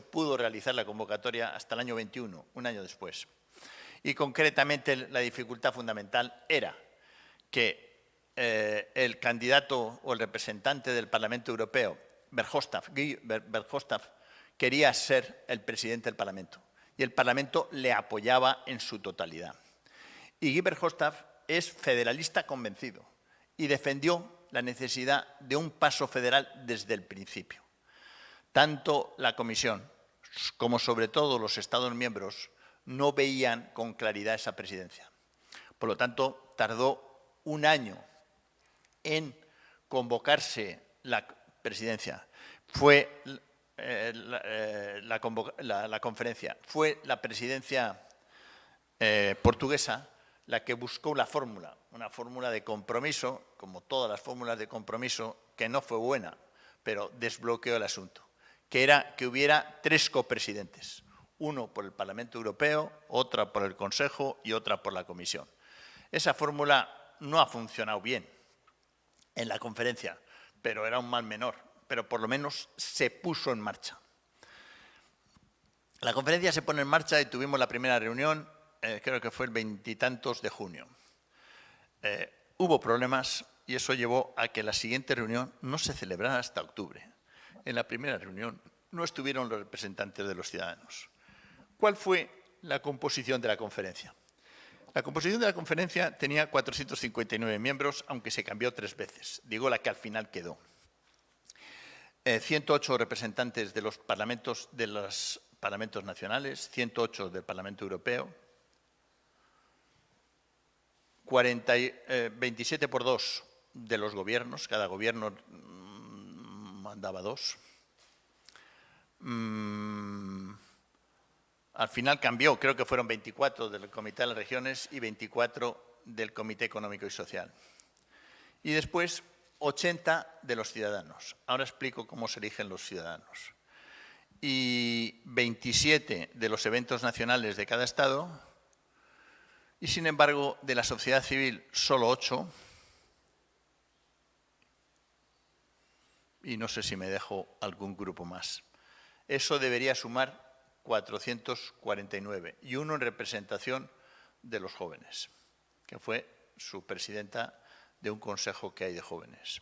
pudo realizar la convocatoria hasta el año 21, un año después. Y concretamente la dificultad fundamental era que el candidato o el representante del Parlamento Europeo, Guy Verhofstadt, quería ser el presidente del Parlamento y el Parlamento le apoyaba en su totalidad. Y Guy Verhofstadt es federalista convencido y defendió la necesidad de un paso federal desde el principio. Tanto la Comisión como sobre todo los Estados miembros no veían con claridad esa presidencia. Por lo tanto, tardó un año en convocarse presidencia, fue la conferencia, fue la presidencia portuguesa la que buscó una fórmula de compromiso, como todas las fórmulas de compromiso, que no fue buena, pero desbloqueó el asunto, que era que hubiera 3 copresidentes, uno por el Parlamento Europeo, otra por el Consejo y otra por la Comisión. Esa fórmula no ha funcionado bien en la conferencia, pero era un mal menor, pero por lo menos se puso en marcha. La conferencia se pone en marcha y tuvimos la primera reunión, creo que fue el 20 y tantos de junio. Hubo problemas y eso llevó a que la siguiente reunión no se celebrara hasta octubre. En la primera reunión no estuvieron los representantes de los ciudadanos. ¿Cuál fue la composición de la conferencia? La composición de la conferencia tenía 459 miembros, aunque se cambió 3 veces. Digo la que al final quedó. 108 representantes de los parlamentos nacionales, 108 del Parlamento Europeo, 27 por 2 de los gobiernos, cada gobierno mandaba 2. Al final cambió, creo que fueron 24 del Comité de las Regiones y 24 del Comité Económico y Social. Y después 80 de los ciudadanos. Ahora explico cómo se eligen los ciudadanos. Y 27 de los eventos nacionales de cada estado. Y sin embargo, de la sociedad civil solo 8. Y no sé si me dejo algún grupo más. Eso debería sumar 449 y uno en representación de los jóvenes, que fue su presidenta de un consejo que hay de jóvenes,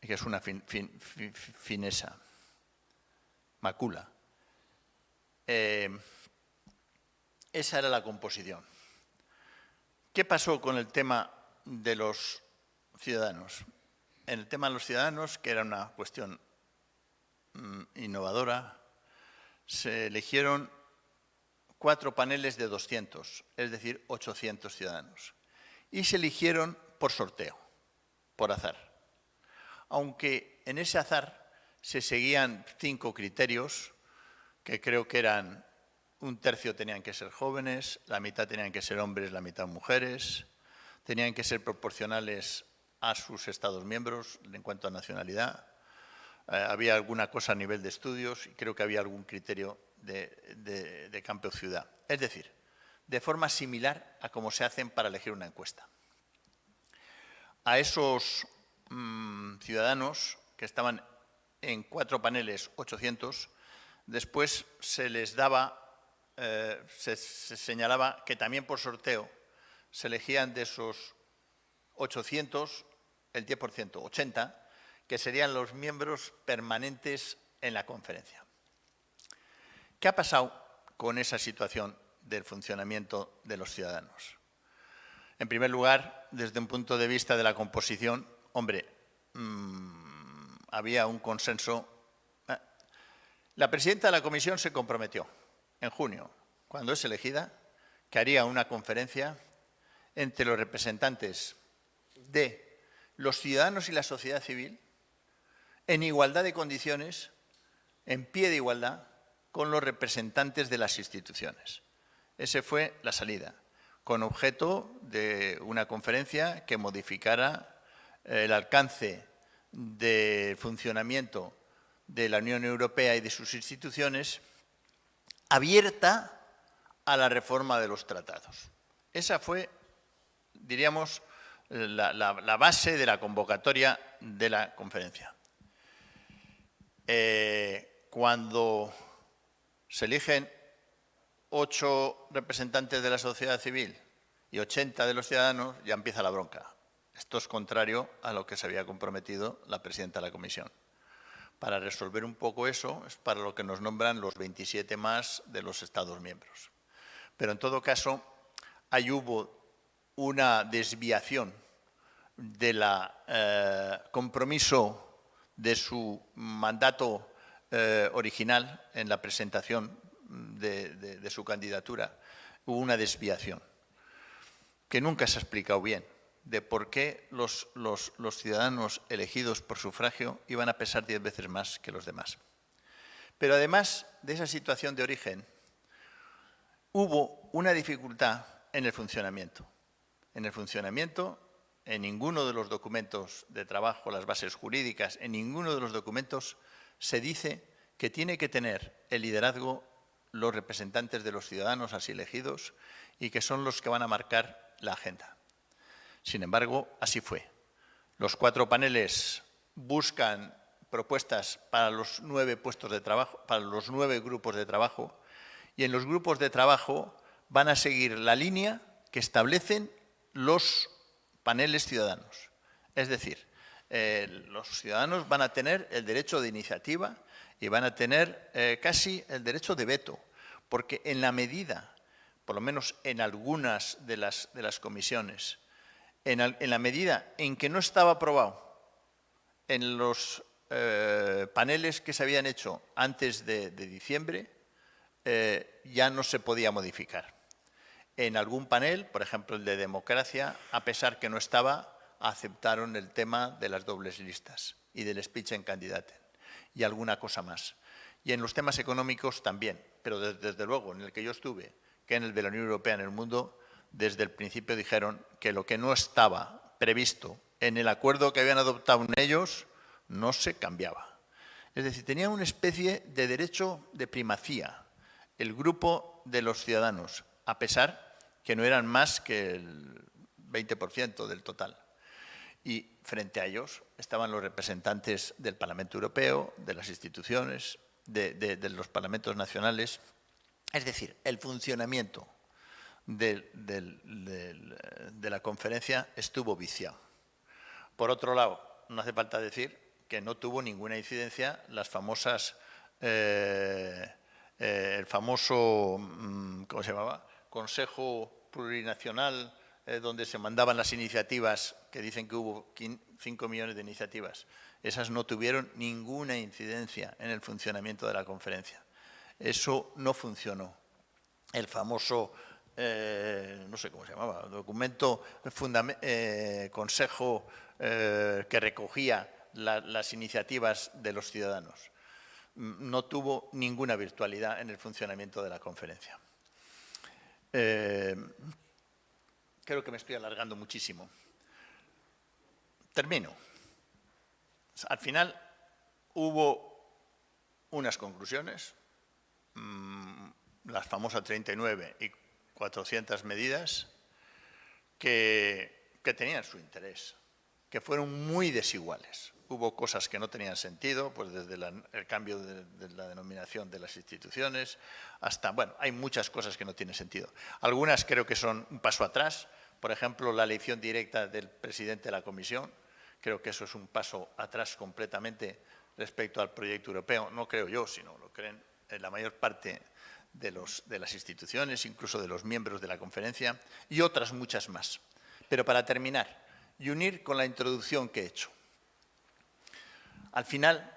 que es una finesa, macula. Esa era la composición. ¿Qué pasó con el tema de los ciudadanos? En el tema de los ciudadanos, que era una cuestión innovadora, se eligieron 4 paneles de 200, es decir, 800 ciudadanos. Y se eligieron por sorteo, por azar. Aunque en ese azar se seguían 5 criterios, que creo que eran 1/3 tenían que ser jóvenes, la mitad tenían que ser hombres, la mitad mujeres, tenían que ser proporcionales a sus Estados miembros en cuanto a nacionalidad. Había alguna cosa a nivel de estudios y creo que había algún criterio de campo-ciudad. Es decir, de forma similar a cómo se hacen para elegir una encuesta. A esos ciudadanos que estaban en 4 paneles, 800, después se les daba, se señalaba que también por sorteo se elegían de esos 800, el 10%, 80, que serían los miembros permanentes en la conferencia. ¿Qué ha pasado con esa situación del funcionamiento de los ciudadanos? En primer lugar, desde un punto de vista de la composición, hombre, había un consenso. La presidenta de la comisión se comprometió en junio, cuando es elegida, que haría una conferencia entre los representantes de los ciudadanos y la sociedad civil en igualdad de condiciones, en pie de igualdad, con los representantes de las instituciones. Esa fue la salida, con objeto de una conferencia que modificara el alcance del funcionamiento de la Unión Europea y de sus instituciones, abierta a la reforma de los tratados. Esa fue, diríamos, la base de la convocatoria de la conferencia. Cuando se eligen 8 representantes de la sociedad civil y 80 de los ciudadanos, ya empieza la bronca. Esto es contrario a lo que se había comprometido la presidenta de la comisión. Para resolver un poco eso, es para lo que nos nombran los 27 más de los Estados miembros. Pero en todo caso, ahí hubo una desviación del compromiso de su mandato original en la presentación de su candidatura. Hubo una desviación que nunca se ha explicado bien, de por qué los ciudadanos elegidos por sufragio iban a pesar 10 veces más que los demás. Pero además de esa situación de origen, hubo una dificultad en el funcionamiento. En el funcionamiento, en ninguno de los documentos de trabajo, las bases jurídicas, en ninguno de los documentos se dice que tiene que tener el liderazgo los representantes de los ciudadanos así elegidos y que son los que van a marcar la agenda. Sin embargo, así fue. Los 4 paneles buscan propuestas para los 9 puestos de trabajo, para los 9 grupos de trabajo, y en los grupos de trabajo van a seguir la línea que establecen los paneles ciudadanos. Es decir, los ciudadanos van a tener el derecho de iniciativa y van a tener casi el derecho de veto, porque en la medida, por lo menos en algunas de las comisiones, en la medida en que no estaba aprobado en los paneles que se habían hecho antes de diciembre, ya no se podía modificar. En algún panel, por ejemplo el de democracia, a pesar que no estaba, aceptaron el tema de las dobles listas y del Spitzenkandidaten y alguna cosa más. Y en los temas económicos también, pero desde luego en el que yo estuve, que en el de la Unión Europea en el mundo, desde el principio dijeron que lo que no estaba previsto en el acuerdo que habían adoptado ellos no se cambiaba. Es decir, tenía una especie de derecho de primacía el grupo de los ciudadanos, a pesar que no eran más que el 20% del total. Y frente a ellos estaban los representantes del Parlamento Europeo, de las instituciones, de los parlamentos nacionales. Es decir, el funcionamiento de la conferencia estuvo viciado. Por otro lado, no hace falta decir que no tuvo ninguna incidencia las famosas, el famoso, ¿cómo se llamaba?, Consejo Plurinacional, donde se mandaban las iniciativas, que dicen que hubo 5 millones de iniciativas. Esas no tuvieron ninguna incidencia en el funcionamiento de la conferencia. Eso no funcionó. El famoso, no sé cómo se llamaba, documento, consejo que recogía las iniciativas de los ciudadanos. No tuvo ninguna virtualidad en el funcionamiento de la conferencia. Creo que me estoy alargando muchísimo. Termino. Al final hubo unas conclusiones, las famosas 39 y 400 medidas, que tenían su interés, que fueron muy desiguales. Hubo cosas que no tenían sentido, pues desde el cambio de la denominación de las instituciones hasta, bueno, hay muchas cosas que no tienen sentido. Algunas creo que son un paso atrás, por ejemplo, la elección directa del presidente de la Comisión. Creo que eso es un paso atrás completamente respecto al proyecto europeo. No creo yo, sino lo creen la mayor parte de las instituciones, incluso de los miembros de la conferencia, y otras muchas más. Pero para terminar, y unir con la introducción que he hecho. Al final,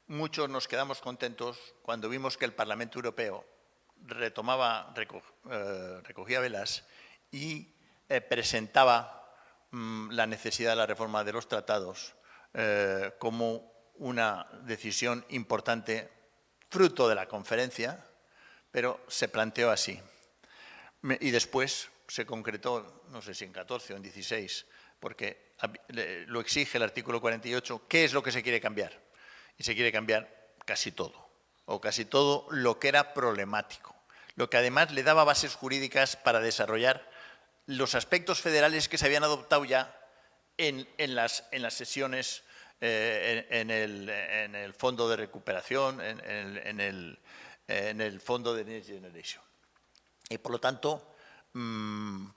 muchos nos quedamos contentos cuando vimos que el Parlamento Europeo recogía velas y presentaba la necesidad de la reforma de los tratados como una decisión importante, fruto de la conferencia, pero se planteó así. Y después se concretó, no sé si en 14 o en 16, porque lo exige el artículo 48, ¿qué es lo que se quiere cambiar? Y se quiere cambiar casi todo, o casi todo lo que era problemático, lo que además le daba bases jurídicas para desarrollar los aspectos federales que se habían adoptado ya en las sesiones, en el fondo de recuperación, en el fondo de Next Generation. Y por lo tanto,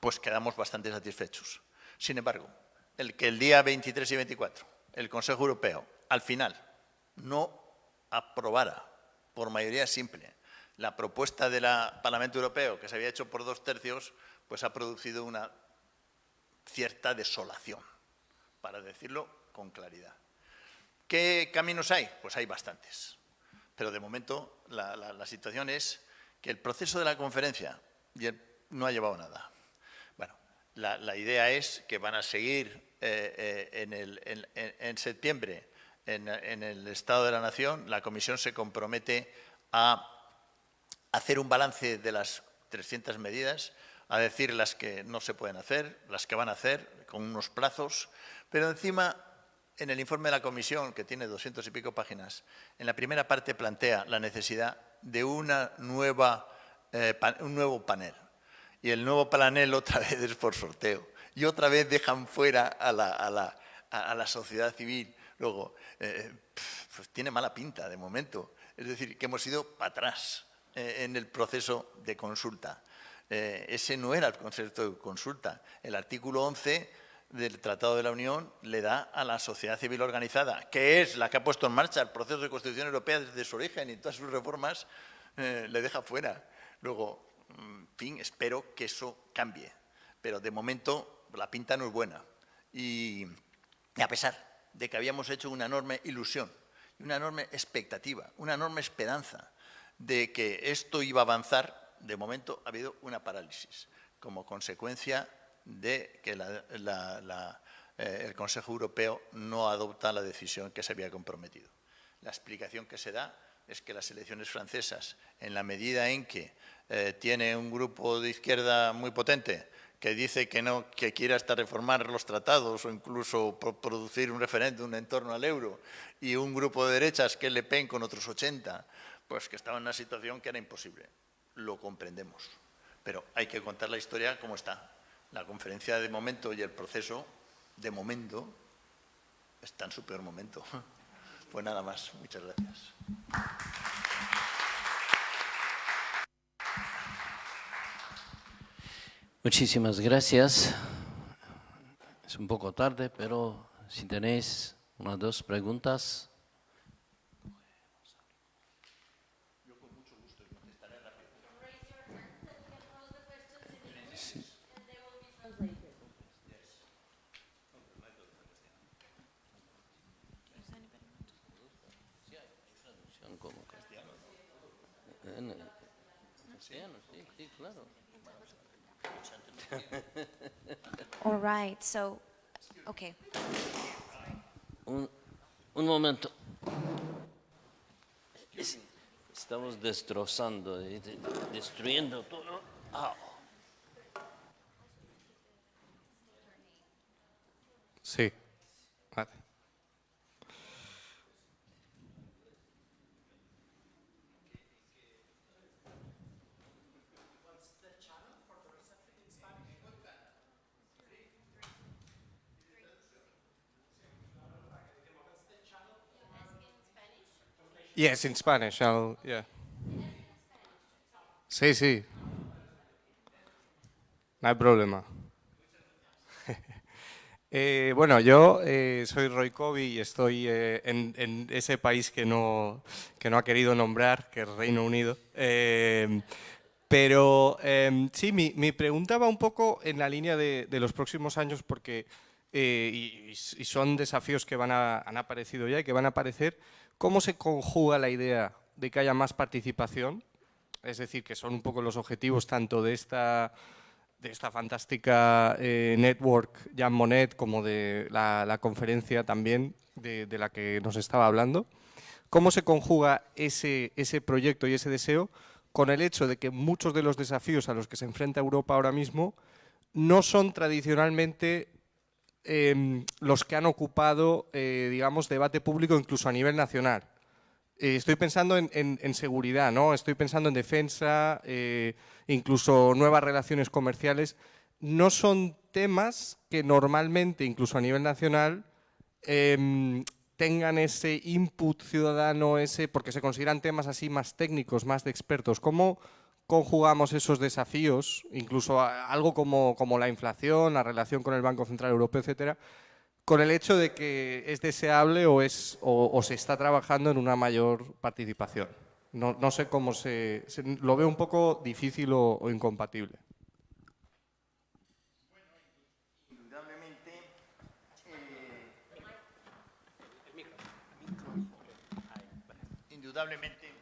pues quedamos bastante satisfechos. Sin embargo, el día 23 y 24, el Consejo Europeo, al final, no aprobara por mayoría simple la propuesta del Parlamento Europeo, que se había hecho por 2/3, pues ha producido una cierta desolación, para decirlo con claridad. ¿Qué caminos hay? Pues hay bastantes. Pero de momento la situación es que el proceso de la conferencia no ha llevado nada. Bueno, la idea es que van a seguir en septiembre en el Estado de la Nación. La Comisión se compromete a hacer un balance de las 300 medidas, a decir las que no se pueden hacer, las que van a hacer, con unos plazos, pero encima, en el informe de la Comisión, que tiene 200 y pico páginas, en la primera parte plantea la necesidad de un nuevo panel. Y el nuevo panel otra vez es por sorteo. Y otra vez dejan fuera a la sociedad civil. Luego, pues tiene mala pinta de momento. Es decir, que hemos ido para atrás en el proceso de consulta. Ese no era el concepto de consulta. El artículo 11 del Tratado de la Unión le da a la sociedad civil organizada, que es la que ha puesto en marcha el proceso de Constitución Europea desde su origen y todas sus reformas, le deja fuera. Luego, en fin, espero que eso cambie. Pero de momento la pinta no es buena. Y a pesar de que habíamos hecho una enorme ilusión, una enorme expectativa, una enorme esperanza de que esto iba a avanzar, de momento ha habido una parálisis como consecuencia de que el Consejo Europeo no adopta la decisión que se había comprometido. La explicación que se da es que las elecciones francesas, en la medida en que tiene un grupo de izquierda muy potente que dice que quiere hasta reformar los tratados o incluso producir un referéndum en torno al euro, y un grupo de derechas que es Le Pen con otros 80, pues que estaba en una situación que era imposible. Lo comprendemos, pero hay que contar la historia como está. La conferencia de momento y el proceso de momento está en su peor momento. Pues nada más, muchas gracias. Muchísimas gracias. Es un poco tarde, pero si tenéis una o dos preguntas. Sí, claro. All right, so, okay. Un momento. Estamos destrozando, destruyendo todo. Ah. Sí. Vale. Yes, in Spanish. Yeah. Sí, sí. No hay problema. Bueno, yo soy Roy Covey y estoy en ese país que no ha querido nombrar, que es Reino Unido. Pero sí, mi pregunta va un poco en la línea de los próximos años, porque y son desafíos que han aparecido ya y que van a aparecer. ¿Cómo se conjuga la idea de que haya más participación? Es decir, que son un poco los objetivos tanto de esta fantástica network Jean Monnet como de la conferencia también de la que nos estaba hablando. ¿Cómo se conjuga ese proyecto y ese deseo con el hecho de que muchos de los desafíos a los que se enfrenta Europa ahora mismo no son tradicionalmente los que han ocupado, digamos, debate público incluso a nivel nacional? Estoy pensando en seguridad, ¿no? Estoy pensando en defensa, incluso nuevas relaciones comerciales. No son temas que normalmente, incluso a nivel nacional, tengan ese input ciudadano, porque se consideran temas así más técnicos, más de expertos. ¿Cómo conjugamos esos desafíos, incluso algo como la inflación, la relación con el Banco Central Europeo, etcétera, con el hecho de que es deseable o se está trabajando en una mayor participación? No sé cómo lo veo un poco difícil o incompatible. Indudablemente,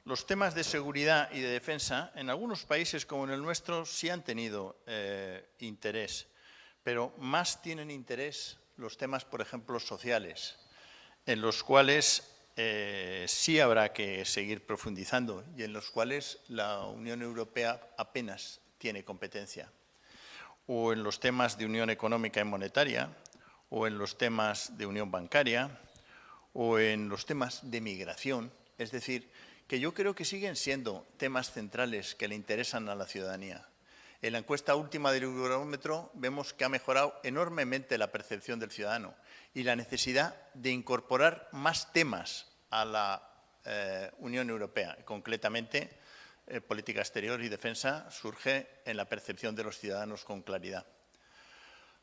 Los temas de seguridad y de defensa, en algunos países como en el nuestro, sí han tenido interés, pero más tienen interés los temas, por ejemplo, sociales, en los cuales sí habrá que seguir profundizando y en los cuales la Unión Europea apenas tiene competencia, o en los temas de unión económica y monetaria, o en los temas de unión bancaria, o en los temas de migración, es decir, que yo creo que siguen siendo temas centrales que le interesan a la ciudadanía. En la encuesta última del Eurobarómetro vemos que ha mejorado enormemente la percepción del ciudadano y la necesidad de incorporar más temas a la Unión Europea. Concretamente, política exterior y defensa surge en la percepción de los ciudadanos con claridad.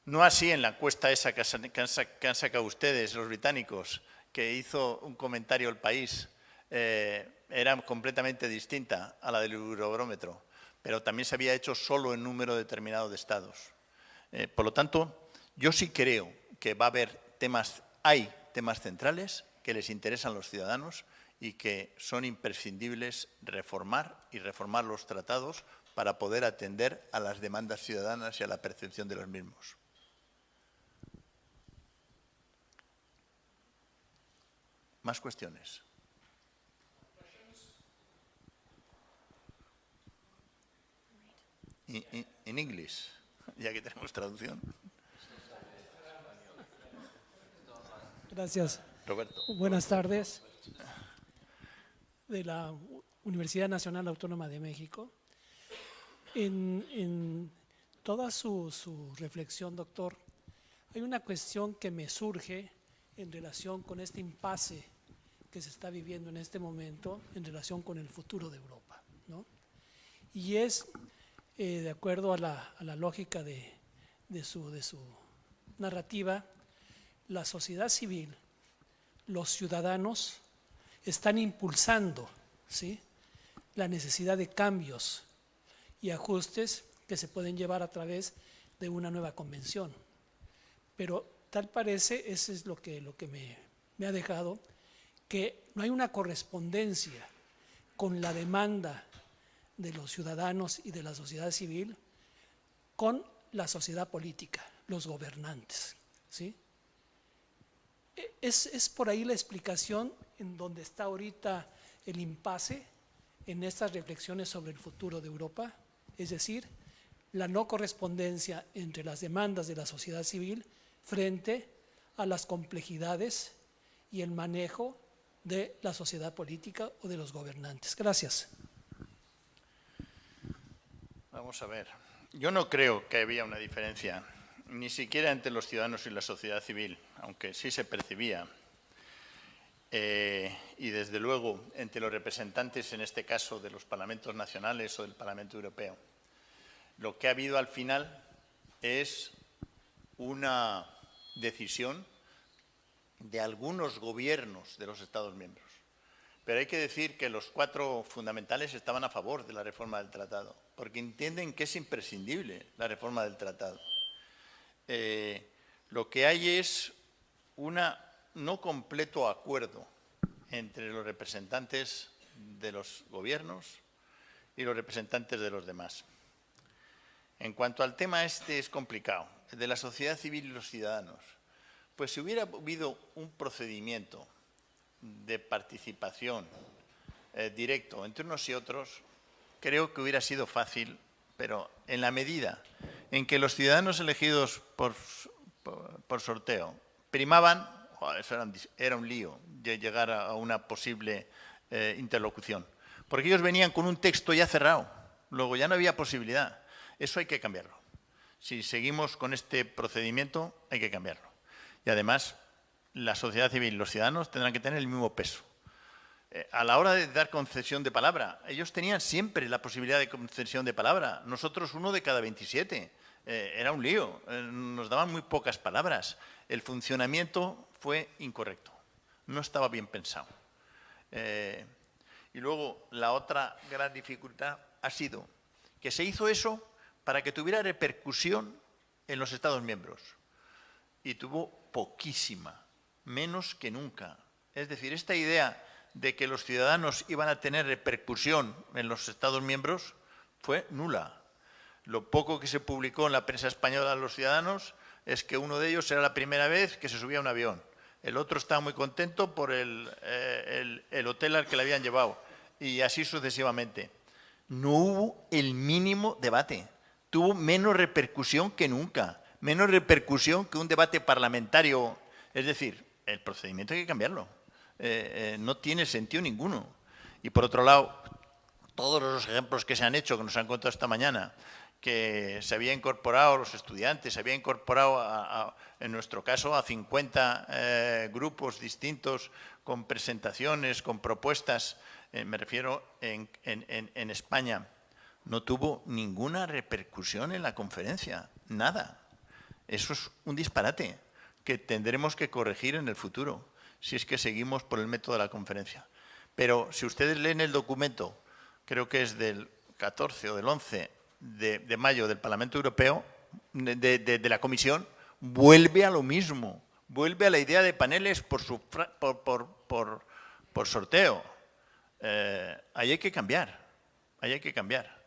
No así en la encuesta esa que han sacado ustedes, los británicos, que hizo un comentario El País, era completamente distinta a la del Eurobarómetro, pero también se había hecho solo en número determinado de estados. Por lo tanto, yo sí creo que va a haber hay temas centrales que les interesan a los ciudadanos y que son imprescindibles reformar y reformar los tratados para poder atender a las demandas ciudadanas y a la percepción de los mismos. ¿Más cuestiones? En inglés, ya que tenemos traducción. Gracias. Roberto. Buenas tardes. De la Universidad Nacional Autónoma de México. En toda su reflexión, doctor, hay una cuestión que me surge en relación con este impasse que se está viviendo en este momento en relación con el futuro de Europa, ¿no? Y es, de acuerdo a la lógica de su narrativa, la sociedad civil, los ciudadanos están impulsando, ¿sí?, la necesidad de cambios y ajustes que se pueden llevar a través de una nueva convención. Pero tal parece, eso es lo que me ha dejado, que no hay una correspondencia con la demanda de los ciudadanos y de la sociedad civil con la sociedad política, los gobernantes, ¿sí? Es por ahí la explicación en donde está ahorita el impasse en estas reflexiones sobre el futuro de Europa, es decir, la no correspondencia entre las demandas de la sociedad civil frente a las complejidades y el manejo de la sociedad política o de los gobernantes. Gracias. Vamos a ver. Yo no creo que había una diferencia, ni siquiera entre los ciudadanos y la sociedad civil, aunque sí se percibía. Y desde luego entre los representantes, en este caso, de los parlamentos nacionales o del Parlamento Europeo. Lo que ha habido al final es una decisión de algunos gobiernos de los Estados miembros. Pero hay que decir que los 4 fundamentales estaban a favor de la reforma del tratado, porque entienden que es imprescindible la reforma del tratado. Lo que hay es un no completo acuerdo entre los representantes de los gobiernos y los representantes de los demás. En cuanto al tema este es complicado, el de la sociedad civil y los ciudadanos. Pues si hubiera habido un procedimiento de participación directo entre unos y otros, creo que hubiera sido fácil, pero en la medida en que los ciudadanos elegidos por sorteo primaban, eso era un lío de llegar a una posible interlocución, porque ellos venían con un texto ya cerrado, luego ya no había posibilidad. Eso hay que cambiarlo. Si seguimos con este procedimiento, hay que cambiarlo. Y además, la sociedad civil y los ciudadanos tendrán que tener el mismo peso. A la hora de dar concesión de palabra, ellos tenían siempre la posibilidad de concesión de palabra. Nosotros 1 de cada 27. Era un lío. Nos daban muy pocas palabras. El funcionamiento fue incorrecto. No estaba bien pensado. Y luego, la otra gran dificultad ha sido que se hizo eso para que tuviera repercusión en los Estados miembros. Y tuvo poquísima, menos que nunca. Es decir, esta idea de que los ciudadanos iban a tener repercusión en los Estados miembros fue nula. Lo poco que se publicó en la prensa española a los ciudadanos es que uno de ellos era la primera vez que se subía a un avión. El otro estaba muy contento por el hotel al que le habían llevado. Y así sucesivamente. No hubo el mínimo debate. Tuvo menos repercusión que nunca. Menos repercusión que un debate parlamentario. Es decir, el procedimiento hay que cambiarlo. No tiene sentido ninguno. Y por otro lado, todos los ejemplos que se han hecho, que nos han contado esta mañana, que se había incorporado los estudiantes, se había incorporado, en nuestro caso, a 50 grupos distintos con presentaciones, con propuestas, me refiero en España, no tuvo ninguna repercusión en la conferencia, nada. Eso es un disparate que tendremos que corregir en el futuro, si es que seguimos por el método de la conferencia. Pero si ustedes leen el documento, creo que es del 14 o del 11 de mayo del Parlamento Europeo, de la Comisión, vuelve a lo mismo, vuelve a la idea de paneles por sorteo. Ahí hay que cambiar, ahí hay que cambiar.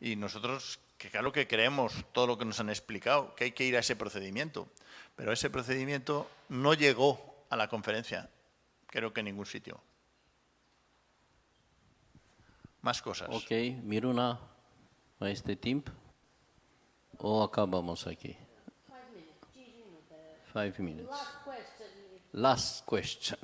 Y nosotros, que claro que creemos todo lo que nos han explicado, que hay que ir a ese procedimiento, pero ese procedimiento no llegó a la conferencia, creo que en ningún sitio. Más cosas. Ok, Miruna, mai este timp? O acabamos aquí? 5 minutes. Last question.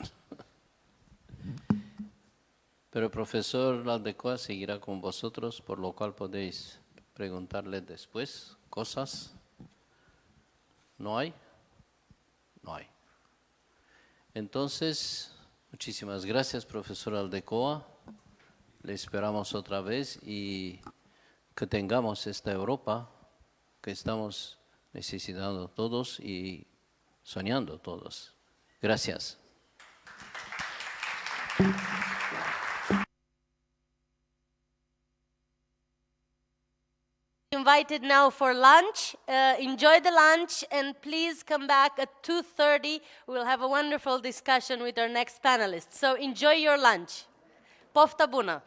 Pero el profesor Aldecoa seguirá con vosotros, por lo cual podéis preguntarle después cosas. ¿No hay? No hay. Entonces, muchísimas gracias, profesor Aldecoa. Le esperamos otra vez y que tengamos esta Europa que estamos necesitando todos y soñando todos. Gracias. Invited now for lunch. Enjoy the lunch and please come back at 2:30. We'll have a wonderful discussion with our next panelists. So enjoy your lunch. Pofta bună!